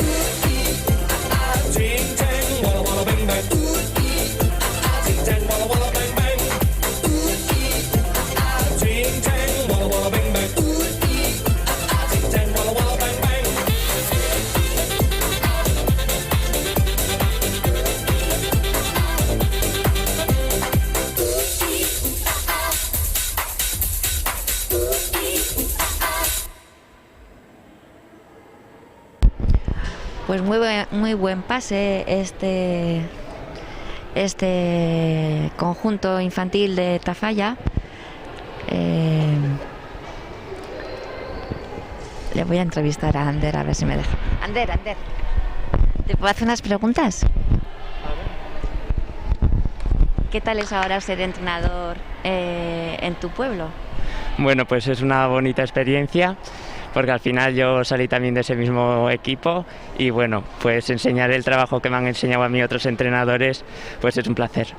Speaker 7: ting tang walla walla bang bang. Ting tang walla walla bang bang. Ting tang walla walla bang bang. Ting tang walla walla bang bang.
Speaker 5: Pues muy buen pase este conjunto infantil de Tafalla. Le voy a entrevistar a Ander a ver si me deja. Ander, ¿te puedo hacer unas preguntas? ¿Qué tal es ahora ser entrenador en tu pueblo?
Speaker 16: Bueno, pues es una bonita experiencia, porque al final yo salí también de ese mismo equipo y bueno, pues enseñar el trabajo que me han enseñado a mí otros entrenadores, pues es un placer.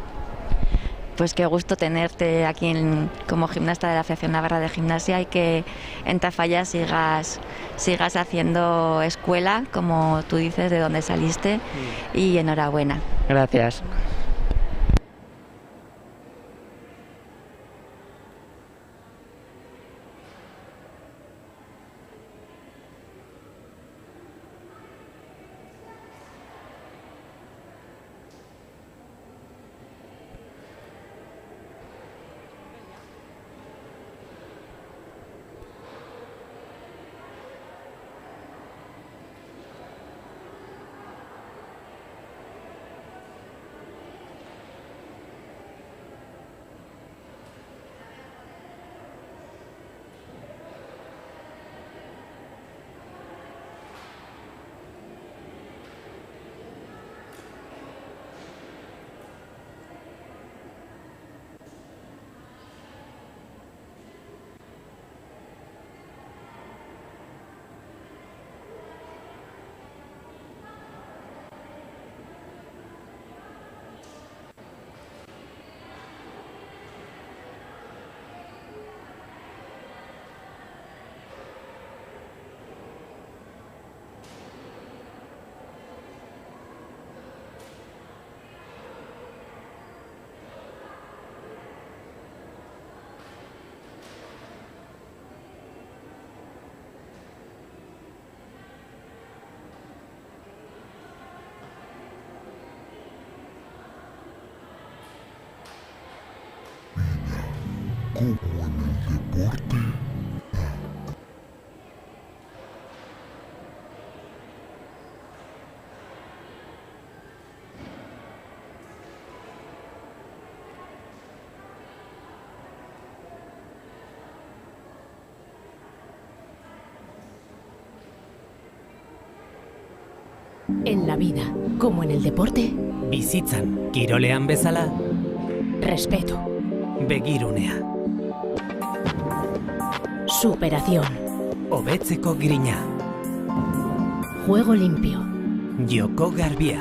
Speaker 5: Pues qué gusto tenerte aquí como gimnasta de la Asociación Navarra de Gimnasia y que en Tafalla sigas haciendo escuela, como tú dices, de donde saliste, y enhorabuena.
Speaker 16: Gracias.
Speaker 8: Como en el deporte.
Speaker 1: En la vida, como en el deporte,
Speaker 2: bizitzan kirolean bezala,
Speaker 1: respeto,
Speaker 2: begirunea,
Speaker 1: superación,
Speaker 2: hobetzeko grina,
Speaker 1: juego limpio,
Speaker 2: joko garbia,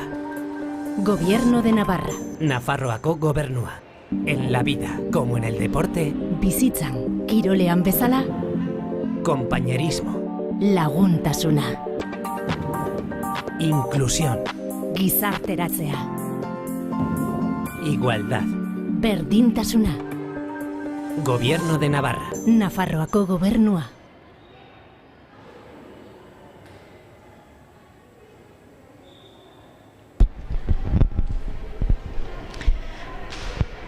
Speaker 1: Gobierno de Navarra,
Speaker 2: Nafarroako gobernua. En la vida, como en el deporte,
Speaker 1: bizitzan, kirolean bezala,
Speaker 2: compañerismo,
Speaker 1: laguntasuna,
Speaker 2: inclusión,
Speaker 1: gizarteratzea,
Speaker 2: igualdad,
Speaker 1: berdintasuna,
Speaker 2: Gobierno de Navarra,
Speaker 1: Nafarroako gobernua.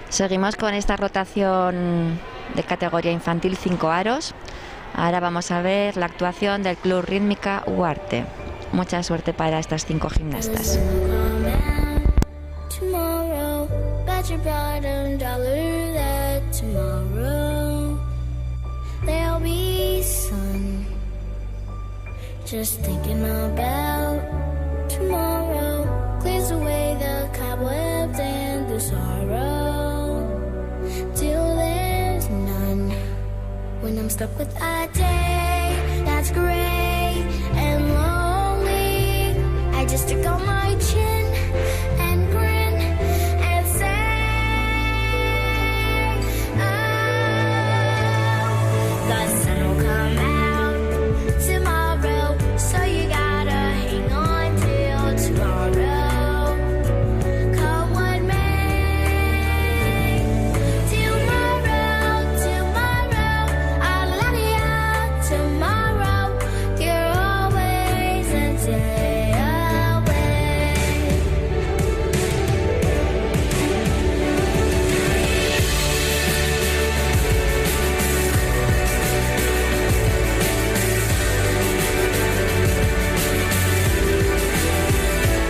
Speaker 5: Seguimos con esta rotación de categoría infantil 5 aros. Ahora vamos a ver la actuación del Club Rítmica Huarte. Mucha suerte para estas 5 gimnastas.
Speaker 13: Tomorrow, bet your bottom dollar that tomorrow there'll be sun. Just thinking about tomorrow clears away the cobwebs and the sorrow till there's none. When I'm stuck with a day that's gray and lonely, I just stick on my chin and grin and say, oh, the sun will come out tomorrow, so you gotta hang on till tomorrow. Come what may, tomorrow, tomorrow, I'll love you tomorrow. You're always a day away.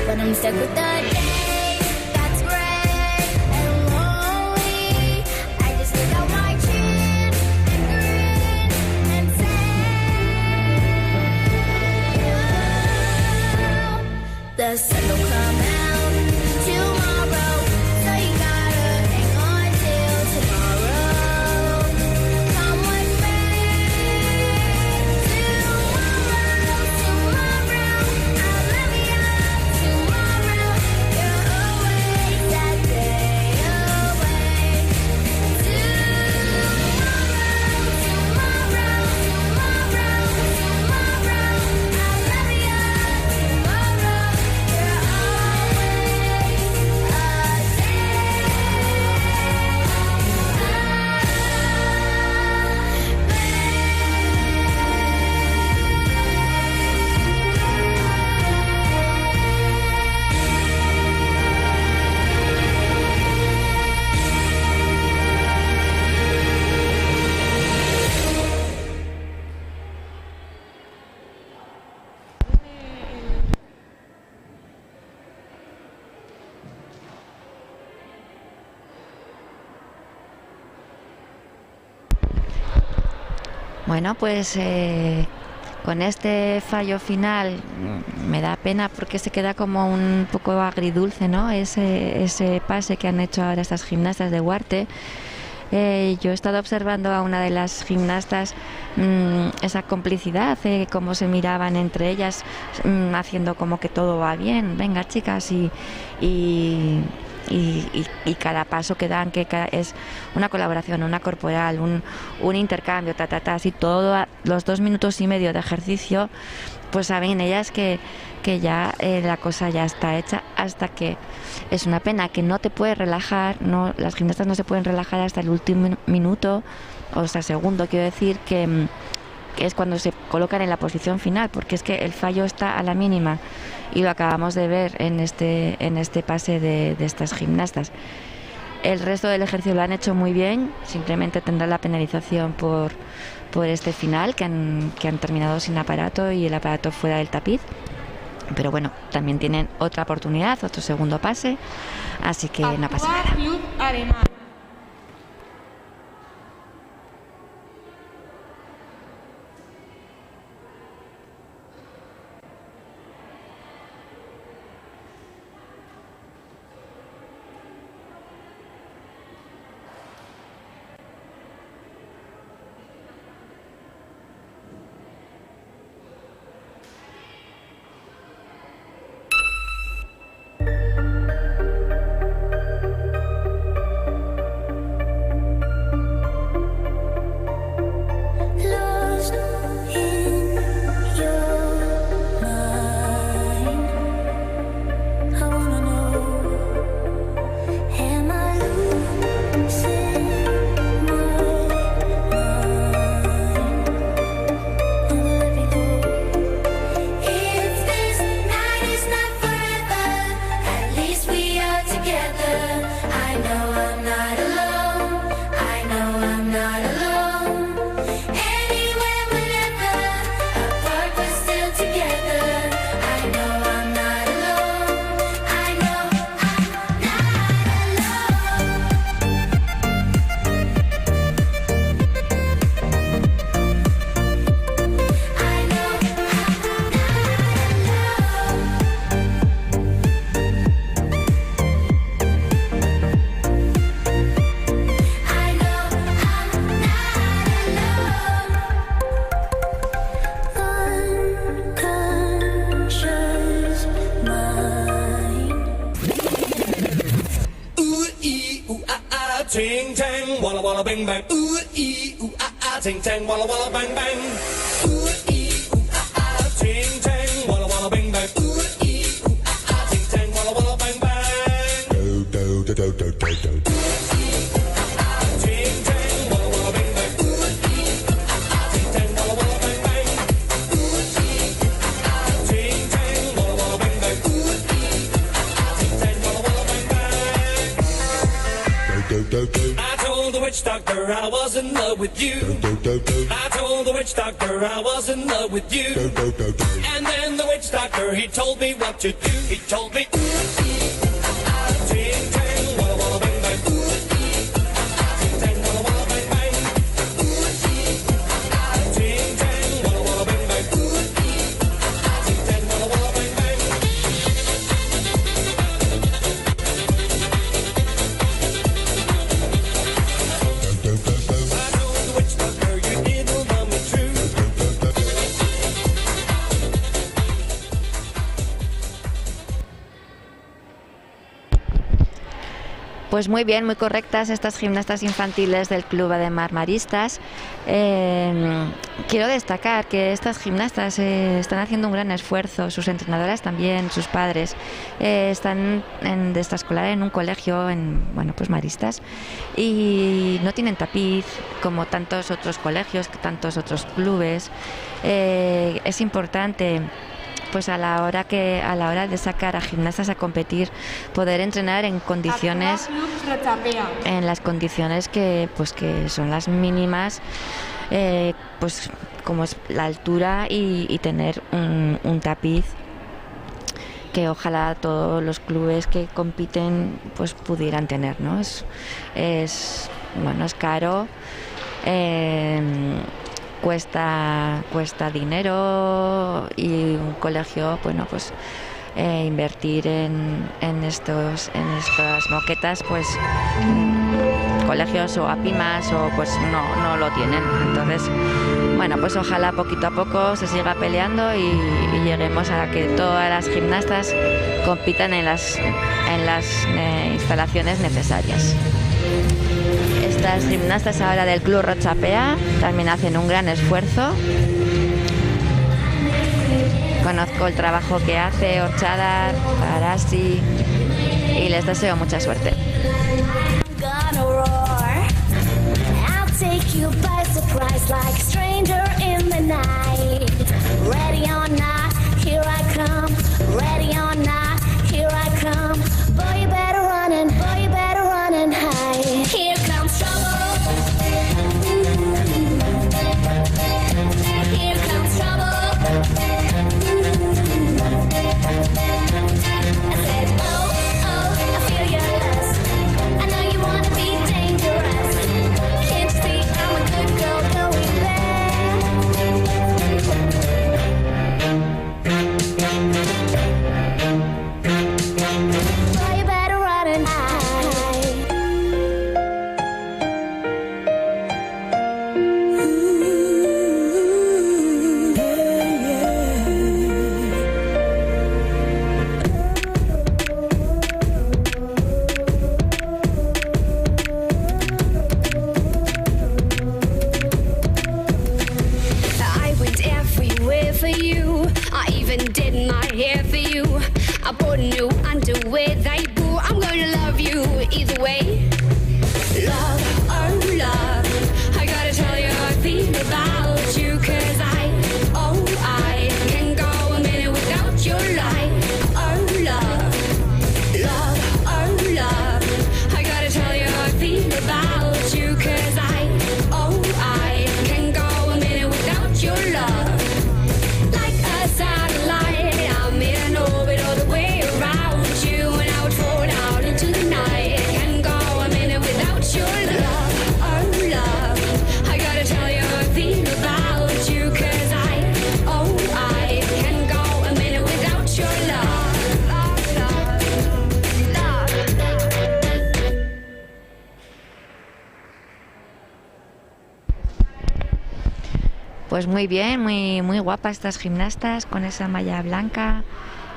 Speaker 13: But I'm stuck with the day that's gray and lonely. I just stick out my chin and grin and say, oh, the sun will come out tomorrow, so you gotta hang on till tomorrow. Come what may, tomorrow, tomorrow, I'll love you tomorrow. You're always that day away. Tomorrow, tomorrow, tomorrow, I'll love you tomorrow. You're
Speaker 5: Bueno, pues con este fallo final me da pena porque se queda como un poco agridulce, ¿no? Ese pase que han hecho ahora estas gimnastas de Huarte. Yo he estado observando a una de las gimnastas esa complicidad, cómo se miraban entre ellas, haciendo como que todo va bien, venga chicas, y cada paso que dan, que es una colaboración, una corporal, un intercambio, así todo, los 2 minutos y medio de ejercicio, pues saben ellas que ya la cosa ya está hecha, hasta que es una pena que no te puedes relajar, las gimnastas no se pueden relajar hasta el último minuto, o sea, segundo, quiero decir, que es cuando se colocan en la posición final, porque es que el fallo está a la mínima y lo acabamos de ver en este pase de estas gimnastas. El resto del ejercicio lo han hecho muy bien, simplemente tendrán la penalización por este final, que han terminado sin aparato y el aparato fuera del tapiz. Pero bueno, también tienen otra oportunidad, otro segundo pase, así que no pasa nada.
Speaker 9: Club Alemán.
Speaker 7: tang, walla walla bang bang. Ooh ee ooh ah ah, ting tang, walla walla bang bang. Ooh ee ooh ah ah, ting tang, walla walla bang bang. Ooh ee ooh ah ah, ting tang, walla walla bang bang.
Speaker 8: Do do do do do do do.
Speaker 7: I told the witch doctor I was in love with you. I told the witch doctor I was in love with you. And then the witch doctor, he told me what to do. He told me, ooh, ee, ah, ah, ting, tang, walla, walla, bang, bang. Ooh, ee, ah, ah, ting, tang, walla, walla, bang, bang. Ooh, ee, ah, ah, ting, tang, walla, walla, bang, bang. Ooh, ee, ah, ah, ting, tang, walla, walla, bang, bang. I told the witch doctor you didn't love me true.
Speaker 5: Pues muy bien, muy correctas estas gimnastas infantiles del Club Ademar Maristas. Quiero destacar que estas gimnastas están haciendo un gran esfuerzo, sus entrenadoras también, sus padres. Están de extraescolar en un colegio, pues Maristas, y no tienen tapiz como tantos otros colegios, tantos otros clubes. Es importante, pues a la hora de sacar a gimnastas a competir, poder entrenar en condiciones, en las condiciones que son las mínimas, pues como es la altura y tener un tapiz que ojalá todos los clubes que compiten pues pudieran tener, ¿no? Es caro. Cuesta dinero, y un colegio, invertir en estas moquetas, pues colegios o APIMAS no lo tienen. Entonces, pues ojalá poquito a poco se siga peleando y lleguemos a que todas las gimnastas compitan en las instalaciones necesarias. Estas gimnastas ahora del Club Rochapea también hacen un gran esfuerzo. Conozco el trabajo que hace Orchadar, Arasi, y les deseo mucha suerte. Pues muy bien, muy guapas estas gimnastas con esa malla blanca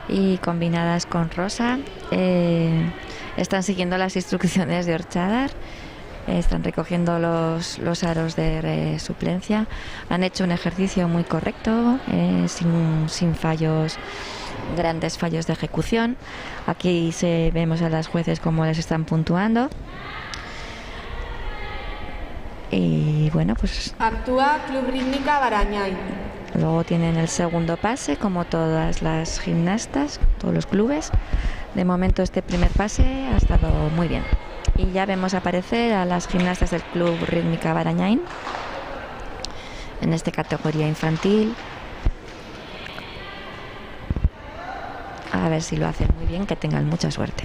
Speaker 5: y combinadas con rosa. Están siguiendo las instrucciones de Orchadar Están recogiendo los aros de suplencia. Han hecho un ejercicio muy correcto, sin fallos, grandes fallos de ejecución. Aquí vemos a las jueces cómo les están puntuando. Y bueno, pues
Speaker 9: Actúa Club Rítmica Barañáin.
Speaker 5: luego tienen el segundo pase, como todas las gimnastas, todos los clubes. De momento este primer pase ha estado muy bien. Y ya vemos aparecer a las gimnastas del Club Rítmica Barañáin en esta categoría infantil. A ver si lo hacen muy bien, que tengan mucha suerte.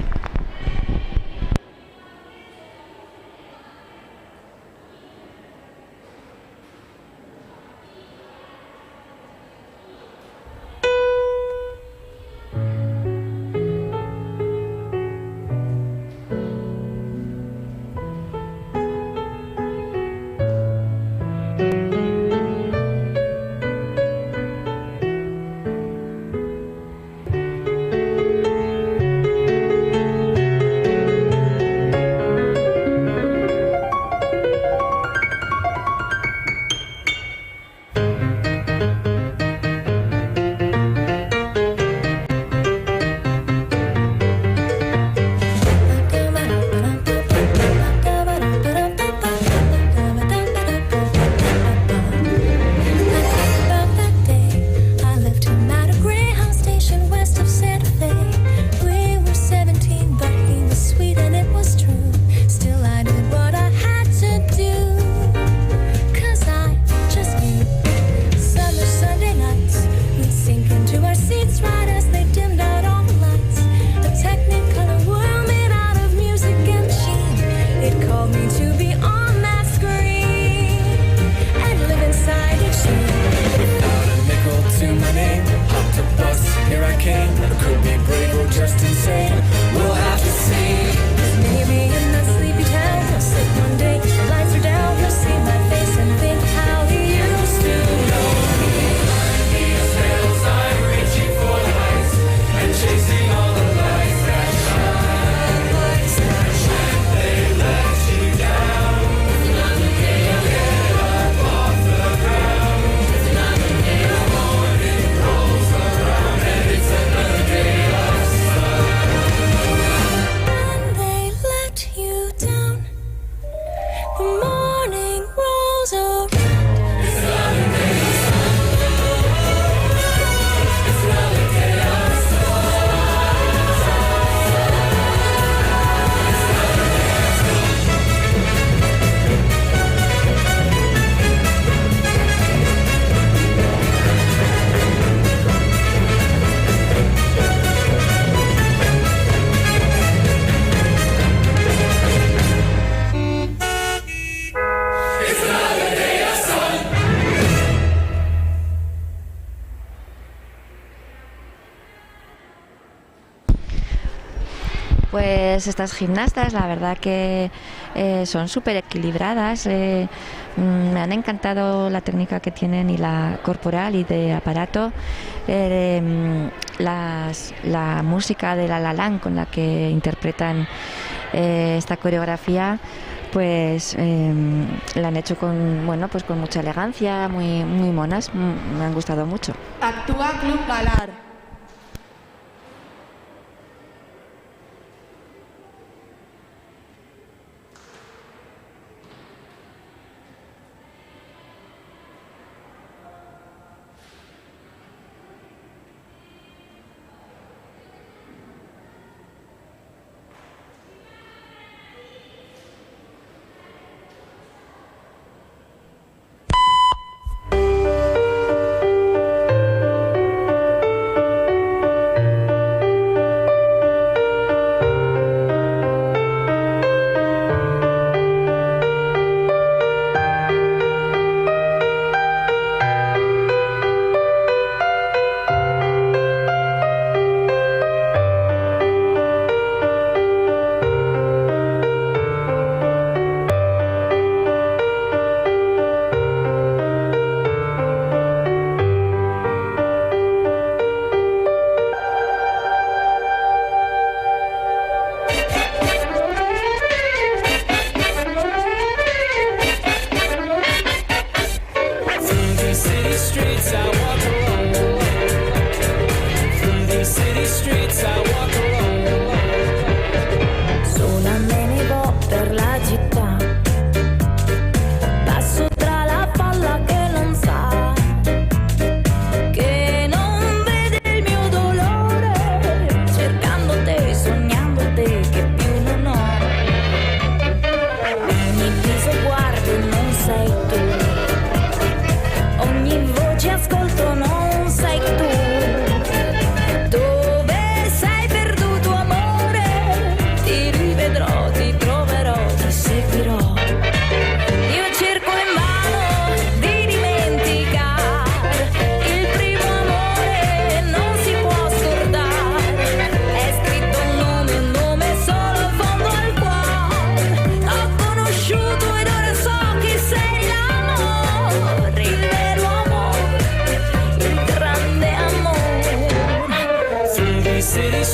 Speaker 5: Pues estas gimnastas, la verdad que son súper equilibradas. Me han encantado la técnica que tienen y la corporal y de aparato. La música de La La Land con la que interpretan esta coreografía, pues la han hecho con mucha elegancia, muy monas. Me han gustado mucho.
Speaker 9: Actúa Club Galar.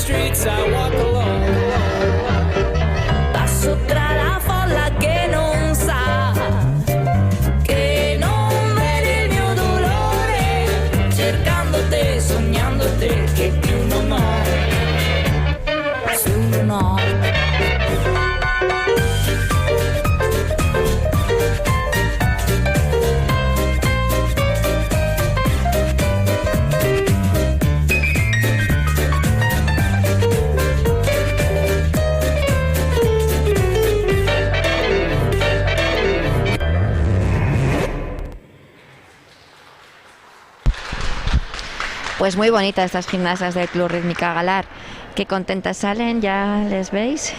Speaker 7: streets I walk alone.
Speaker 17: Passo tra la folla che non sa, che non vede il mio dolore, cercando te, sognando te, che più non ho, su no.
Speaker 5: Pues muy bonitas estas gimnastas del Club Rítmica Galar. Qué contentas salen, ya les veis.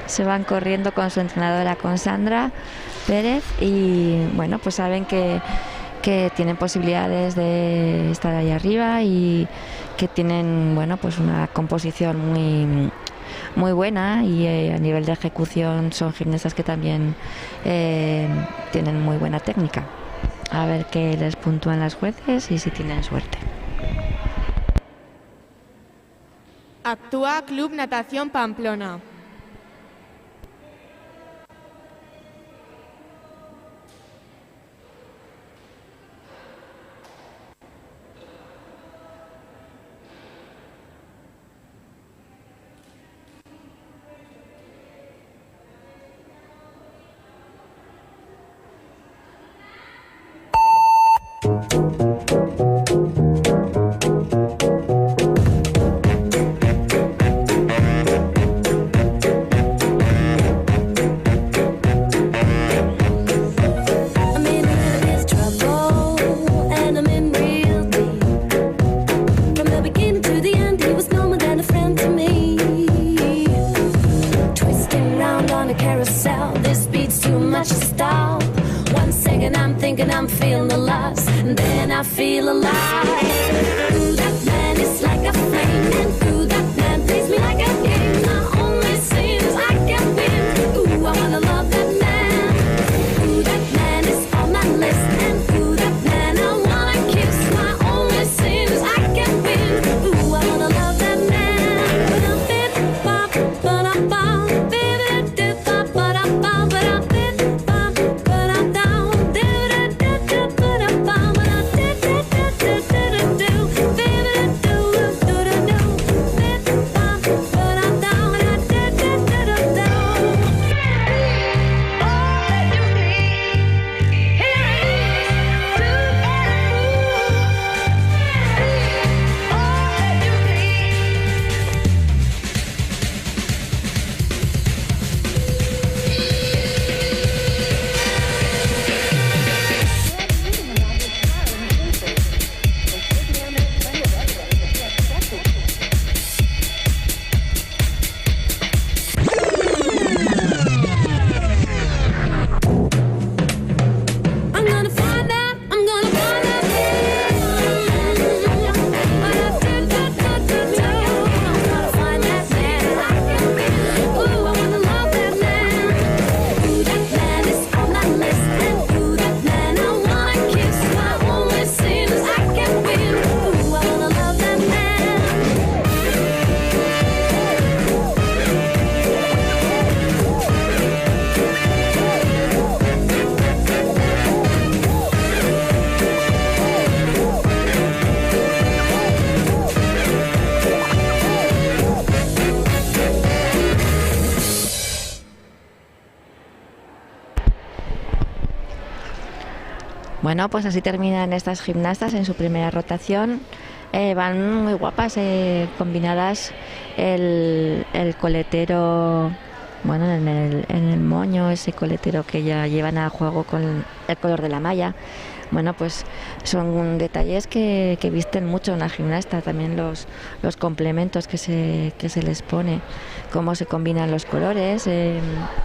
Speaker 5: Se van corriendo con su entrenadora, con Sandra Pérez, y bueno, pues saben que tienen posibilidades de estar ahí arriba y que tienen, bueno, pues una composición muy buena, y a nivel de ejecución son gimnastas que también tienen muy buena técnica. A ver qué les puntúan las jueces y si tienen suerte.
Speaker 9: Actúa Club Natación Pamplona.
Speaker 5: Bueno, pues así terminan estas gimnastas en su primera rotación. Van muy guapas, combinadas el coletero, bueno, en el moño, ese coletero que ya llevan a juego con el color de la malla. Bueno, pues son detalles que visten mucho una gimnasta. También los complementos que se les pone, cómo se combinan los colores.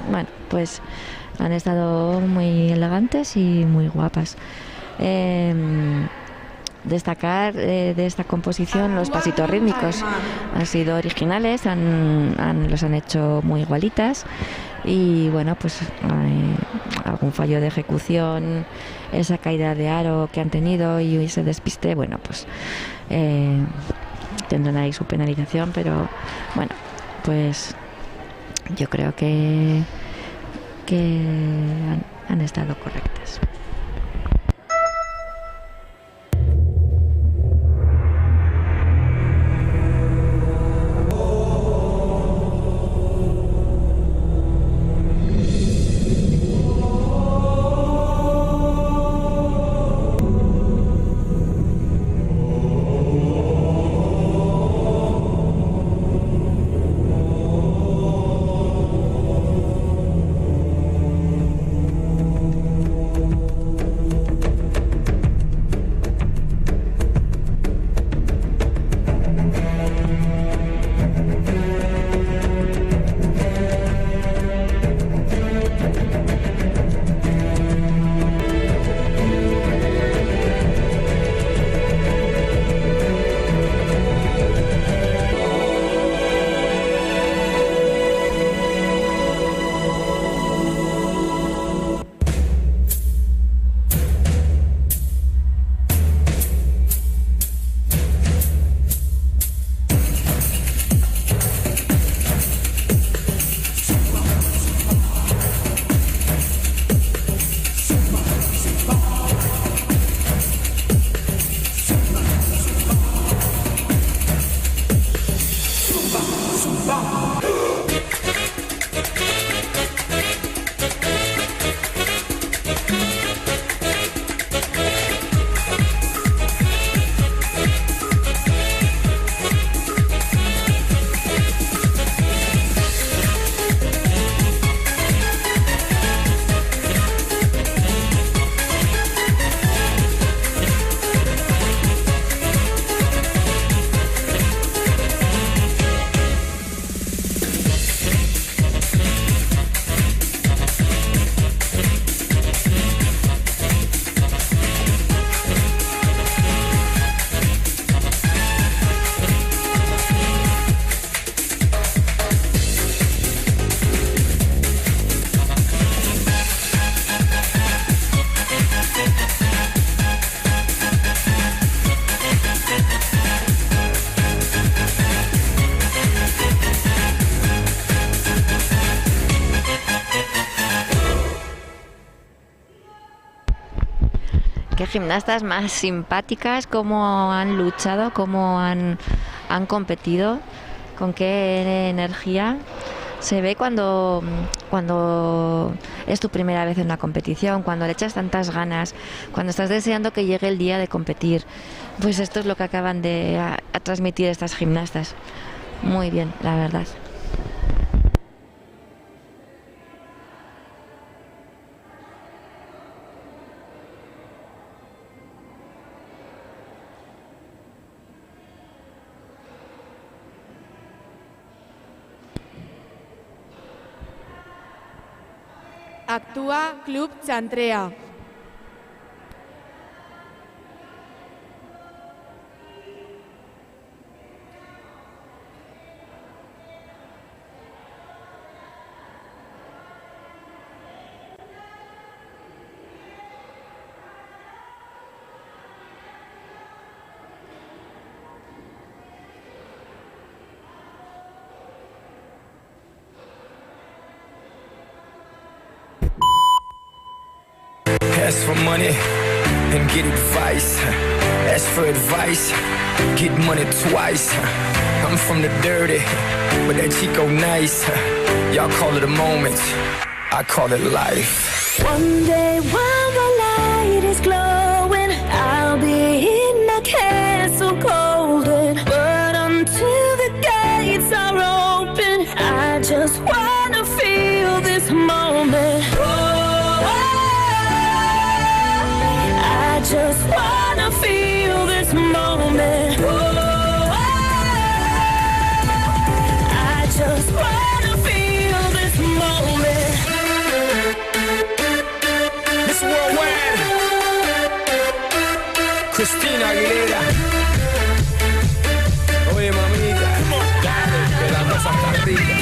Speaker 5: Bueno, pues han estado muy elegantes y muy guapas. Destacar de esta composición los pasitos rítmicos. Han sido originales, los han hecho muy igualitas, y bueno, pues algún fallo de ejecución, esa caída de aro que han tenido y ese despiste, bueno, pues tendrán ahí su penalización, pero bueno, pues yo creo que han estado correctas. Qué gimnastas más simpáticas, cómo han luchado, cómo han competido, con qué energía. Se ve cuando es tu primera vez en una competición, cuando le echas tantas ganas, cuando estás deseando que llegue el día de competir. Pues esto es lo que acaban de transmitir estas gimnastas. Muy bien, la verdad.
Speaker 9: Actúa Club Chantrea.
Speaker 12: Ask for money and get advice. Ask for advice, get money twice. I'm from the dirty, but that Chico nice. Y'all call it a moment, I call it life.
Speaker 11: One day while the light is glowing, I'll be in the castle golden. But until the gates are open, I just wanna feel this moment. I just wanna feel this moment. I just wanna feel this moment.
Speaker 12: Miss Worldwide, Christina Aguilera. Oye, mamita, que la cosa está rica.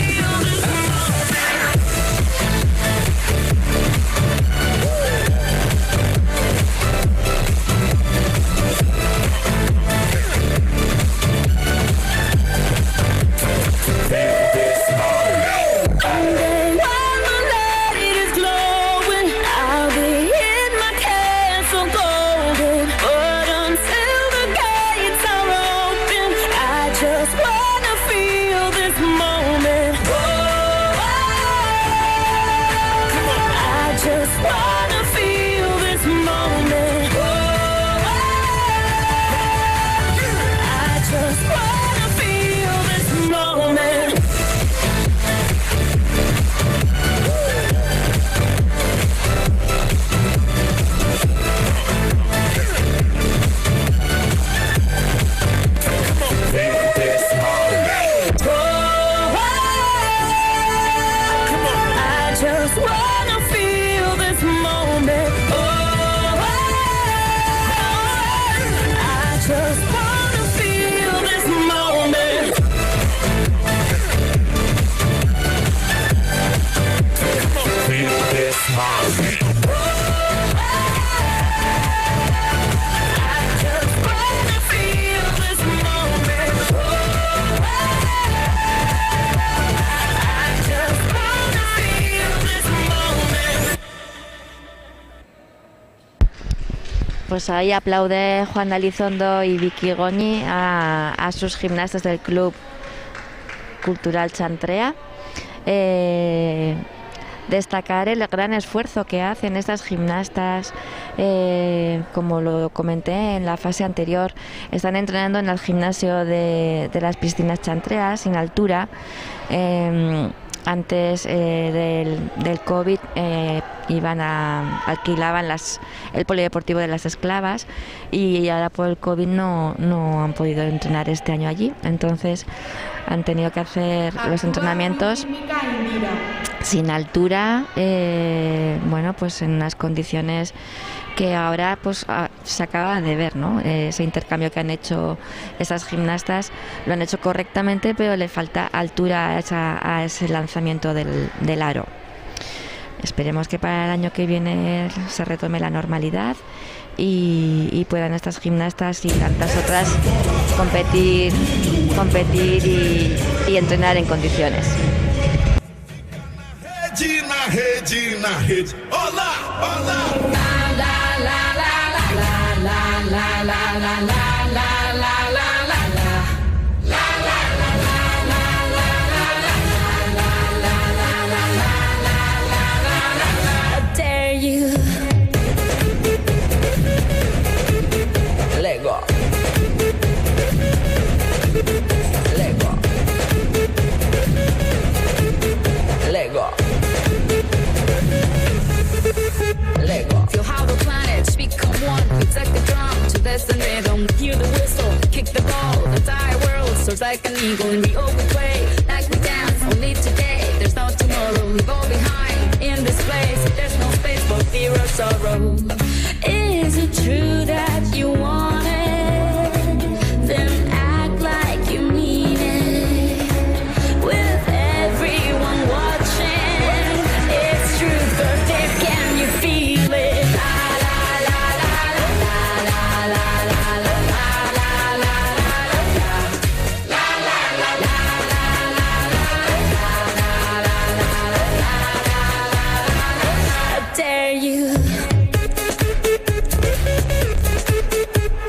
Speaker 5: Pues ahí aplaude Juan Elizondo y Vicky Goñi a sus gimnastas del Club Cultural Chantrea. Destacar el gran esfuerzo que hacen estas gimnastas, como lo comenté en la fase anterior, están entrenando en el gimnasio de las piscinas Chantreas, sin altura. Antes del COVID alquilaban el polideportivo de las Esclavas, y ahora por el COVID no han podido entrenar este año allí, entonces han tenido que hacer los entrenamientos sin altura, bueno, pues en unas condiciones que ahora pues se acaba de ver, ¿no? Ese intercambio que han hecho esas gimnastas lo han hecho correctamente, pero le falta altura a ese lanzamiento del aro. Esperemos que para el año que viene se retome la normalidad y puedan estas gimnastas y tantas otras competir y entrenar en condiciones.
Speaker 8: Regina, hola, hola.
Speaker 17: La la la la la la la la la la la la la. Dare you.
Speaker 15: Lego. Lego. Lego. Lego.
Speaker 17: Feel how the planets become one. We take the drum to this the rhythm. Hear the whistle, kick the ball. The entire world soars like an eagle, and we all we play like we dance. Only today, there's no tomorrow. Leave all behind in this place. There's no space for fear or sorrow. Is it true that you want it? Then act like you mean it. With everyone watching, it's truth, but deep, can you feel it? I dare you.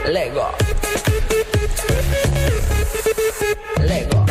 Speaker 15: Lego. Lego.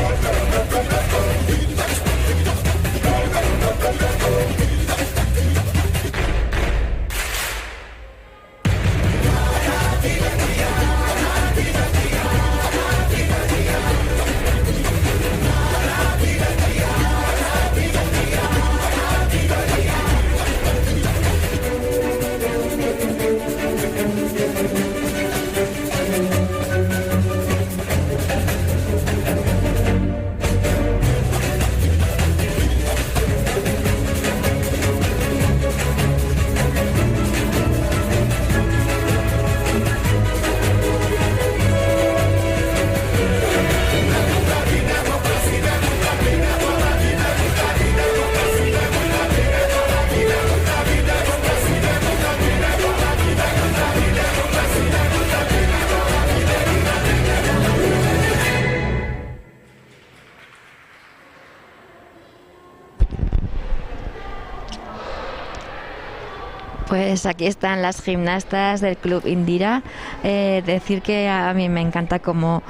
Speaker 5: Pues aquí están las gimnastas del Club Indira. Decir que a mí me encanta cómo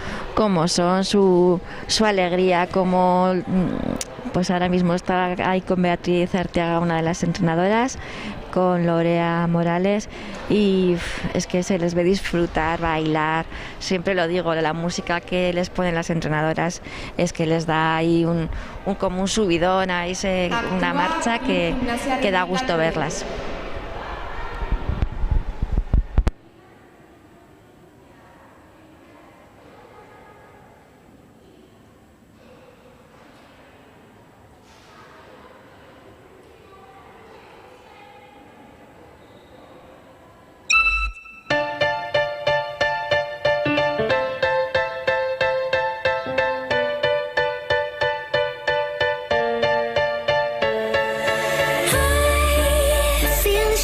Speaker 5: son, su alegría, cómo pues ahora mismo está ahí con Beatriz Arteaga, una de las entrenadoras, con Lorea Morales, y es que se les ve disfrutar, bailar. Siempre lo digo, la música que les ponen las entrenadoras es que les da ahí como un subidón, ahí una marcha que da gusto verlas.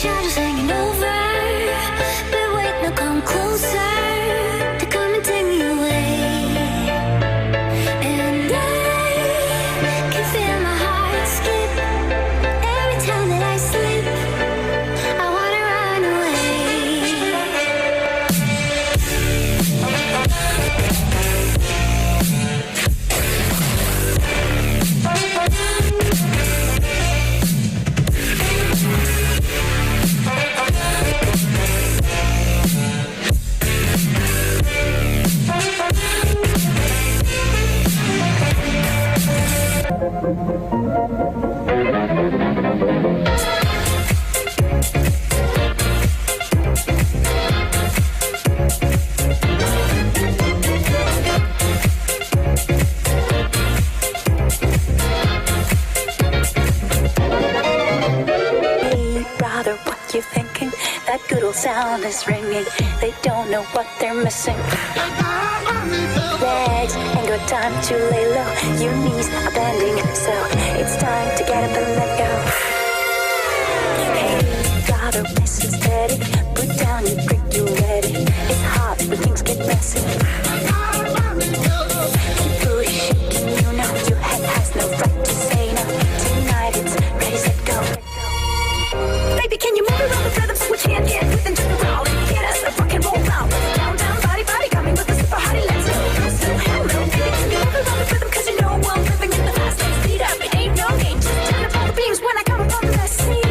Speaker 10: shadows hanging over. But wait, now come closer. To come and take me away. And I can feel my heart skip every time that I slip. I wanna run away.
Speaker 18: Hey, brother, what you thinking? That good old sound is ringing. They don't know what they're missing. Legs ain't got time to lay low. Your knees are bending, so it's time to get up and let go. Hey, brother, nice and steady. Put down your drink, you ready. It's hot when things get messy. Keep booty shaking, you know your head has no right to say no. Tonight it's ready, set, go. Baby, can you move around the rhythm so we can't get within just the roll and get us a rock and roll round. Down, down, body, body, coming with a super hottie, let's go. So hello, baby, can you move around the rhythm 'cause you know I'm living in the fast lane. Speed up, it ain't no game, just turn up all the beams when I come up on the scene.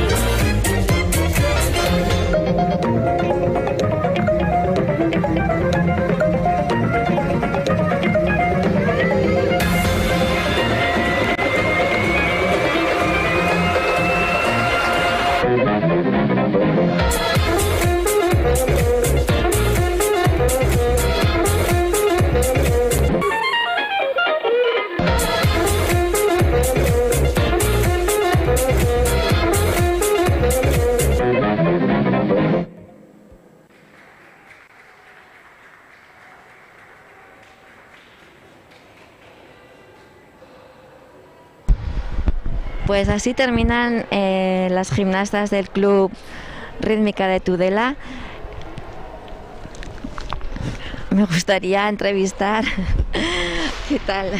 Speaker 5: Pues así terminan las gimnastas del Club Rítmica de Tudela. Me gustaría entrevistar. ¿Qué tal?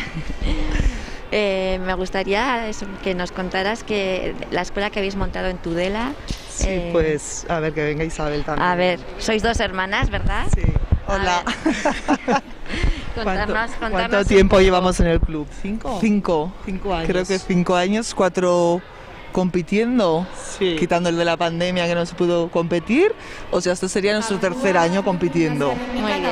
Speaker 5: Me gustaría que nos contaras que la escuela que habéis montado en Tudela.
Speaker 19: Sí, pues a ver, que venga Isabel también.
Speaker 5: A ver, sois dos hermanas, ¿verdad?
Speaker 19: Sí. Hola.
Speaker 5: Contarnos
Speaker 19: ¿Cuánto tiempo llevamos en el club?
Speaker 20: ¿5?
Speaker 19: 5
Speaker 20: años.
Speaker 19: Creo que 5 años, 4 compitiendo,
Speaker 20: Sí.
Speaker 19: quitando el de la pandemia que no se pudo competir. O sea, este sería nuestro tercer año compitiendo.
Speaker 5: Muy bien.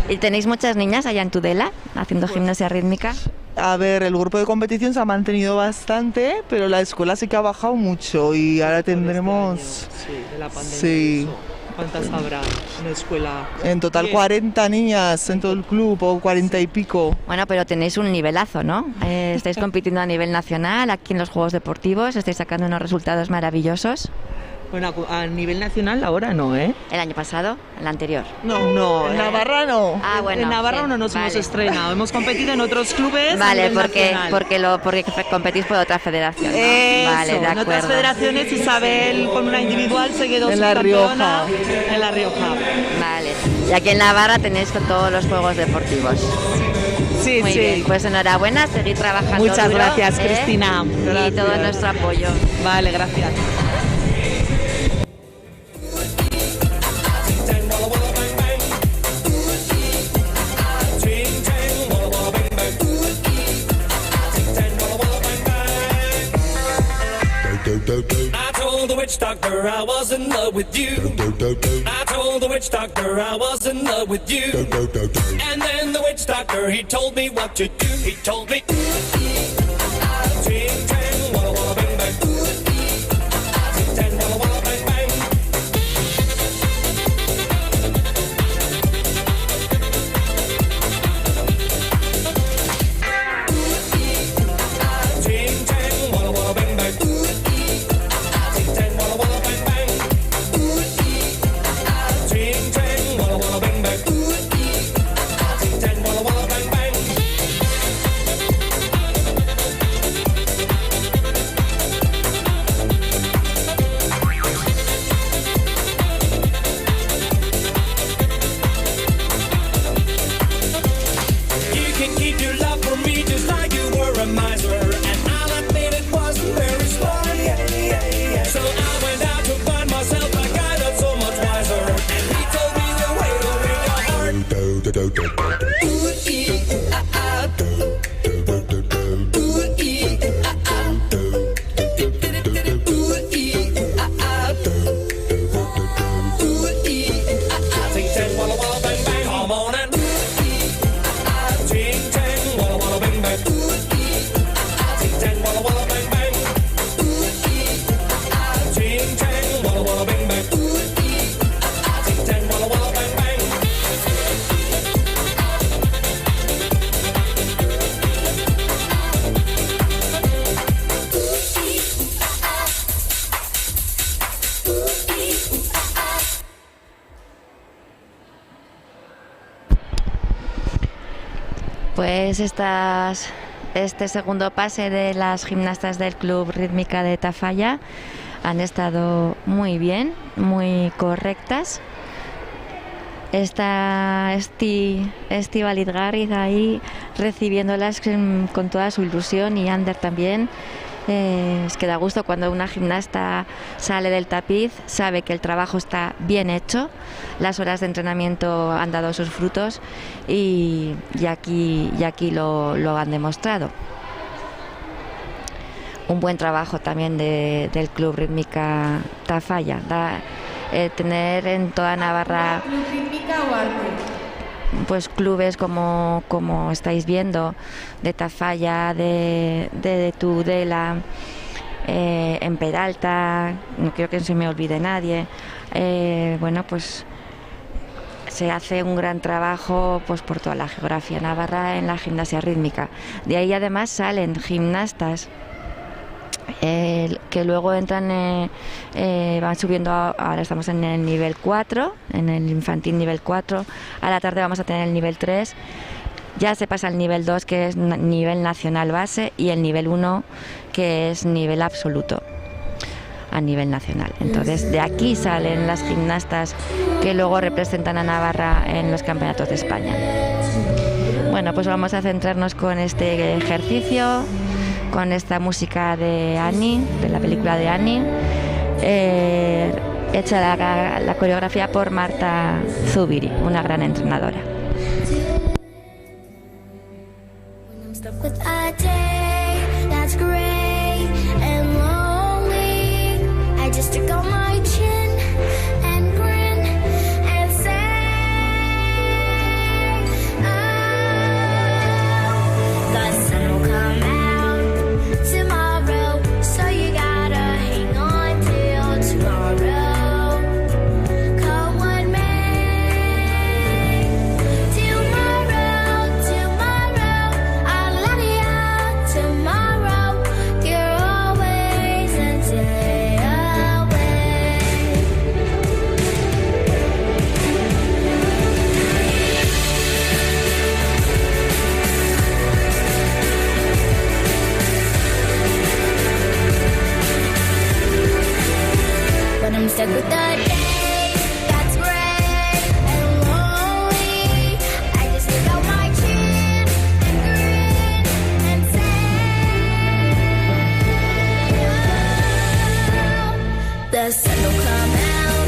Speaker 5: ¿Y tenéis muchas niñas allá en Tudela haciendo gimnasia rítmica?
Speaker 19: A ver, el grupo de competición se ha mantenido bastante, pero la escuela sí que ha bajado mucho y ahora tendremos...
Speaker 20: Sí, de la pandemia.
Speaker 19: Sí.
Speaker 20: ¿Cuántas habrá en la escuela?
Speaker 19: En total
Speaker 20: 10.
Speaker 19: 40 niñas en todo el club, o 40 y pico.
Speaker 5: Bueno, pero tenéis un nivelazo, ¿no? Estáis compitiendo a nivel nacional, aquí en los Juegos Deportivos, estáis sacando unos resultados maravillosos.
Speaker 20: Bueno, a nivel nacional ahora no, ¿eh?
Speaker 5: ¿El año pasado? ¿El anterior?
Speaker 19: No, en Navarra no.
Speaker 5: Ah, bueno.
Speaker 20: En Navarra
Speaker 5: bien,
Speaker 20: no nos hemos
Speaker 5: vale.
Speaker 20: estrenado, hemos competido en otros clubes. a
Speaker 5: Vale,
Speaker 20: nivel nacional.
Speaker 5: porque competís por otra federación, ¿no?
Speaker 20: Eso,
Speaker 5: Vale, de
Speaker 20: en otras
Speaker 5: acuerdo.
Speaker 20: federaciones Isabel con una individual se quedó
Speaker 19: En La
Speaker 20: subcampeona en La Rioja.
Speaker 5: Vale. Y aquí en Navarra tenéis con todos los Juegos Deportivos.
Speaker 20: Sí,
Speaker 5: Muy
Speaker 20: sí.
Speaker 5: bien, pues enhorabuena, seguid trabajando
Speaker 20: Muchas
Speaker 5: duro,
Speaker 20: gracias, Cristina.
Speaker 5: Y
Speaker 20: Gracias.
Speaker 5: todo nuestro apoyo.
Speaker 20: Vale, gracias.
Speaker 7: I told the witch doctor I was in love with you. I told the witch doctor I was in love with you. And then the witch doctor, he told me what to do. He told me, ting tang, walla walla bang bang. Ting tang, walla walla bang bang. Ting tang, walla walla bang bang. Ting tang, walla walla bang bang. Ting tang, walla walla bang bang. Ting tang, walla walla bang bang.
Speaker 5: Pues este segundo pase de las gimnastas del Club Rítmica de Tafalla han estado muy bien, muy correctas. Está Estíbaliz Garriz ahí recibiéndolas con toda su ilusión, y Ander también. Es que da gusto cuando una gimnasta sale del tapiz, sabe que el trabajo está bien hecho, las horas de entrenamiento han dado sus frutos y aquí lo han demostrado. Un buen trabajo también del Club Rítmica Tafalla. Tener en toda Navarra pues clubes como estáis viendo, de Tafalla, de Tudela, en Peralta, no quiero que se me olvide nadie. Bueno, pues se hace un gran trabajo pues por toda la geografía navarra en la gimnasia rítmica. De ahí además salen gimnastas que luego entran, van subiendo. Ahora estamos en el nivel 4, en el infantil nivel 4. A la tarde vamos a tener el nivel 3. Ya se pasa al nivel 2, que es nivel nacional base, y el nivel 1, que es nivel absoluto a nivel nacional. Entonces de aquí salen las gimnastas que luego representan a Navarra en los campeonatos de España. Bueno, pues vamos a centrarnos con este ejercicio, con esta música de Annie, de la película de Annie, hecha la coreografía por Marta Zubiri, una gran entrenadora.
Speaker 10: With a day that's gray and lonely, I just stick on my chin and grin and say, oh, the sun will come out tomorrow, so you gotta hang on till tomorrow. Come what may, tomorrow, tomorrow, I love you tomorrow. You're always a day away. But I'm stuck with the day that's gray and lonely. I just stick out my chin and grin and say, oh, the sun will come out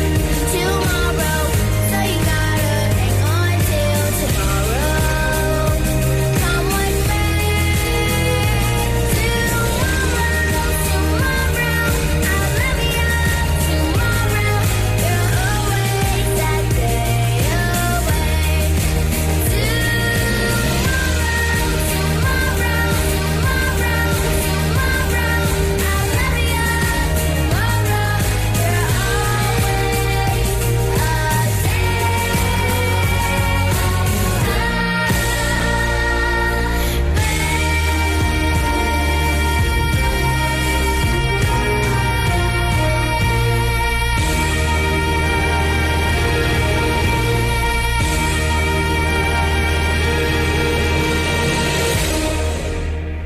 Speaker 10: tomorrow, so you gotta hang on till tomorrow. Come what may, tomorrow, tomorrow, I love you tomorrow. You're always that day away. Tomorrow, tomorrow, tomorrow, I love you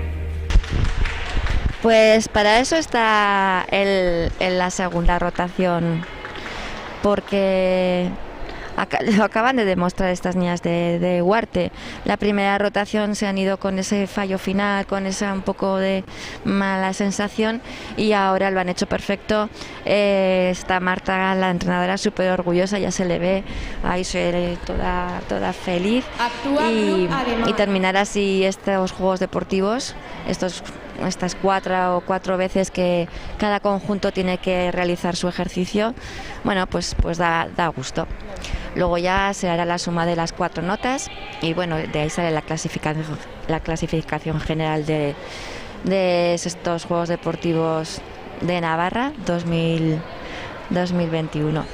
Speaker 10: tomorrow. You're
Speaker 5: Pues para eso está en la segunda rotación, porque Lo acaban de demostrar estas niñas de Huarte. La primera rotación se han ido con ese fallo final, con esa un poco de mala sensación, y ahora lo han hecho perfecto. Está Marta, la entrenadora, súper orgullosa, ya se le ve ahí toda feliz, y terminar así estos juegos deportivos, estas cuatro veces que cada conjunto tiene que realizar su ejercicio. Bueno, pues da gusto. Luego ya se hará la suma de las 4 notas y bueno, de ahí sale la clasificación general de estos Juegos Deportivos de Navarra 2021.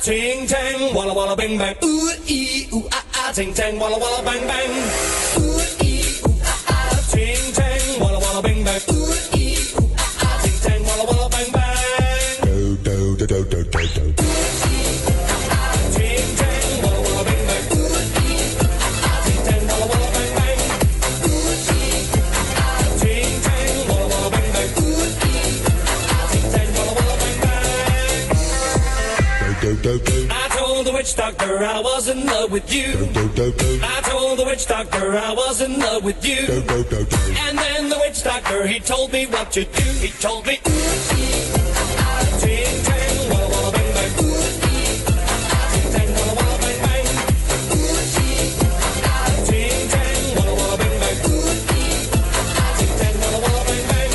Speaker 7: Ting tang, walla walla bang bang. Ooh ee ooh ah ah. Ting tang, walla walla bang bang. Ooh ee ooh ah ah. Ting tang, walla walla bang bang. Ooh ee ooh ah ah. Ting tang, walla walla bang bang. Do do do do do do do. Ting tang, walla walla bang bang. Ooh ee ooh ah ah. Ting tang, walla walla bang bang. Ooh ee ooh ah ah. Ting tang, walla walla bang bang. Ooh ee ooh ah ah. Ting tang, walla walla bang bang. I told the witch doctor I was in love with you. I told the witch doctor I was in love with you. And then the witch doctor, he told me what to do. He told me, ooh, ee, ah, ting, tang, walla, walla, bang, bang. Ooh, ee, ah, ting, tang, walla, walla, bang, bang. Ooh, ee, ah, ting, tang, walla, walla, bang, bang. Ooh, ee, ah, ting, tang, walla, walla, bang, bang.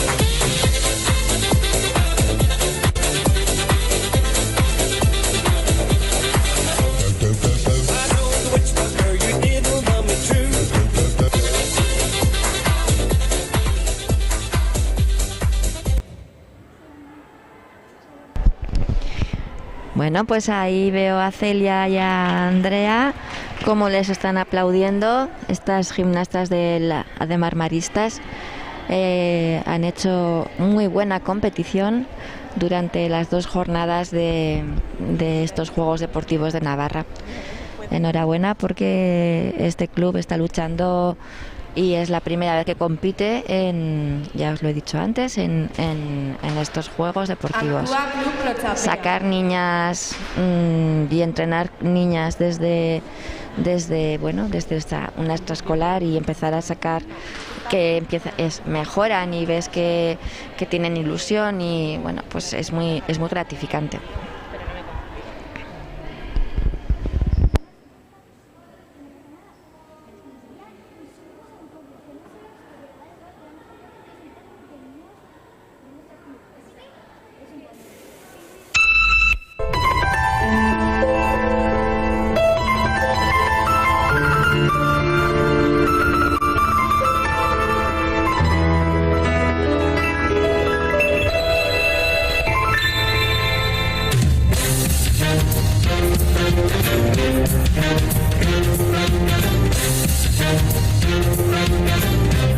Speaker 5: Bueno, pues ahí veo a Celia y a Andrea cómo les están aplaudiendo estas gimnastas de marmaristas. Han hecho muy buena competición durante las 2 jornadas de estos Juegos Deportivos de Navarra. Enhorabuena, porque este club está luchando y es la primera vez que compite ya os lo he dicho antes, en estos Juegos Deportivos. Sacar niñas y entrenar niñas desde una extraescolar y empezar a sacar mejoran y ves que tienen ilusión y bueno, pues es muy gratificante.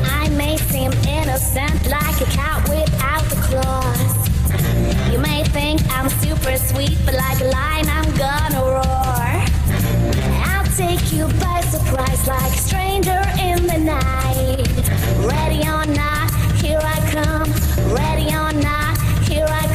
Speaker 10: I may seem innocent like a cat without the claws. You may think I'm super sweet, but like a lion I'm gonna roar. I'll take you by surprise like a stranger in the night. Ready or not, here I come. Ready or not, here I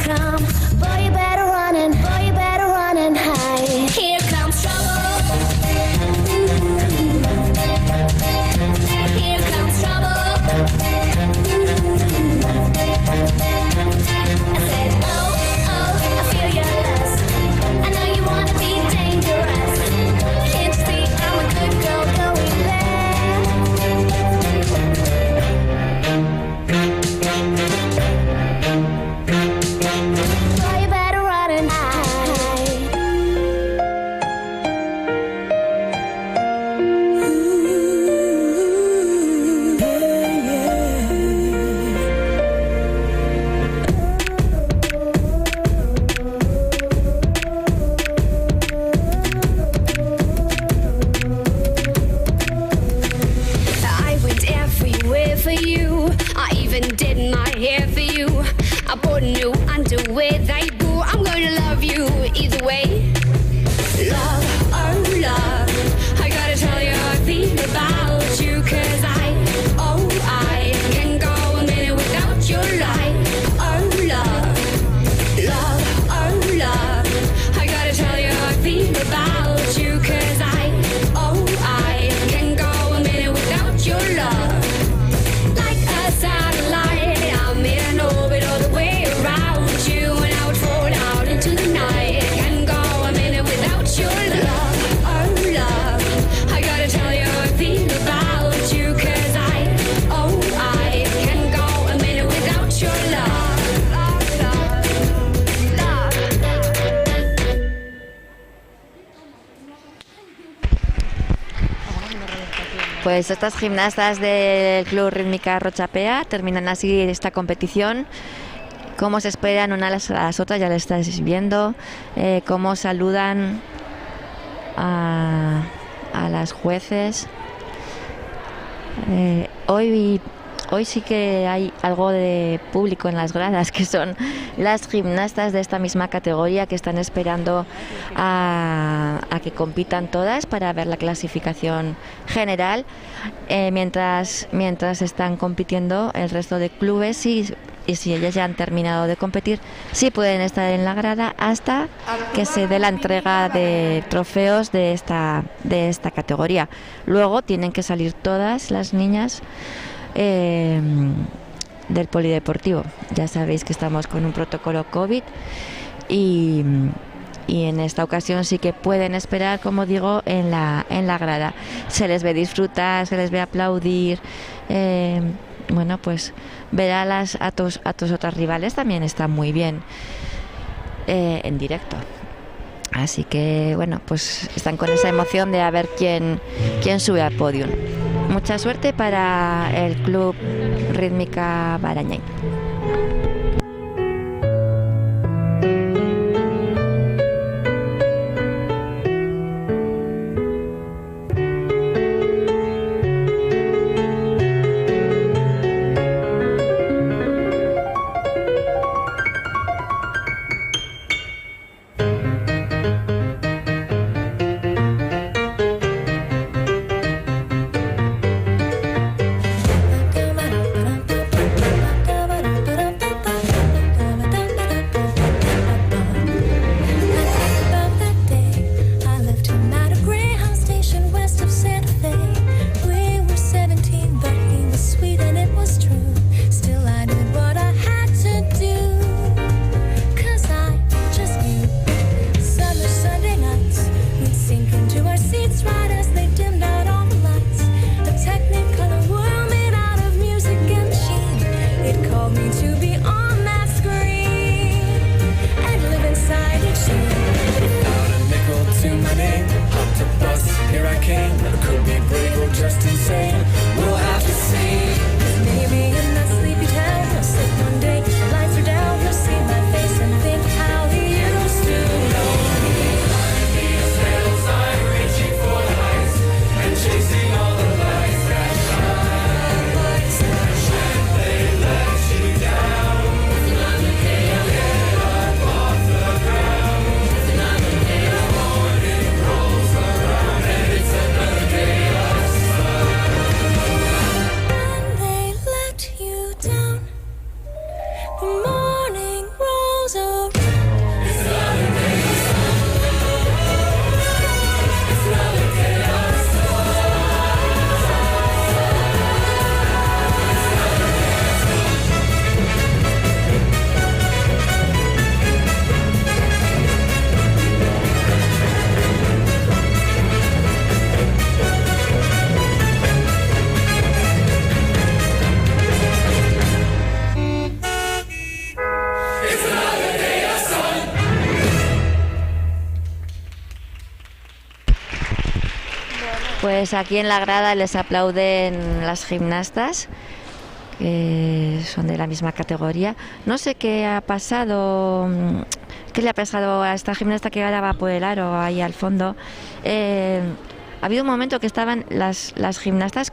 Speaker 5: Pues estas gimnastas del Club Rítmica Rochapea terminan así esta competición. Cómo se esperan unas a las otras, ya lo estáis viendo. Cómo saludan a las jueces. Hoy sí que hay algo de público en las gradas, que son las gimnastas de esta misma categoría que están esperando a que compitan todas para ver la clasificación general, mientras están compitiendo el resto de clubes y si ellas ya han terminado de competir, sí pueden estar en la grada hasta que se dé la entrega de trofeos de esta categoría. Luego tienen que salir todas las niñas del polideportivo. Ya sabéis que estamos con un protocolo COVID y en esta ocasión sí que pueden esperar, como digo, en la grada. Se les ve disfrutar, se les ve aplaudir. Bueno, pues ver a tus otras rivales también está muy bien en directo. Así que bueno, pues están con esa emoción de a ver quién sube al podium. Mucha suerte para el Club Rítmica Barañáin. Pues aquí en la grada les aplauden las gimnastas, que son de la misma categoría. No sé qué ha pasado, qué le ha pasado a esta gimnasta que ahora va por el aro ahí al fondo. Ha habido un momento que estaban las gimnastas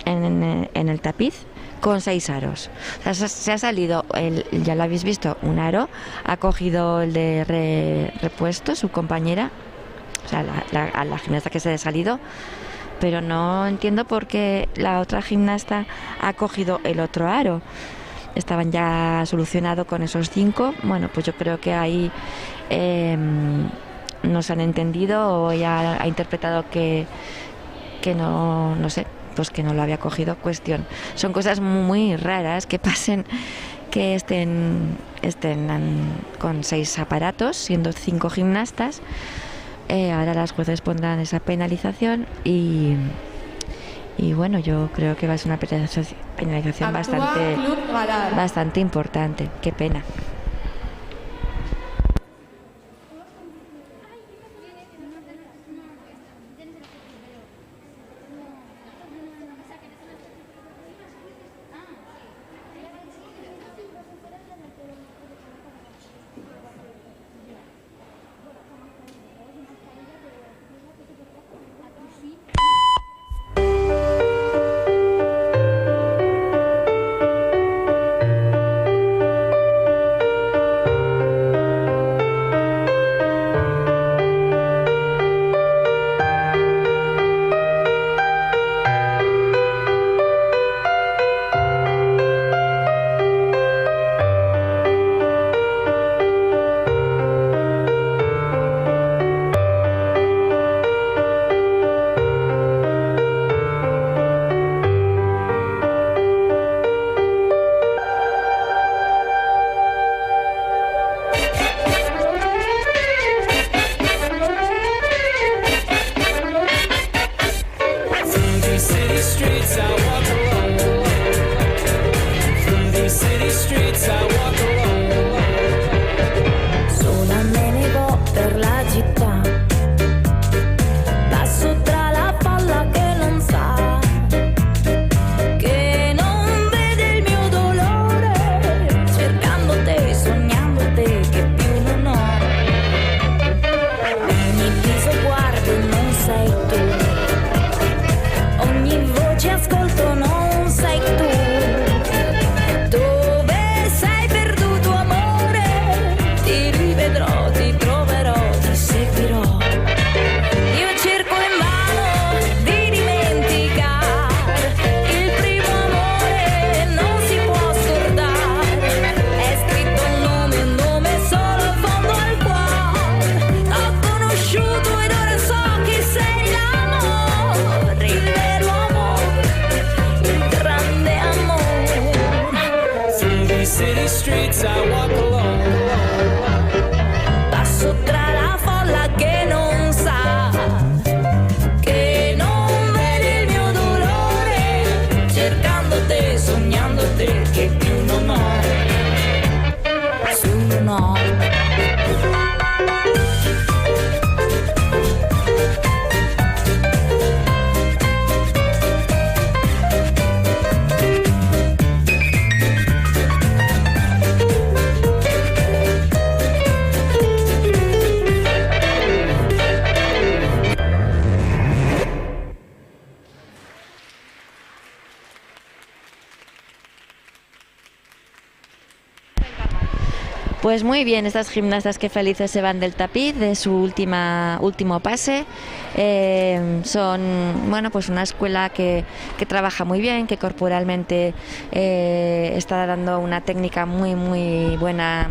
Speaker 5: en el tapiz con 6 aros. O sea, se ha salido, ya lo habéis visto, un aro, ha cogido el de repuesto, su compañera, o sea, la gimnasta que se ha salido, pero no entiendo por qué la otra gimnasta ha cogido el otro aro. Estaban ya solucionado con esos 5. Bueno, pues yo creo que ahí no se han entendido o ella ha interpretado que no sé, pues que no lo había cogido. Cuestión. Son cosas muy raras que pasen, que estén con 6 aparatos, siendo 5 gimnastas. Ahora las jueces pondrán esa penalización y bueno, yo creo que va a ser una penalización bastante importante. Qué pena.
Speaker 7: streets I walk alone. Through these city streets I walk alone.
Speaker 10: Sola me ne vo per la città, passo tra la folla che non sa, che non vede il mio dolore, cercando te, sognando te che più non ho. Ogni viso guardo non sei tu, ogni voce ascolto non sei tu. Dove sei perduto amore? Ti rivedrò, ti troverò, ti seguirò. Io cerco invano di dimenticare il primo amore, non si può scordare. È scritto un nome solo in fondo al cuore. T'ho conosciuto ed ora so che sei l'amore, il vero amore, il grande amore.
Speaker 7: Through these city streets I walk alone.
Speaker 10: Passo tra la folla che non sa, che non vede il mio dolore, cercando te, sognando te che più non ho. Su no.
Speaker 5: Pues muy bien, estas gimnastas que felices se van del tapiz de su último pase. Son, bueno, pues una escuela que trabaja muy bien, que corporalmente está dando una técnica muy buena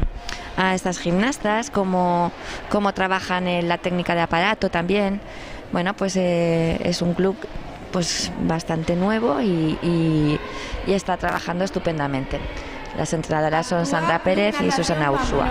Speaker 5: a estas gimnastas, como trabajan en la técnica de aparato también. Bueno, pues es un club pues bastante nuevo y está trabajando estupendamente. Las entrenadoras son Sandra Pérez y Susana Ursúa.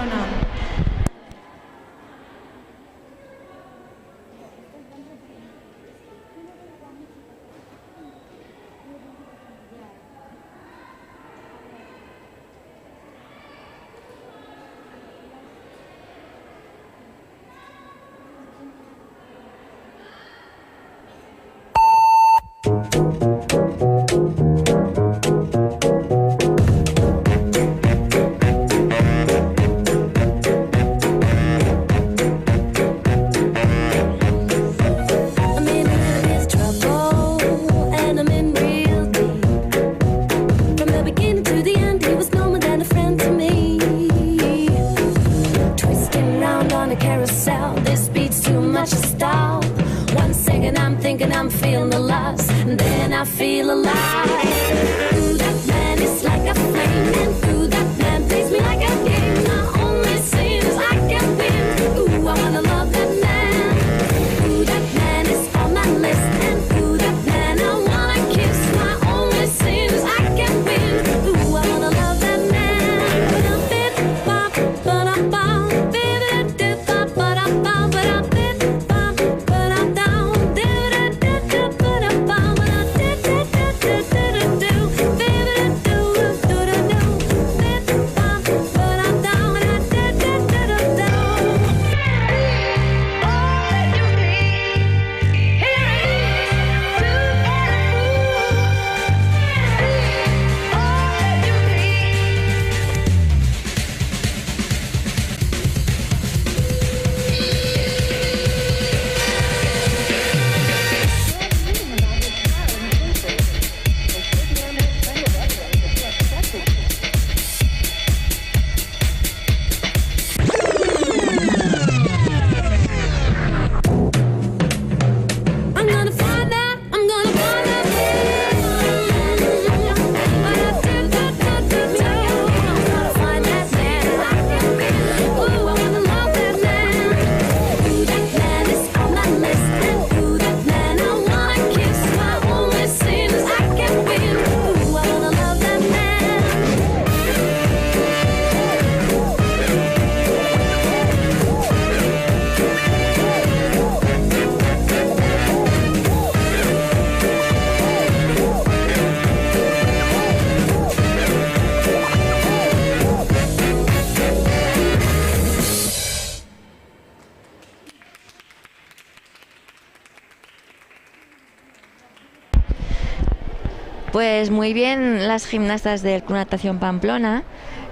Speaker 5: Pues muy bien las gimnastas del Club Natación Pamplona,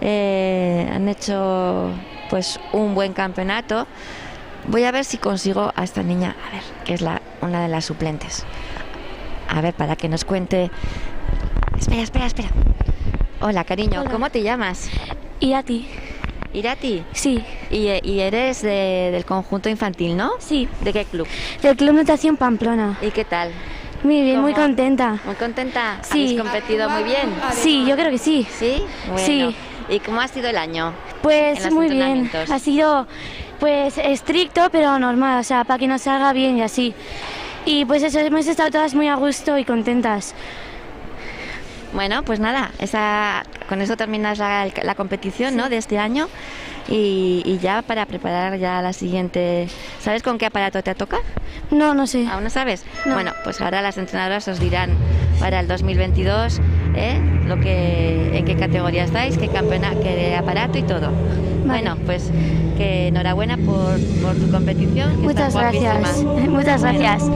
Speaker 5: han hecho pues un buen campeonato. Voy a ver si consigo a esta niña, a ver, que es una de las suplentes. A ver, para que nos cuente. Espera. Hola, cariño,
Speaker 21: Hola.
Speaker 5: ¿Cómo te llamas?
Speaker 21: Irati.
Speaker 5: ¿Irati?
Speaker 21: Sí.
Speaker 5: Y eres del conjunto infantil, ¿no?
Speaker 21: Sí.
Speaker 5: ¿De qué club?
Speaker 21: Del Club Natación Pamplona.
Speaker 5: ¿Y qué tal?
Speaker 21: Muy bien, muy
Speaker 5: ¿Cómo?
Speaker 21: contenta.
Speaker 5: ¿Muy contenta?
Speaker 21: Sí.
Speaker 5: ¿Habéis competido muy bien?
Speaker 21: Sí, yo creo que sí.
Speaker 5: ¿Sí? Bueno.
Speaker 21: Sí.
Speaker 5: ¿Y cómo ha sido el año? en
Speaker 21: Pues
Speaker 5: los
Speaker 21: muy bien.
Speaker 5: entrenamientos?
Speaker 21: Ha sido pues estricto, pero normal, o sea, para que nos salga bien y así. Y pues eso, hemos estado todas muy a gusto y contentas.
Speaker 5: Bueno, pues nada, con eso terminas la competición, ¿no? De este año y ya para preparar ya la siguiente. ¿Sabes con qué aparato te toca?
Speaker 21: No, no sé.
Speaker 5: ¿Aún no sabes?
Speaker 21: No.
Speaker 5: Bueno, pues ahora las entrenadoras os dirán para el 2022 en qué categoría estáis, qué aparato y todo. Bueno, pues que enhorabuena por tu competición. Que
Speaker 21: Muchas
Speaker 5: está
Speaker 21: gracias.
Speaker 5: guapísima.
Speaker 21: Muchas
Speaker 5: Bueno.
Speaker 21: gracias.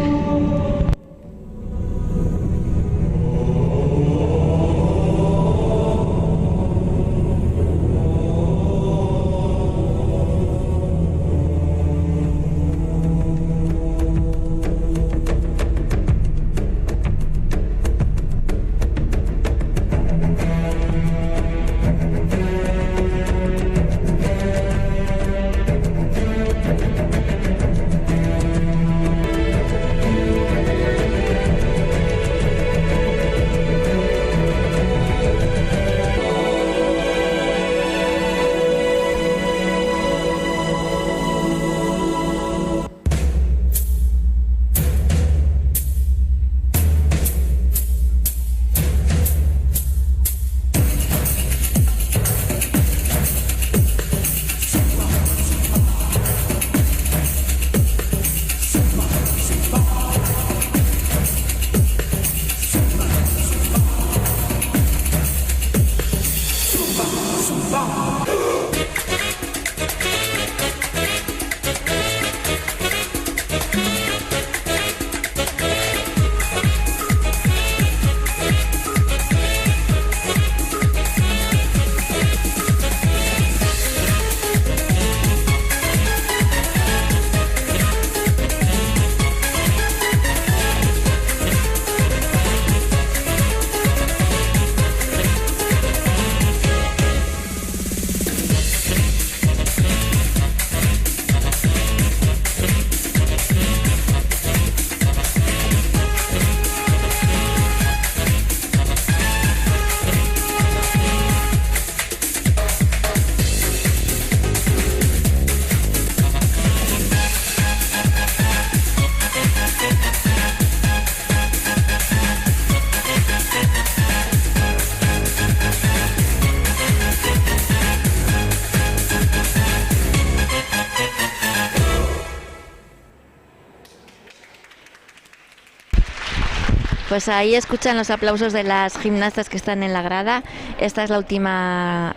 Speaker 5: Pues ahí escuchan los aplausos de las gimnastas que están en la grada. Esta es la última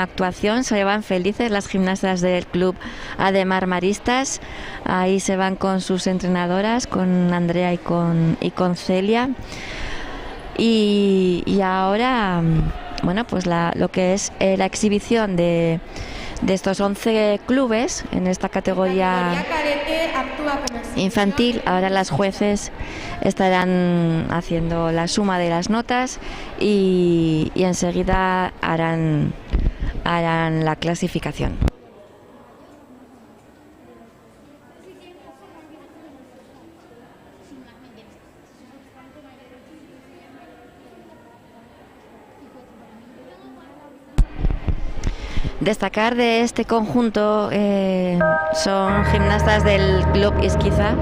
Speaker 5: actuación. Se van felices las gimnastas del club Ademar Maristas. Ahí se van con sus entrenadoras, con Andrea y con Celia. Y ahora, bueno, pues lo que es la exhibición de estos 11 clubes en esta categoría infantil. Ahora las jueces estarán haciendo la suma de las notas y enseguida harán la clasificación. Destacar de este conjunto son gimnastas del Club Izquiza.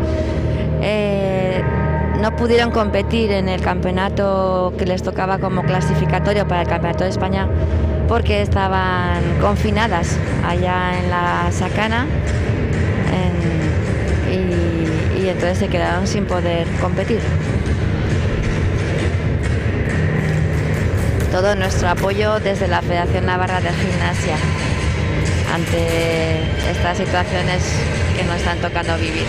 Speaker 5: No pudieron competir en el campeonato que les tocaba como clasificatorio para el Campeonato de España porque estaban confinadas allá en la Sacana y entonces se quedaron sin poder competir. Todo nuestro apoyo desde la Federación Navarra de Gimnasia ante estas situaciones que nos están tocando vivir.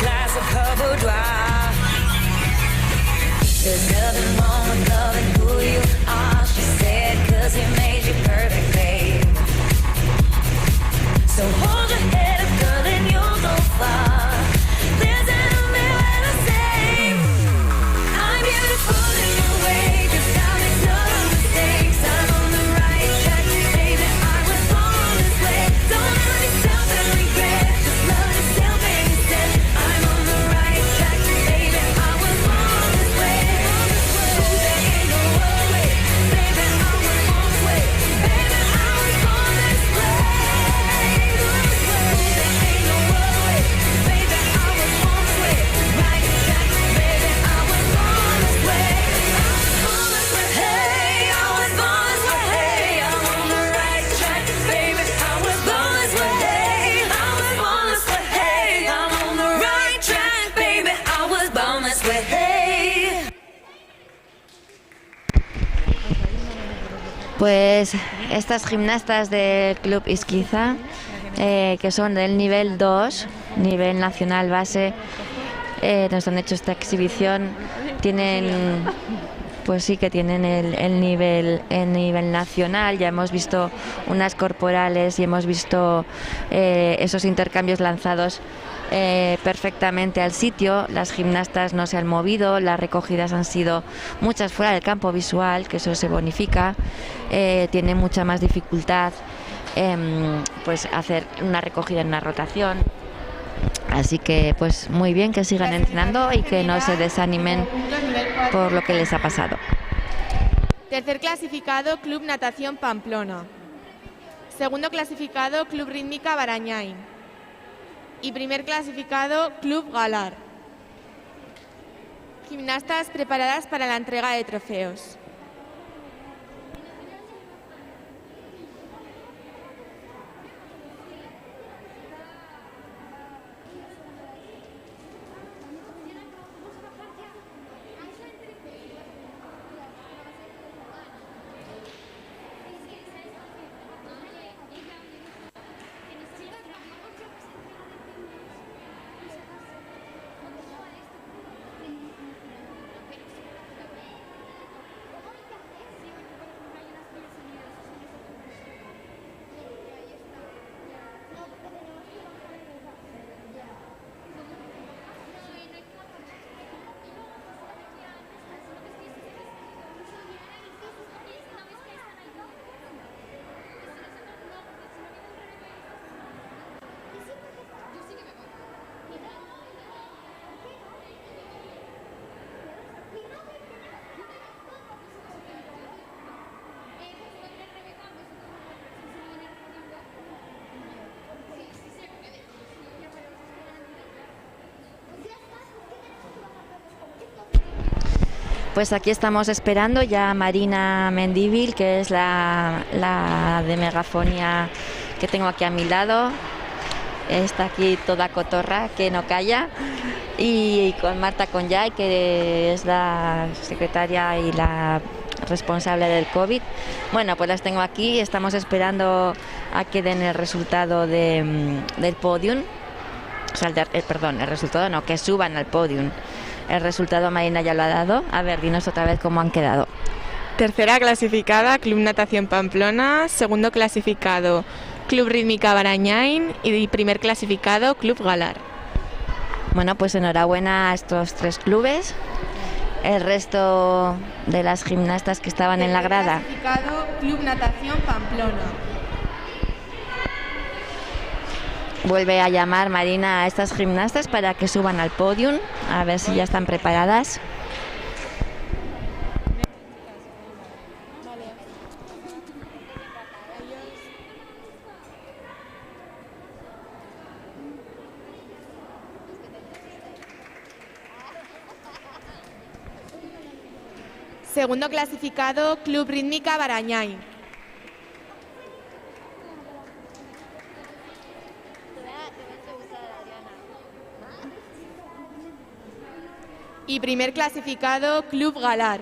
Speaker 17: glass of her boudoir. There's nothing wrong with loving who you are, she said, 'cause he made you perfect, babe. So hold your head up, girl, and you'll go far. There's everywhere the same. I'm beautiful in your way, 'cause I make no mistakes. I'm on the right track, baby, I was born this way. Don't hurt yourself and regret, just love yourself instead. I'm on the right track, baby, I was born this way. Ooh, there ain't no other way, baby, I was born this way. Baby, I was born this way.
Speaker 5: Pues estas gimnastas del Club Izquiza, que son del nivel 2, nivel nacional base, nos han hecho esta exhibición. Tienen, pues sí que tienen el nivel nacional. Ya hemos visto unas corporales y hemos visto esos intercambios lanzados perfectamente al sitio. Las gimnastas no se han movido, las recogidas han sido muchas fuera del campo visual, que eso se bonifica. Tiene mucha más dificultad pues hacer una recogida en una rotación. Así que pues muy bien, que sigan entrenando y que no se desanimen por lo que les ha pasado.
Speaker 9: Tercer clasificado, Club Natación Pamplona. Segundo clasificado, Club Rítmica Barañáin. Y primer clasificado, Club Galar. Gimnastas preparadas para la entrega de trofeos.
Speaker 5: Pues aquí estamos esperando ya a Marina Mendívil, que es la de megafonía que tengo aquí a mi lado. Está aquí toda cotorra, que no calla. Y con Marta Conyay, que es la secretaria y la responsable del COVID. Bueno, pues las tengo aquí. Estamos esperando a que den el resultado del podium. O sea, el resultado no, que suban al podium. El resultado Marina ya lo ha dado. A ver, dinos otra vez cómo han quedado.
Speaker 9: Tercera clasificada, Club Natación Pamplona. Segundo clasificado, Club Rítmica Barañáin. Y primer clasificado, Club Galar.
Speaker 5: Bueno, pues enhorabuena a estos tres clubes. El resto de las gimnastas que estaban en la grada.
Speaker 9: Clasificado, Club Natación Pamplona.
Speaker 5: Vuelve a llamar Marina a estas gimnastas para que suban al podium, a ver si ya están preparadas.
Speaker 9: Segundo clasificado, Club Rítmica Barañáin. Y primer clasificado, Club Galar.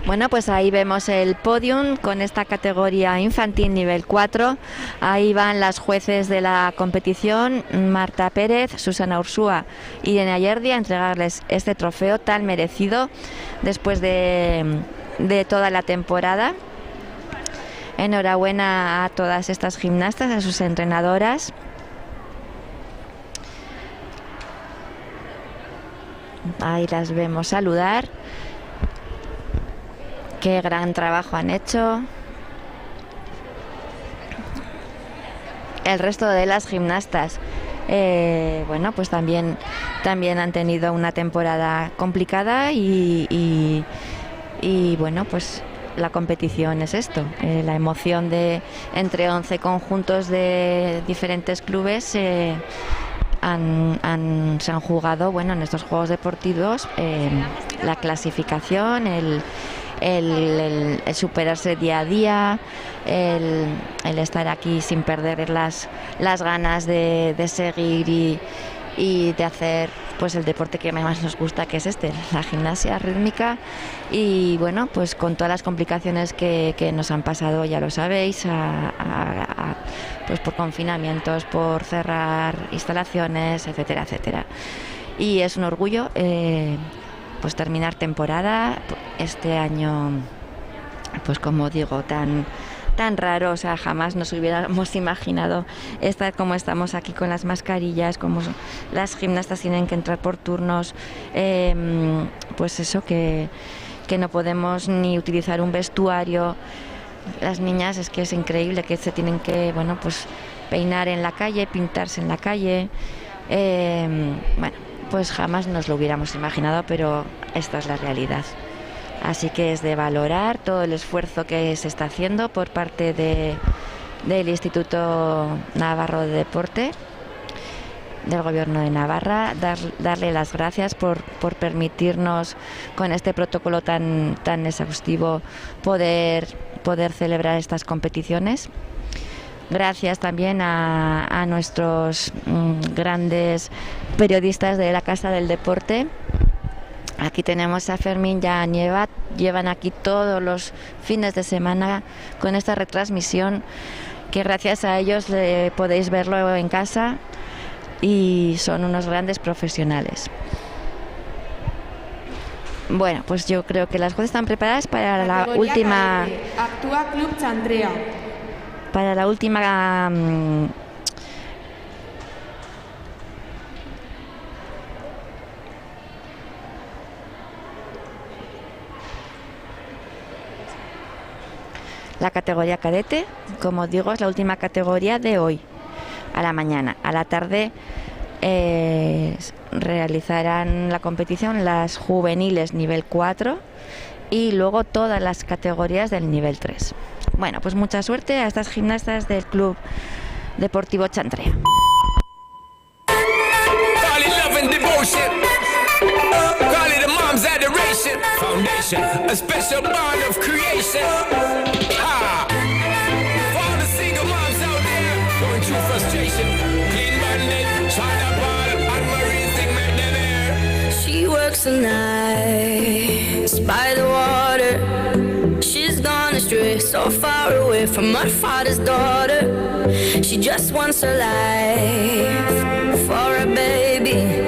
Speaker 5: Bueno, pues ahí vemos el podium con esta categoría infantil nivel 4. Ahí van las jueces de la competición, Marta Pérez, Susana Ursúa y Irene Ayerdi, a entregarles este trofeo tan merecido después de toda la temporada. Enhorabuena a todas estas gimnastas, a sus entrenadoras. Ahí las vemos saludar. Qué gran trabajo han hecho. El resto de las gimnastas, bueno, pues también han tenido una temporada complicada y bueno, pues la competición es esto, la emoción de entre 11 conjuntos de diferentes clubes se han jugado, bueno, en estos Juegos Deportivos, la clasificación, el superarse día a día, el estar aquí sin perder las ganas de seguir y de hacer pues el deporte que más nos gusta, que es la gimnasia rítmica. Y bueno, pues con todas las complicaciones que nos han pasado, ya lo sabéis, pues por confinamientos, por cerrar instalaciones, etcétera, etcétera. Y es un orgullo pues terminar temporada este año, pues como digo, tan raro, o sea, jamás nos hubiéramos imaginado estar como estamos aquí con las mascarillas, como las gimnastas tienen que entrar por turnos, pues eso, que no podemos ni utilizar un vestuario. Las niñas, es que es increíble que se tienen que, bueno, pues peinar en la calle, pintarse en la calle, bueno, pues jamás nos lo hubiéramos imaginado, pero esta es la realidad. Así que es de valorar todo el esfuerzo que se está haciendo por parte del Instituto Navarro de Deporte, del Gobierno de Navarra, darle las gracias por permitirnos con este protocolo tan exhaustivo poder celebrar estas competiciones. Gracias también a nuestros grandes periodistas de la Casa del Deporte. Aquí tenemos a Fermín y a Nieva, llevan aquí todos los fines de semana con esta retransmisión, que gracias a ellos podéis verlo en casa, y son unos grandes profesionales. Bueno, pues yo creo que las jueces están preparadas para la última...
Speaker 3: Actúa Club Chantrea.
Speaker 5: Para la última... La categoría cadete, como digo, es la última categoría de hoy, a la mañana. A la tarde realizarán la competición las juveniles nivel 4 y luego todas las categorías del nivel 3. Bueno, pues mucha suerte a estas gimnastas del Club Deportivo Chantrea.
Speaker 7: Call it a mom's adoration. Foundation, a special bond of creation. Ah. For all the single moms out there going through frustration, Clean Bandit, China Ball, and Marie thing made them air.
Speaker 22: She works the nights by the water. She's gone astray, so far away from her father's daughter. She just wants her life for a baby.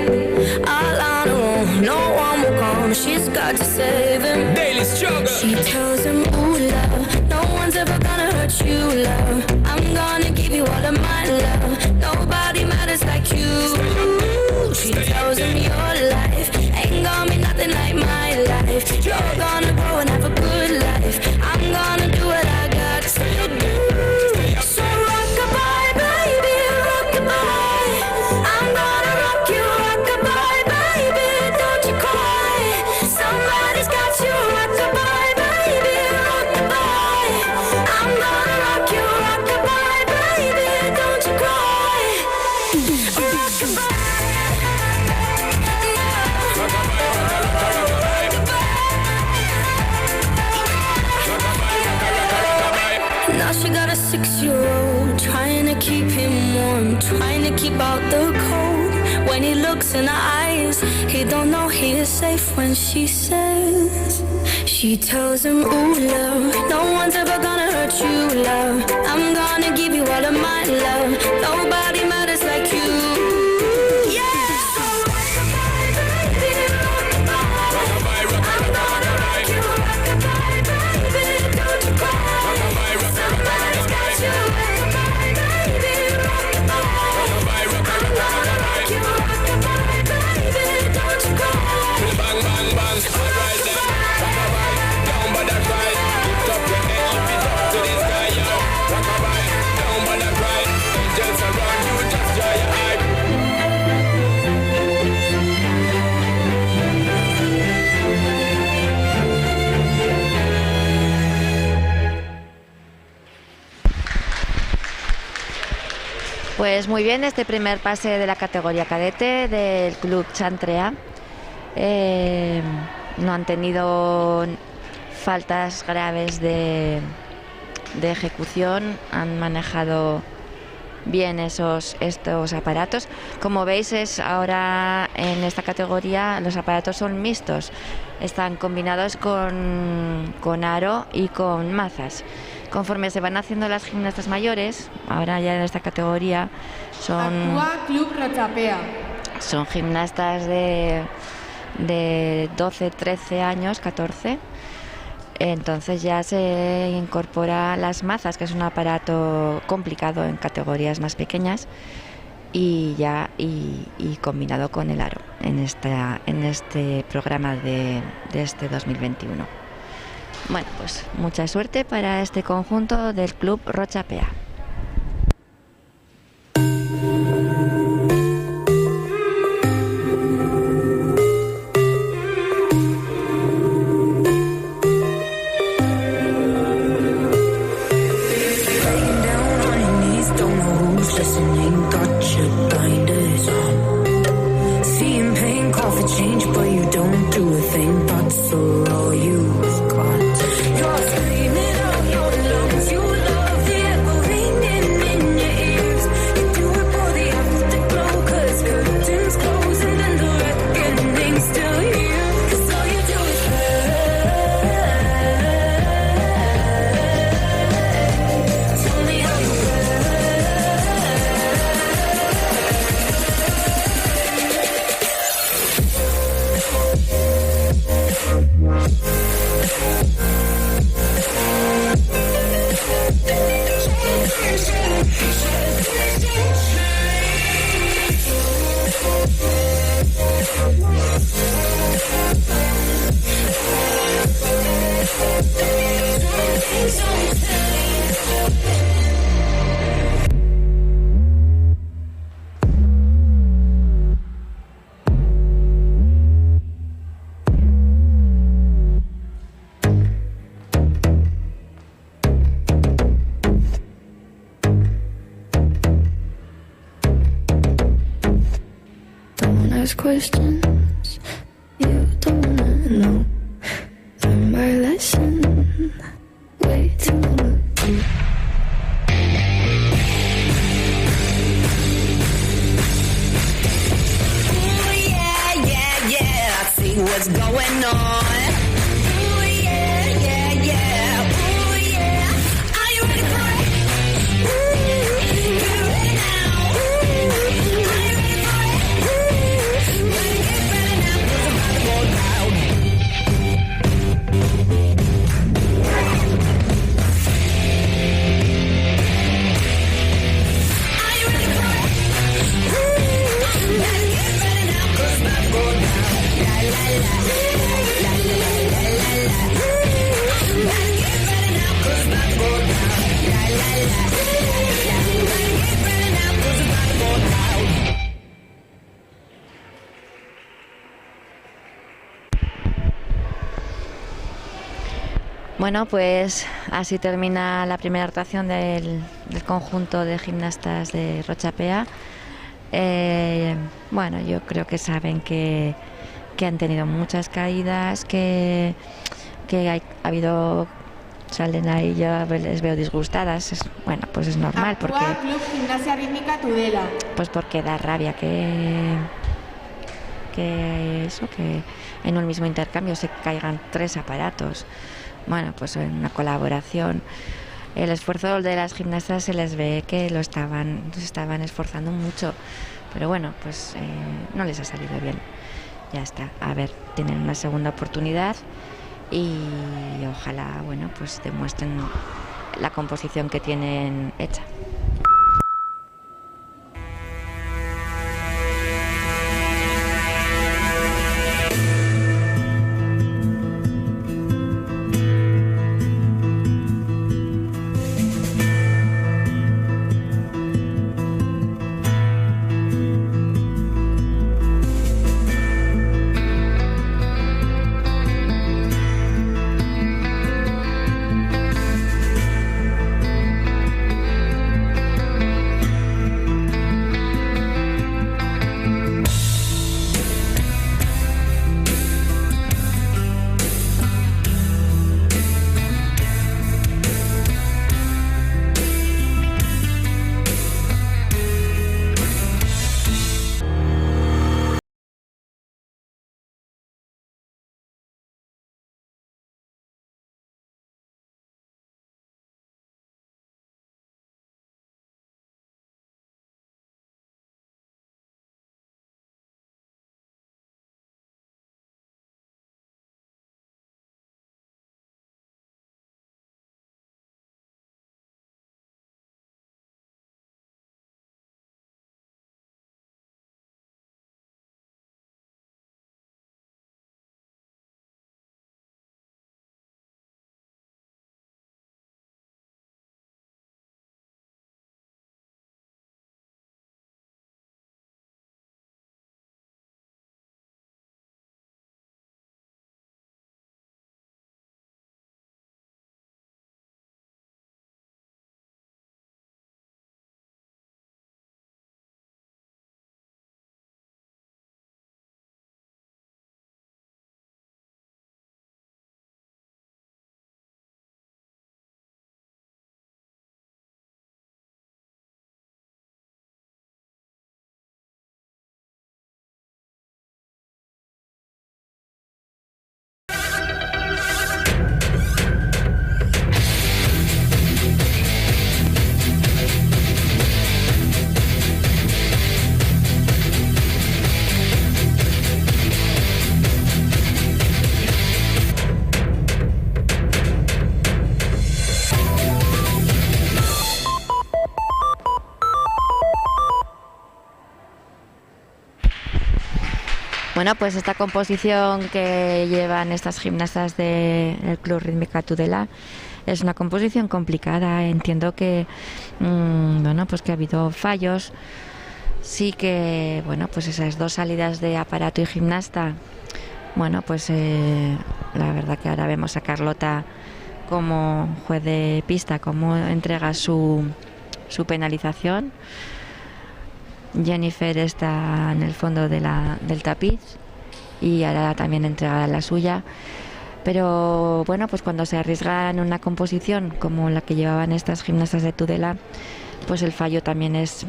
Speaker 22: All on her own, no one will come. She's got to save him.
Speaker 7: Daily struggle.
Speaker 22: She tells him, ooh, love, no one's ever gonna hurt you, love. I'm gonna give you all of my love. Nobody matters like you. She tells him your life ain't gonna be nothing like my life. You're gonna grow and have a good life. I'm gonna do what I got to do. So rock-a-bye, baby, rock-a-bye. I'm gonna rock you, rock-a-bye, baby, don't you cry. Somebody's got you, rock-a-bye, baby, rock-a-bye. I'm gonna rock you, rock-a-bye, baby, don't you cry. Rock-a-bye. Now she got a 6-year-old, trying to keep him warm, trying to keep out the cold. When he looks in her eyes, he don't know he is safe when she says She tells him, ooh, love, no one's ever gonna hurt you, love. I'm gonna give you all of my love. Nobody matters like you. Yeah. So rock-a-bye, baby, rock-a-bye. I'm gonna rock you, rock-a-bye, baby, don't you cry. Somebody's got you, rock-a-bye, baby, rock-a-bye. I'm gonna rock you, rock-a-bye, baby, don't you cry.
Speaker 7: Bang, bang, bang, alright then. Rock-a-bye, down by the cry. Lift up your head, lift it up to the sky, yo. Rock-a-bye, down by the cry. Angels around you, just dry your eye.
Speaker 5: Pues muy bien, este primer pase de la categoría cadete del Club Chantrea. No han tenido faltas graves de ejecución, han manejado bien estos aparatos. Como veis, ahora en esta categoría los aparatos son mixtos, están combinados con aro y con mazas. Conforme se van haciendo las gimnastas mayores, ahora ya en esta categoría
Speaker 3: Actúa Club Rochapea.
Speaker 5: son gimnastas de 12, 13 años, 14. Entonces ya se incorpora las mazas, que es un aparato complicado en categorías más pequeñas, y combinado con el aro en este programa de este 2021. Bueno, pues mucha suerte para este conjunto del Club Rochapea.
Speaker 22: Questions you don't wanna know. Learn my lesson way too long.
Speaker 4: Ooh, yeah, yeah, yeah, I see what's going on. Ooh, yeah, yeah, yeah. Ooh, yeah. Are you ready for it? Ooh, get ready now. Ooh, are you ready for it? Ooh, better get ready now, 'cause I'm about to go down. Are you ready for it? Ooh, better get ready now, 'cause I'm about to go down. La la la, la la la la la la. Ooh, better get ready now, 'cause I'm about to go down. La la la, better get ready now, 'cause I'm about to go down.
Speaker 5: Bueno, pues así termina la primera actuación del conjunto de gimnastas de Rochapea. Bueno, yo creo que saben que han tenido muchas caídas, que ha habido, salen ahí, yo les veo disgustadas. Bueno, pues es normal, porque
Speaker 3: Actúa Club Gimnasia Rítmica Tudela.
Speaker 5: pues porque da rabia que que en un mismo intercambio se caigan 3 aparatos. Bueno, pues en una colaboración. El esfuerzo de las gimnastas se les ve que se estaban esforzando mucho, pero bueno, pues no les ha salido bien. Ya está, a ver, tienen una segunda oportunidad y ojalá, bueno, pues demuestren la composición que tienen hecha. Bueno, pues esta composición que llevan estas gimnastas del Club Rítmica Tudela es una composición complicada. Entiendo que, bueno, pues que ha habido fallos. Sí que, bueno, pues esas 2 salidas de aparato y gimnasta, bueno, pues la verdad que ahora vemos a Carlota como juez de pista, cómo entrega su penalización. Jennifer está en el fondo del tapiz y ahora también entrega la suya. Pero bueno, pues cuando se arriesga en una composición como la que llevaban estas gimnastas de Tudela, pues el fallo también es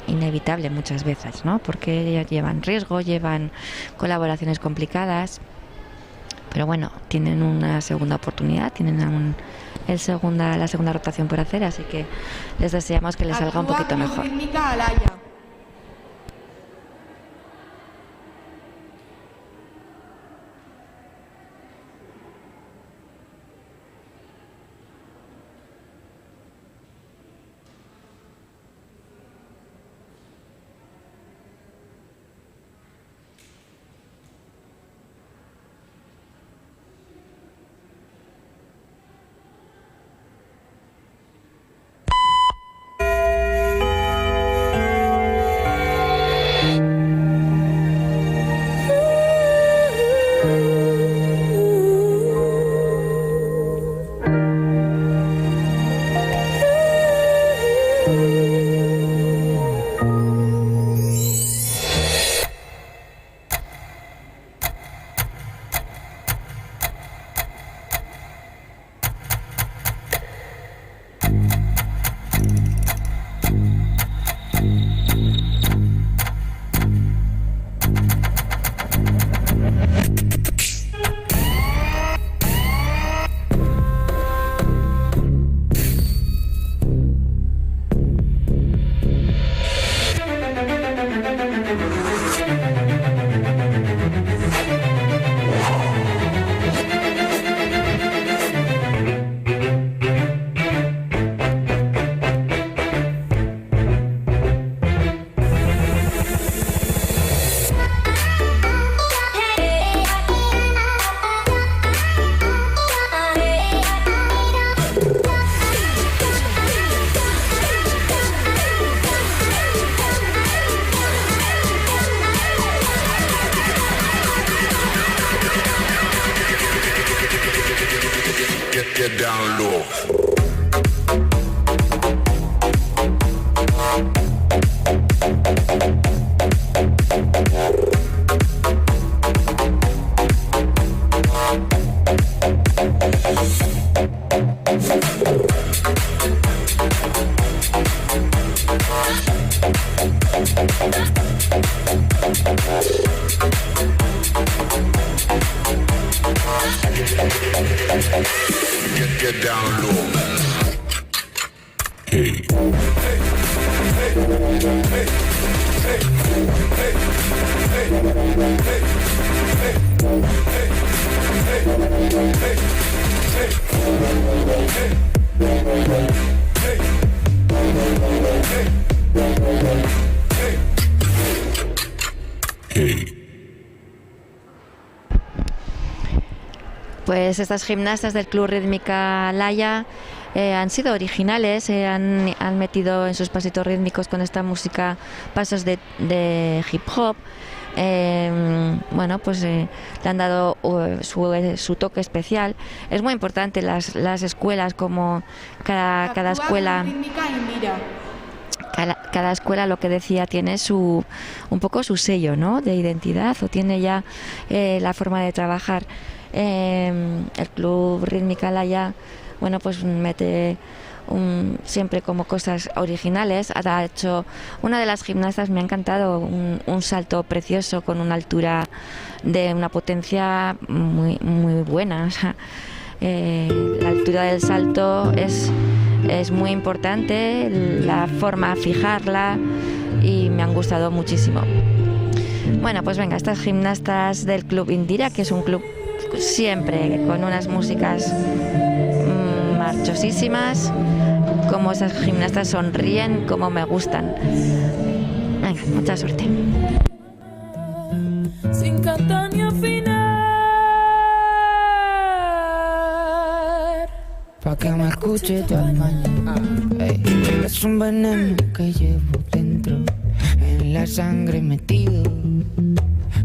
Speaker 5: inevitable muchas veces, ¿no? Porque llevan riesgo, llevan colaboraciones complicadas. Pero bueno, tienen una segunda oportunidad, tienen la segunda rotación por hacer, así que les deseamos que les salga un poquito mejor.
Speaker 3: Rítmica Alaya.
Speaker 8: get down low. Get down low. Hey.
Speaker 5: Pues estas gimnastas del Club Rítmica Laya han sido originales, han metido en sus pasitos rítmicos con esta música pasos de hip hop. Bueno, pues le han dado su toque especial. Es muy importante las escuelas, como cada escuela. Cada escuela, lo que decía, tiene un poco su sello, ¿no?, de identidad, o tiene ya la forma de trabajar. El Club Rítmica Laya, bueno, pues mete siempre como cosas originales. Ha hecho, una de las gimnastas me ha encantado, un salto precioso con una altura de una potencia muy, muy buena. O sea, la altura del salto es muy importante, la forma de fijarla, y me han gustado muchísimo. Bueno, pues venga, estas gimnastas del Club Indira, que es un club siempre con unas músicas marchosísimas, como esas gimnastas sonríen, como me gustan. Venga, mucha suerte.
Speaker 6: Sin cantar ni afinar,
Speaker 14: pa' que me escuche todo el mañana. Es un veneno que llevo dentro, en la sangre metido,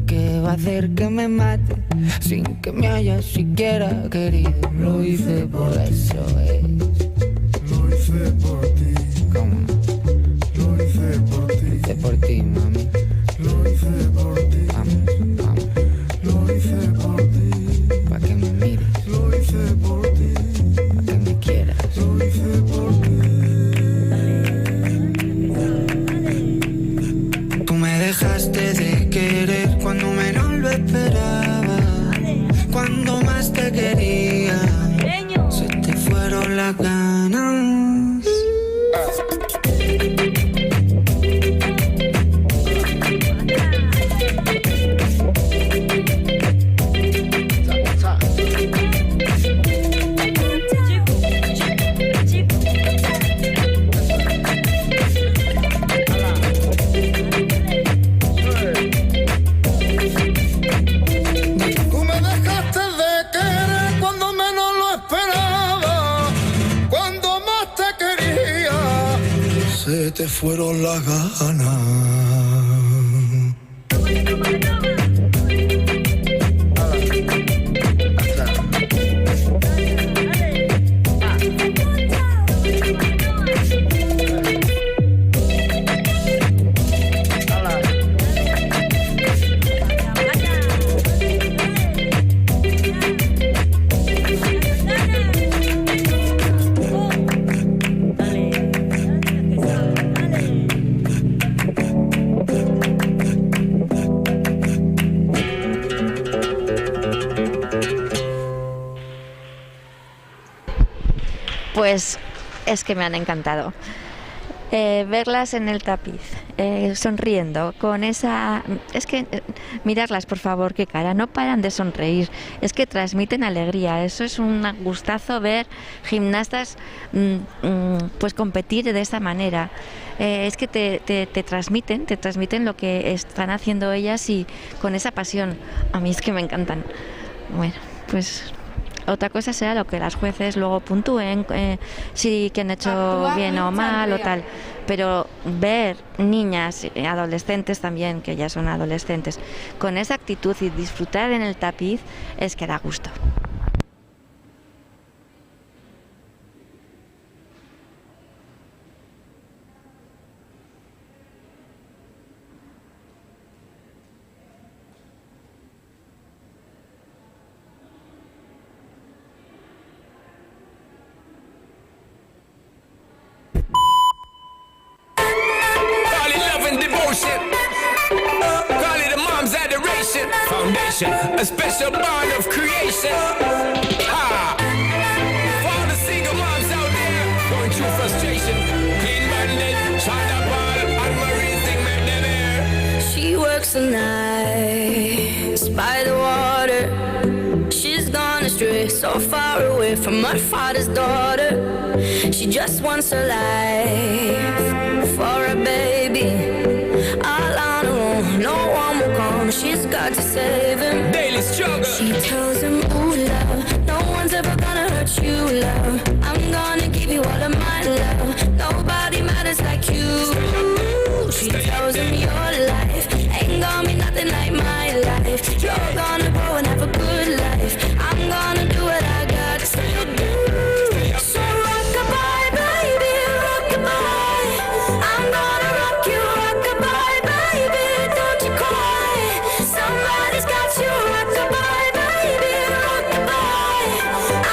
Speaker 14: que va a hacer que me mate sin que me haya siquiera querido. Lo hice por eso,
Speaker 8: Lo hice por ti.
Speaker 14: ¿Cómo no?
Speaker 8: Lo hice por ti.
Speaker 14: Lo hice por ti, mami.
Speaker 8: Lo hice por ti.
Speaker 14: Vamos, vamos.
Speaker 8: Lo hice por ti.
Speaker 14: Pa' que me mires.
Speaker 8: Lo hice por ti.
Speaker 14: Pa' que me quieras.
Speaker 8: Lo hice por ti.
Speaker 14: Tú me dejaste de querer cuando menos lo esperaba, cuando más te quería, se te fueron las ganas.
Speaker 8: Tú me dejaste de querer cuando menos lo esperaba, cuando más te quería, se te fueron las ganas.
Speaker 5: Pues es que me han encantado. Verlas en el tapiz, sonriendo, con esa... Es que mirarlas, por favor, qué cara, no paran de sonreír, es que transmiten alegría. Eso es un gustazo, ver gimnastas pues competir de esta manera. Es que te transmiten lo que están haciendo ellas, y con esa pasión. A mí es que me encantan. Bueno, pues... Otra cosa será lo que las jueces luego puntúen, si que han hecho bien o mal o tal. Pero ver niñas, adolescentes también, que ya son adolescentes, con esa actitud y disfrutar en el tapiz, es que da gusto.
Speaker 7: station, a special bond of creation. Ha! For all the single moms out there going through frustration, Clean Bandit, China Ball, and Marie sing make them air.
Speaker 22: She works the nights by the water. She's gone astray, so far away from her father's daughter. She just wants her life for a baby. All on her own, no one will come. She's got to save him.
Speaker 7: Daily struggle.
Speaker 22: She tells him, ooh, love, no one's ever gonna hurt you, love. I'm gonna give you all of my love. Nobody matters like you. She tells him your life ain't gonna be nothing like my life. You're gonna grow and have a good life. I'm gonna do what I got to do. So rock-a-bye, baby, rock-a-bye. I'm gonna rock you, rock-a-bye, baby, don't you cry. Somebody's got you, rock-a-bye, baby, rock-a-bye.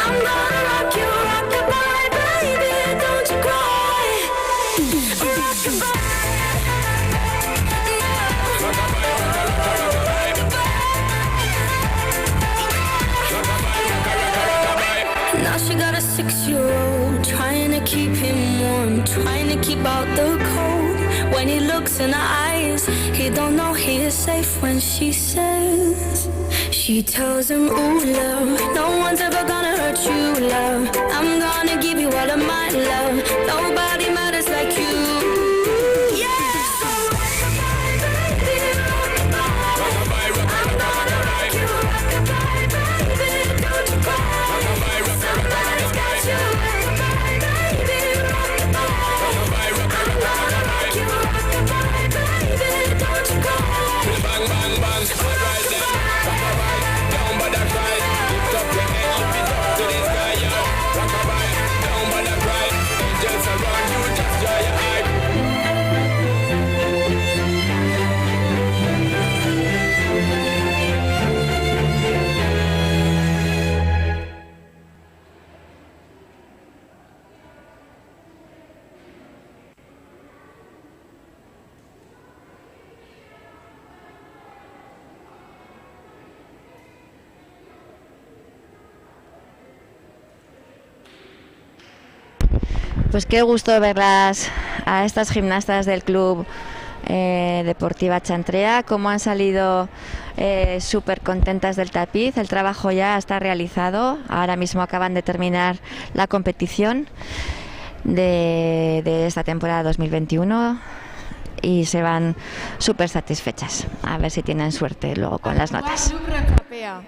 Speaker 22: I'm gonna rock you, rock-a-bye, baby, don't you cry. Rock-a-bye. Now she got a 6-year-old, trying to keep him warm, trying to keep out the cold. When he looks in her eyes, he don't know he is safe when she says. She tells him, ooh, love, no one's ever gonna hurt you, love. I'm gonna give you all of my love. Nobody matters like you. Yeah. So rock-a-bye, baby, rock-a-bye. I'm gonna rock you, rock-a-bye, baby, don't you cry. Somebody's got you, rock-a-bye, baby, rock-a-bye. I'm gonna rock you, rock-a-bye, baby, don't you cry.
Speaker 7: Bang, bang, bang, right there. Rock-a-bye, down by the cry. Lift up your head, lift it up to the sky, yo. Rock-a-bye, down by the cry. Angels around you, just dry your eye.
Speaker 5: Pues qué gusto verlas a estas gimnastas del Club Deportiva Chantrea, cómo han salido súper contentas del tapiz. El trabajo ya está realizado, ahora mismo acaban de terminar la competición de esta temporada 2021 y se van súper satisfechas. A ver si tienen suerte luego con las notas.
Speaker 3: Club Rachapea.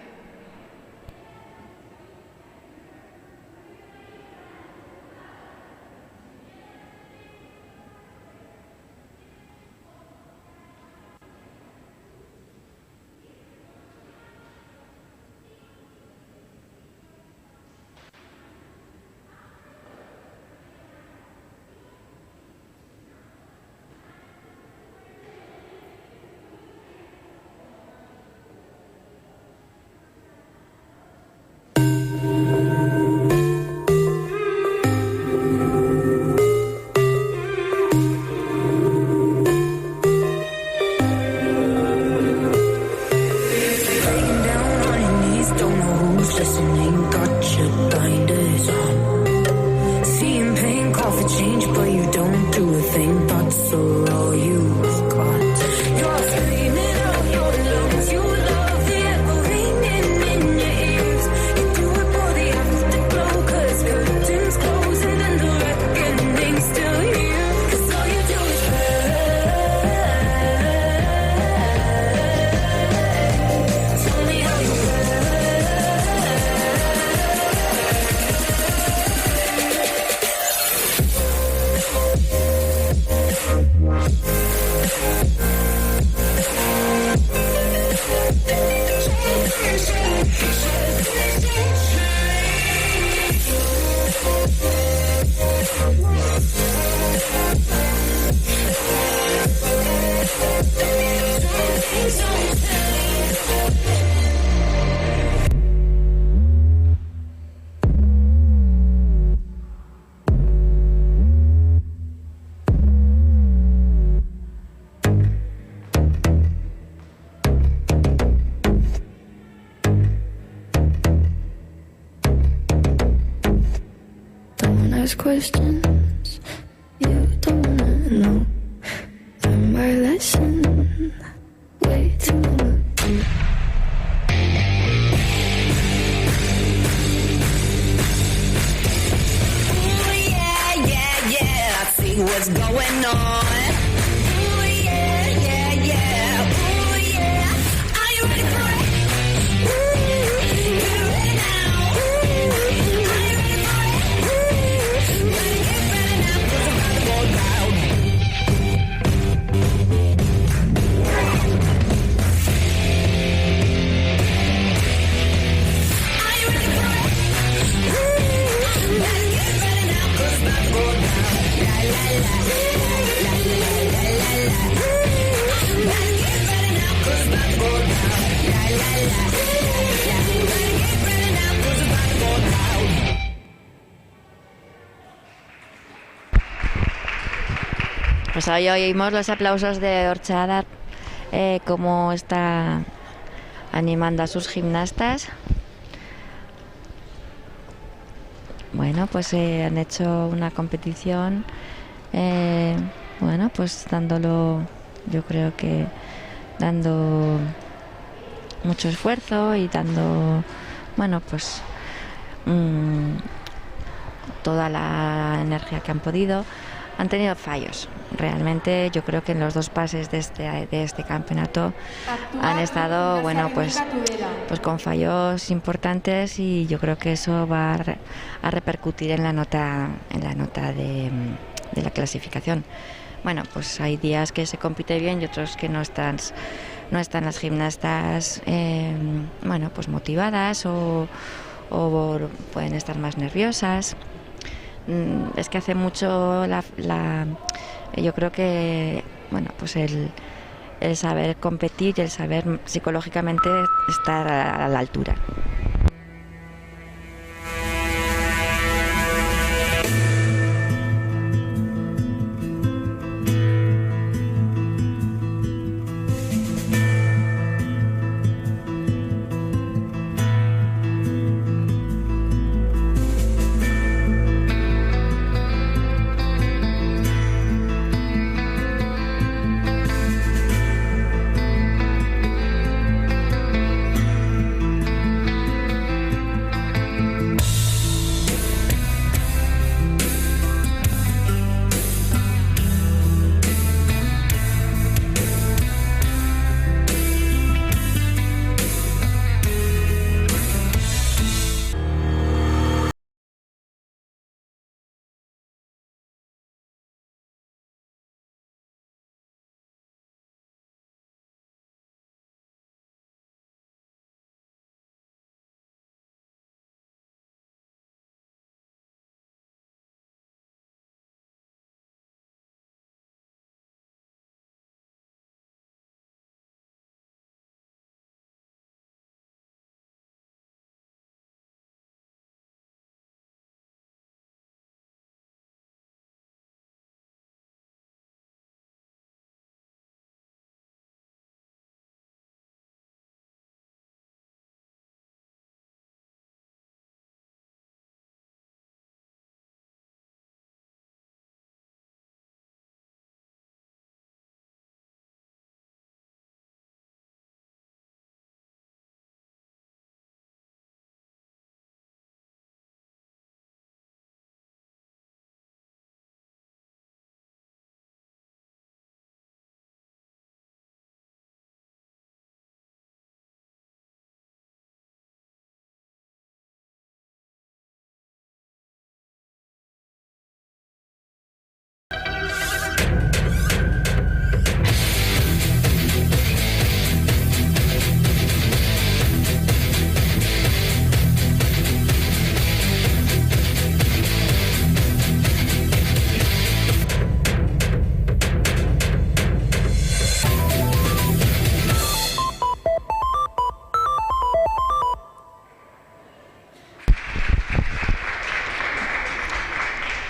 Speaker 22: ask questions you don't wanna know. Learn my lesson way too much.
Speaker 4: See what's going on. Ooh, yeah, yeah, yeah. Ooh, yeah. Are you ready for it? Ooh, you ready now? Ooh, are you ready for it? Ooh, better get ready now, 'cause I'm about to go down. Are you ready for it? Ooh, better get ready now, 'cause I'm about to go down.
Speaker 5: Pues hoy oímos los aplausos de Orchadar, cómo está animando a sus gimnastas. Bueno, pues han hecho una competición, bueno, pues dándolo, yo creo que dando mucho esfuerzo y dando, bueno, pues toda la energía que han podido. Han tenido fallos. Realmente yo creo que en los dos pases de este campeonato han estado, bueno, pues con fallos importantes, y yo creo que eso va a repercutir en la nota de la clasificación. Bueno, pues hay días que se compite bien y otros que no están las gimnastas, bueno, pues motivadas o pueden estar más nerviosas. Es que hace mucho yo creo que, bueno, pues el saber competir y el saber psicológicamente estar a la altura.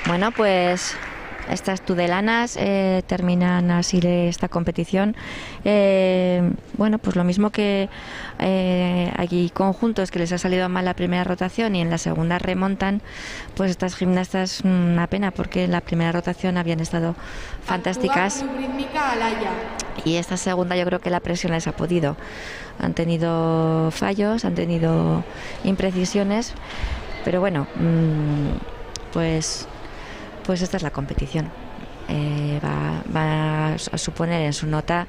Speaker 5: Bueno, pues Estas tudelanas terminan así esta competición. Bueno, pues lo mismo que hay conjuntos que les ha salido mal la primera rotación y en la segunda remontan, pues estas gimnastas una pena porque en la primera rotación habían estado fantásticas.
Speaker 3: Actúa Club Rítmica Alaya.
Speaker 5: Y esta segunda yo creo que la presión les ha podido. Han tenido fallos, han tenido imprecisiones, pero bueno, pues esta es la competición. Va a suponer en su nota,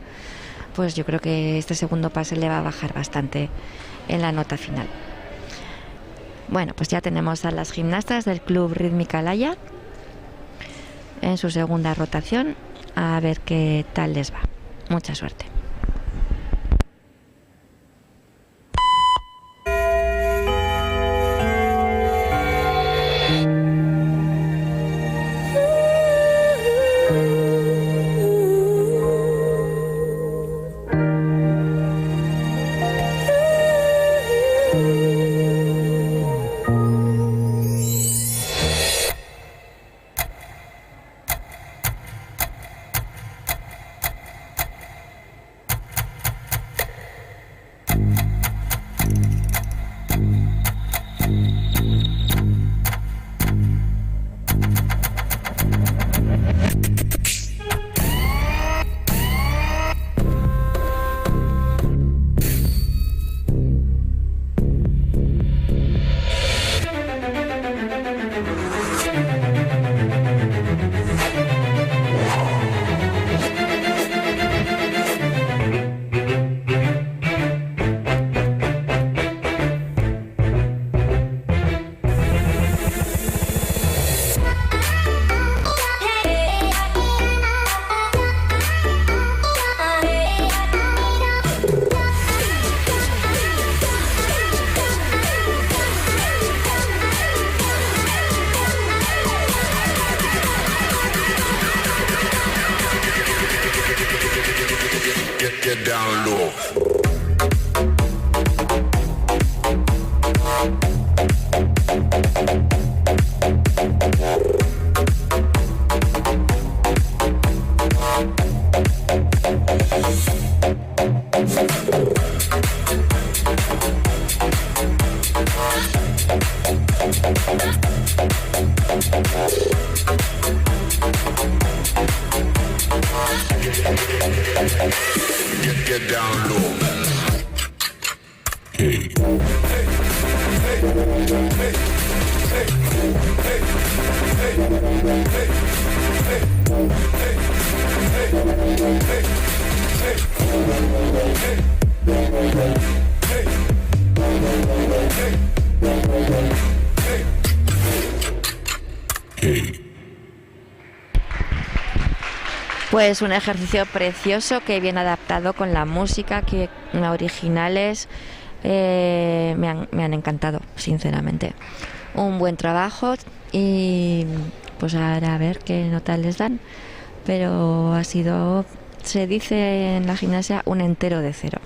Speaker 5: pues yo creo que este segundo pase le va a bajar bastante en la nota final. Bueno, pues ya tenemos a las gimnastas del Club Rítmica Alaya en su segunda rotación, a ver qué tal les va. Mucha suerte.
Speaker 8: Get down low. Get down low. Hey.
Speaker 5: Pues un ejercicio precioso que bien adaptado con la música, que originales, me han encantado, sinceramente. Un buen trabajo y pues ahora a ver qué nota les dan. Pero ha sido, se dice en la gimnasia, un entero de 0.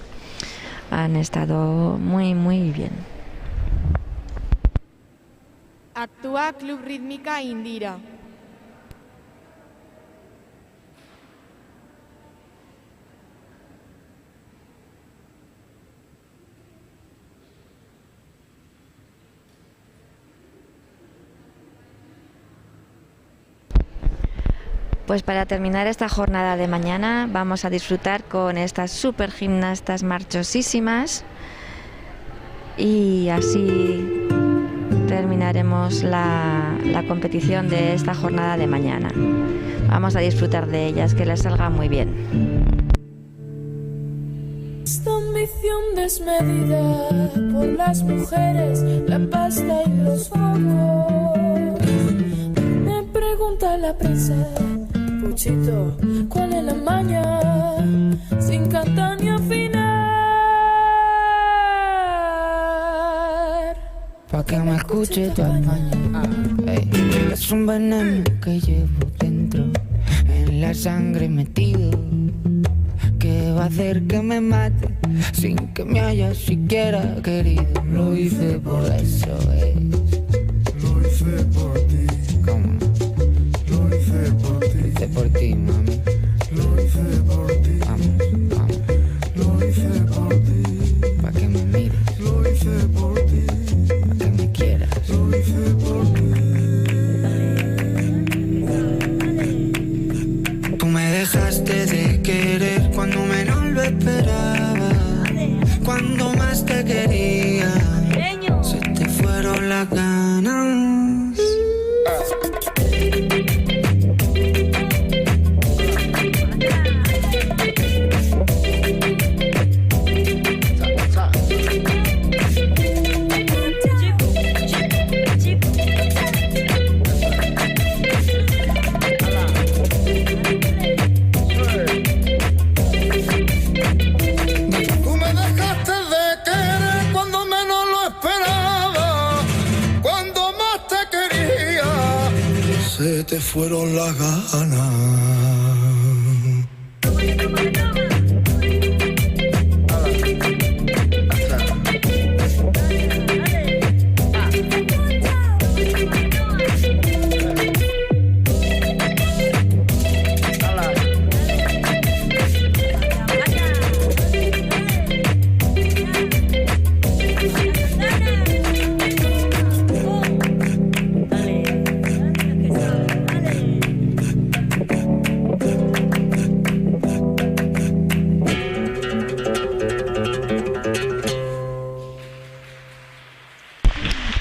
Speaker 5: Han estado muy, muy bien.
Speaker 3: Actúa Club Rítmica Indira.
Speaker 5: Pues para terminar esta jornada de mañana vamos a disfrutar con estas super gimnastas marchosísimas y así terminaremos la competición de esta jornada de mañana. Vamos a disfrutar de ellas, que les salga muy bien.
Speaker 6: Esta ambición desmedida por las mujeres, la pasta y los ojos. Me pregunta la prensa, Puchito, ¿cuál es la maña? Sin cantar ni afinar.
Speaker 14: Pa' que me escuche tu mañana. Ey, es un veneno que llevo dentro, en la sangre metido, que va a hacer que me mate sin que me haya siquiera querido. Lo hice por eso,
Speaker 8: Lo hice por ti.
Speaker 14: ¿Cómo no?
Speaker 8: Lo hice por ti.
Speaker 14: ganas.
Speaker 8: Tú me dejaste de querer cuando menos lo esperaba, cuando más te quería, se te fueron las ganas.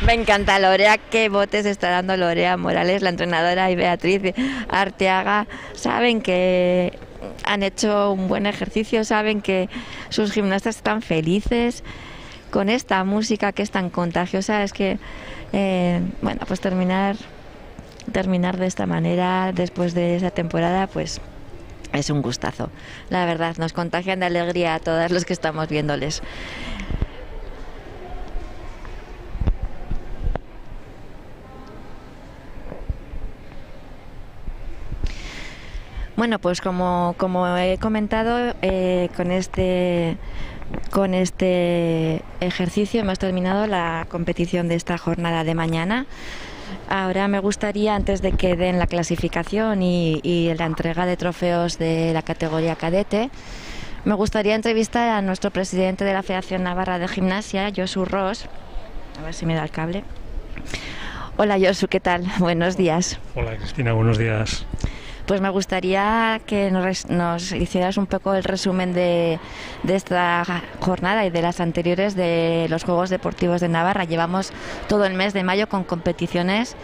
Speaker 5: Me encanta Lorea, qué botes está dando Lorea Morales, la entrenadora, y Beatriz Arteaga. Saben que han hecho un buen ejercicio, saben que sus gimnastas están felices con esta música que es tan contagiosa. Es que, bueno, pues terminar de esta manera después de esa temporada, pues es un gustazo. La verdad, nos contagian de alegría a todos los que estamos viéndoles. Bueno, pues como he comentado, con este ejercicio hemos terminado la competición de esta jornada de mañana. Ahora me gustaría, antes de que den la clasificación y la entrega de trofeos de la categoría cadete, me gustaría entrevistar a nuestro presidente de la Federación Navarra de Gimnasia, Josu Ros. A ver si me da el cable. Hola Josu, ¿qué tal? Buenos días.
Speaker 2: Hola Cristina, buenos días.
Speaker 5: Pues me gustaría que nos hicieras un poco el resumen de esta jornada y de las anteriores de los Juegos Deportivos de Navarra. Llevamos todo el mes de mayo con competiciones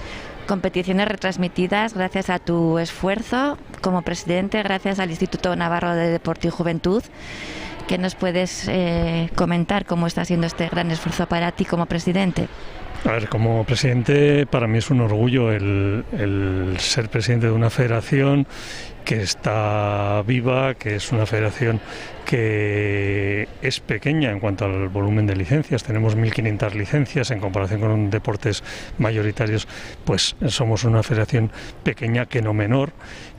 Speaker 5: retransmitidas gracias a tu esfuerzo como presidente, gracias al Instituto Navarro de Deporte y Juventud. ¿Qué nos puedes comentar cómo está siendo este gran esfuerzo para ti como presidente?
Speaker 2: A ver, como presidente, para mí es un orgullo el ser presidente de una federación que está viva, que es una federación que es pequeña en cuanto al volumen de licencias. Tenemos 1.500 licencias en comparación con deportes mayoritarios, pues somos una federación pequeña que no menor.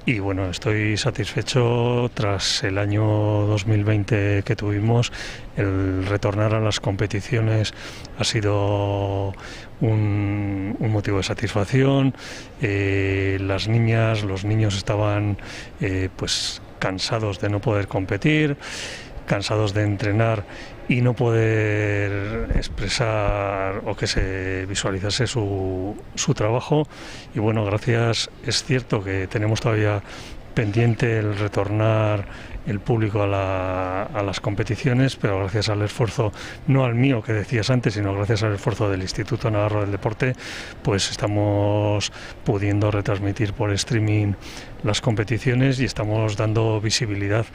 Speaker 2: Y bueno, estoy satisfecho tras el año 2020 que tuvimos. El retornar a las competiciones ha sido un motivo de satisfacción. Las niñas, los niños estaban pues cansados de no poder competir, cansados de entrenar y no poder expresar o que se visualizase su trabajo. Y bueno, gracias, es cierto que tenemos todavía pendiente el retornar el público a las competiciones, pero gracias al esfuerzo, no al mío que decías antes, sino gracias al esfuerzo del Instituto Navarro del Deporte, pues estamos pudiendo retransmitir por streaming las competiciones y estamos dando visibilidad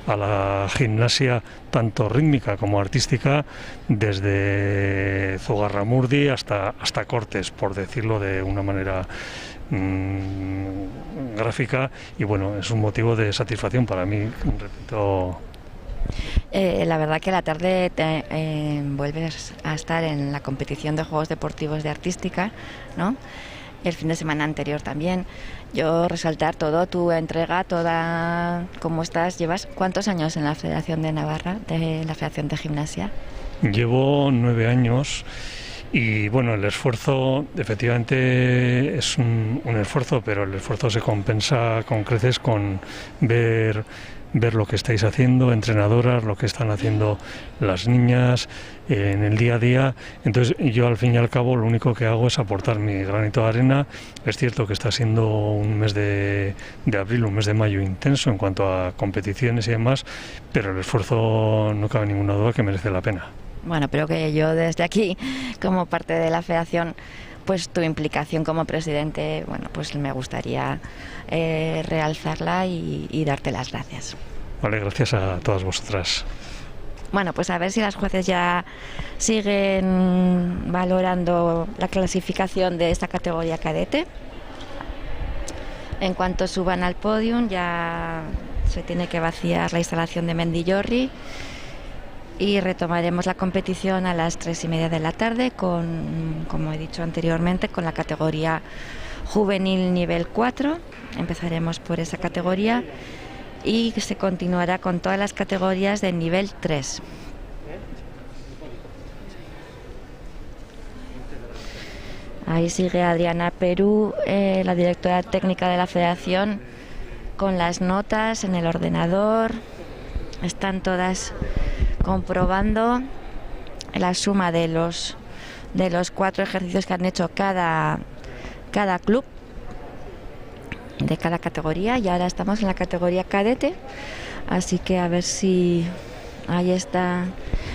Speaker 2: a la gimnasia tanto rítmica como artística desde Zugarramurdi hasta Cortes, por decirlo de una manera gráfica. Y bueno, es un motivo de satisfacción para mí, repito.
Speaker 5: La verdad que la tarde vuelves a estar en la competición de Juegos Deportivos de Artística, ¿no? El fin de semana anterior también. Yo resaltar todo, tu entrega, toda cómo estás. ¿Llevas cuántos años en la Federación de Navarra, de la Federación de Gimnasia?
Speaker 2: Llevo 9 años. Y bueno, el esfuerzo efectivamente es un esfuerzo, pero el esfuerzo se compensa con creces con ver lo que estáis haciendo, entrenadoras, lo que están haciendo las niñas en el día a día. Entonces yo al fin y al cabo lo único que hago es aportar mi granito de arena. Es cierto que está siendo un mes de abril, un mes de mayo intenso en cuanto a competiciones y demás, pero el esfuerzo no cabe ninguna duda que merece la pena.
Speaker 5: Bueno, pero que yo desde aquí, como parte de la Federación, pues tu implicación como presidente, bueno, pues me gustaría realzarla y darte las gracias.
Speaker 2: Vale, gracias a todas vosotras.
Speaker 5: Bueno, pues a ver si las jueces ya siguen valorando la clasificación de esta categoría cadete. En cuanto suban al podium ya se tiene que vaciar la instalación de Mendillorri y retomaremos la competición a las 3:30 de la tarde con, como he dicho anteriormente, con la categoría juvenil nivel 4. Empezaremos por esa categoría y se continuará con todas las categorías de nivel 3. Ahí sigue Adriana Perú, la directora técnica de la Federación, con las notas en el ordenador. Están todas comprobando la suma de los 4 ejercicios que han hecho cada club de cada categoría, y ahora estamos en la categoría cadete, así que a ver si ahí está.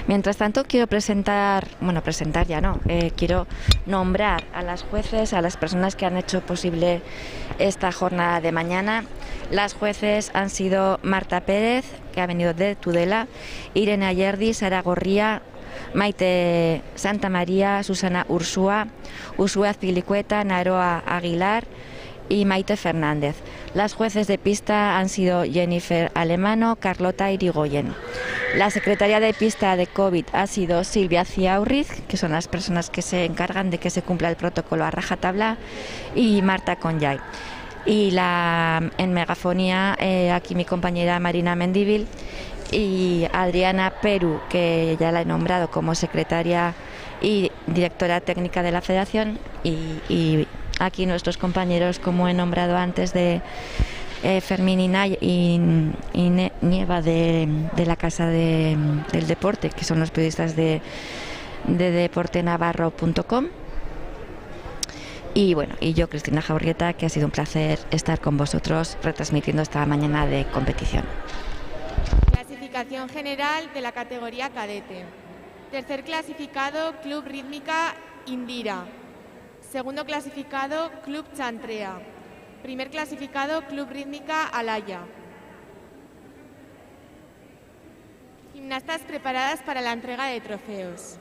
Speaker 5: Mientras tanto quiero quiero nombrar a las jueces, a las personas que han hecho posible esta jornada de mañana. Las jueces han sido Marta Pérez, que ha venido de Tudela, Irene Ayerdi, Sara Gorría, Maite Santa María, Susana Ursúa, Usue Azpilicueta, Naroa Aguilar y Maite Fernández. Las jueces de pista han sido Jennifer Alemano, Carlota Irigoyen. La secretaria de pista de COVID ha sido Silvia Ciaurriz, que son las personas que se encargan de que se cumpla el protocolo a rajatabla, y Marta Conyay. Y en megafonía, aquí mi compañera Marina Mendívil y Adriana Perú, que ya la he nombrado como secretaria y directora técnica de la Federación, y aquí nuestros compañeros, como he nombrado antes, de Fermín y Nieva de la Casa del Deporte, que son los periodistas de deportenavarro.com. Y bueno, y yo, Cristina Jaurrieta, que ha sido un placer estar con vosotros retransmitiendo esta mañana de competición.
Speaker 3: Clasificación general de la categoría cadete. Tercer clasificado, Club Rítmica Indira. Segundo clasificado, Club Chantrea. Primer clasificado, Club Rítmica Alaya. Gimnastas preparadas para la entrega de trofeos.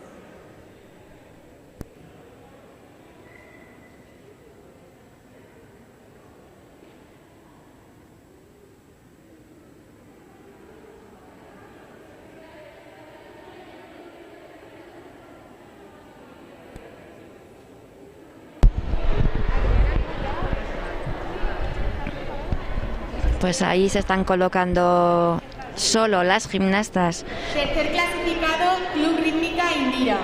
Speaker 5: Pues ahí se están colocando solo las gimnastas.
Speaker 3: Tercer clasificado, Club Rítmica Indira.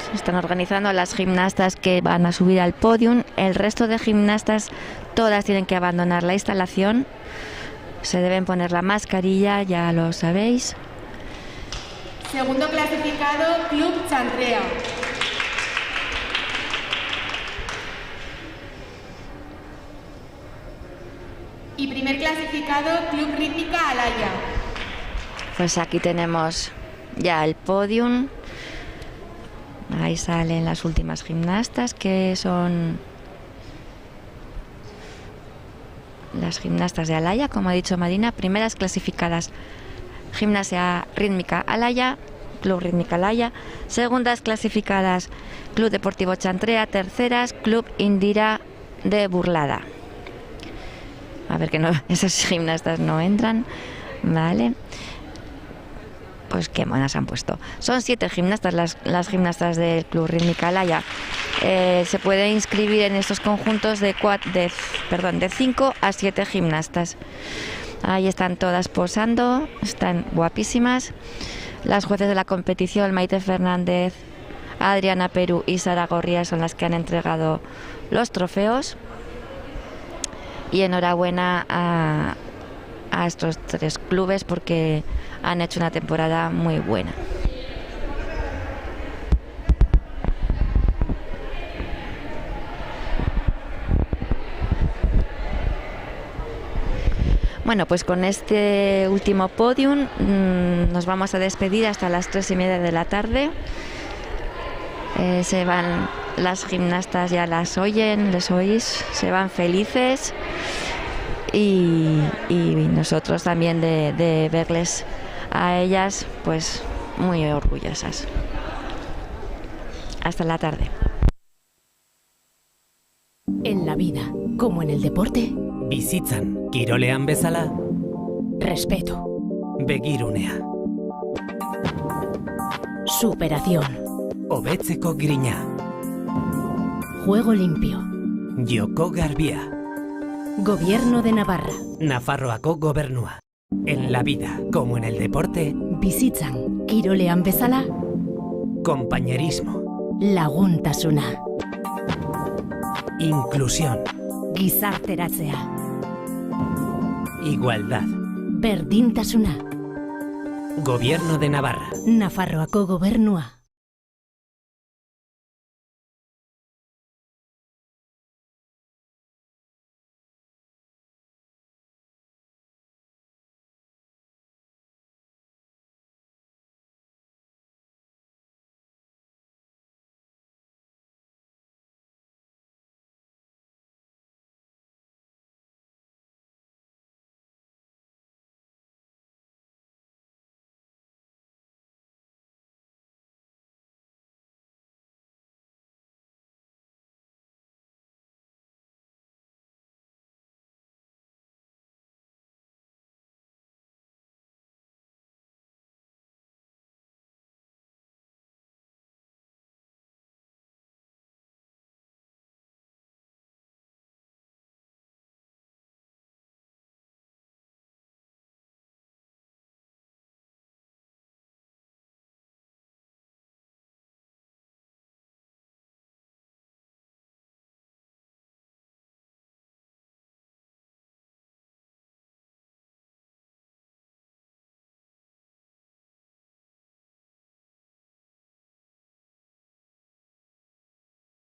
Speaker 5: Se están organizando las gimnastas que van a subir al podium. El resto de gimnastas todas tienen que abandonar la instalación. Se deben poner la mascarilla, ya lo sabéis.
Speaker 3: Segundo clasificado, Club Chantrea. Y primer clasificado, Club Rítmica Alaya.
Speaker 5: Pues aquí tenemos ya el podium. Ahí salen las últimas gimnastas, que son las gimnastas de Alaya, como ha dicho Marina. Primeras clasificadas, Gimnasia Rítmica Alaya, Club Rítmica Alaya. Segundas clasificadas, Club Deportivo Chantrea. Terceras, Club Indira de Burlada. A ver que no, esas gimnastas no entran, vale. Pues qué monas han puesto. Son 7 gimnastas las gimnastas del Club Rítmica Alaya. Se puede inscribir en estos conjuntos de 5 a 7 gimnastas. Ahí están todas posando, están guapísimas. Las jueces de la competición, Maite Fernández, Adriana Perú y Sara Gorría, son las que han entregado los trofeos. Y enhorabuena a estos 3 clubes porque han hecho una temporada muy buena. Bueno, pues con este último podium nos vamos a despedir hasta las 3:30 de la tarde. Se van las gimnastas, ya las oyen, les oís, se van felices y nosotros también de verles a ellas pues muy orgullosas. Hasta la tarde.
Speaker 1: En la vida, como en el deporte,
Speaker 16: bizitzan kirolean bezala,
Speaker 1: respeto,
Speaker 16: begirunea,
Speaker 1: superación,
Speaker 16: hobetzeko grina,
Speaker 1: juego limpio,
Speaker 16: joko garbia,
Speaker 1: Gobierno de Navarra,
Speaker 16: Nafarroako gobernua. En la vida, como en el deporte,
Speaker 1: bizitzan kirolean bezala,
Speaker 16: compañerismo,
Speaker 1: laguntasuna,
Speaker 16: inclusión,
Speaker 1: gizarteratzea,
Speaker 16: igualdad,
Speaker 1: berdintasuna,
Speaker 16: Gobierno de Navarra.
Speaker 1: Nafarroako gobernua.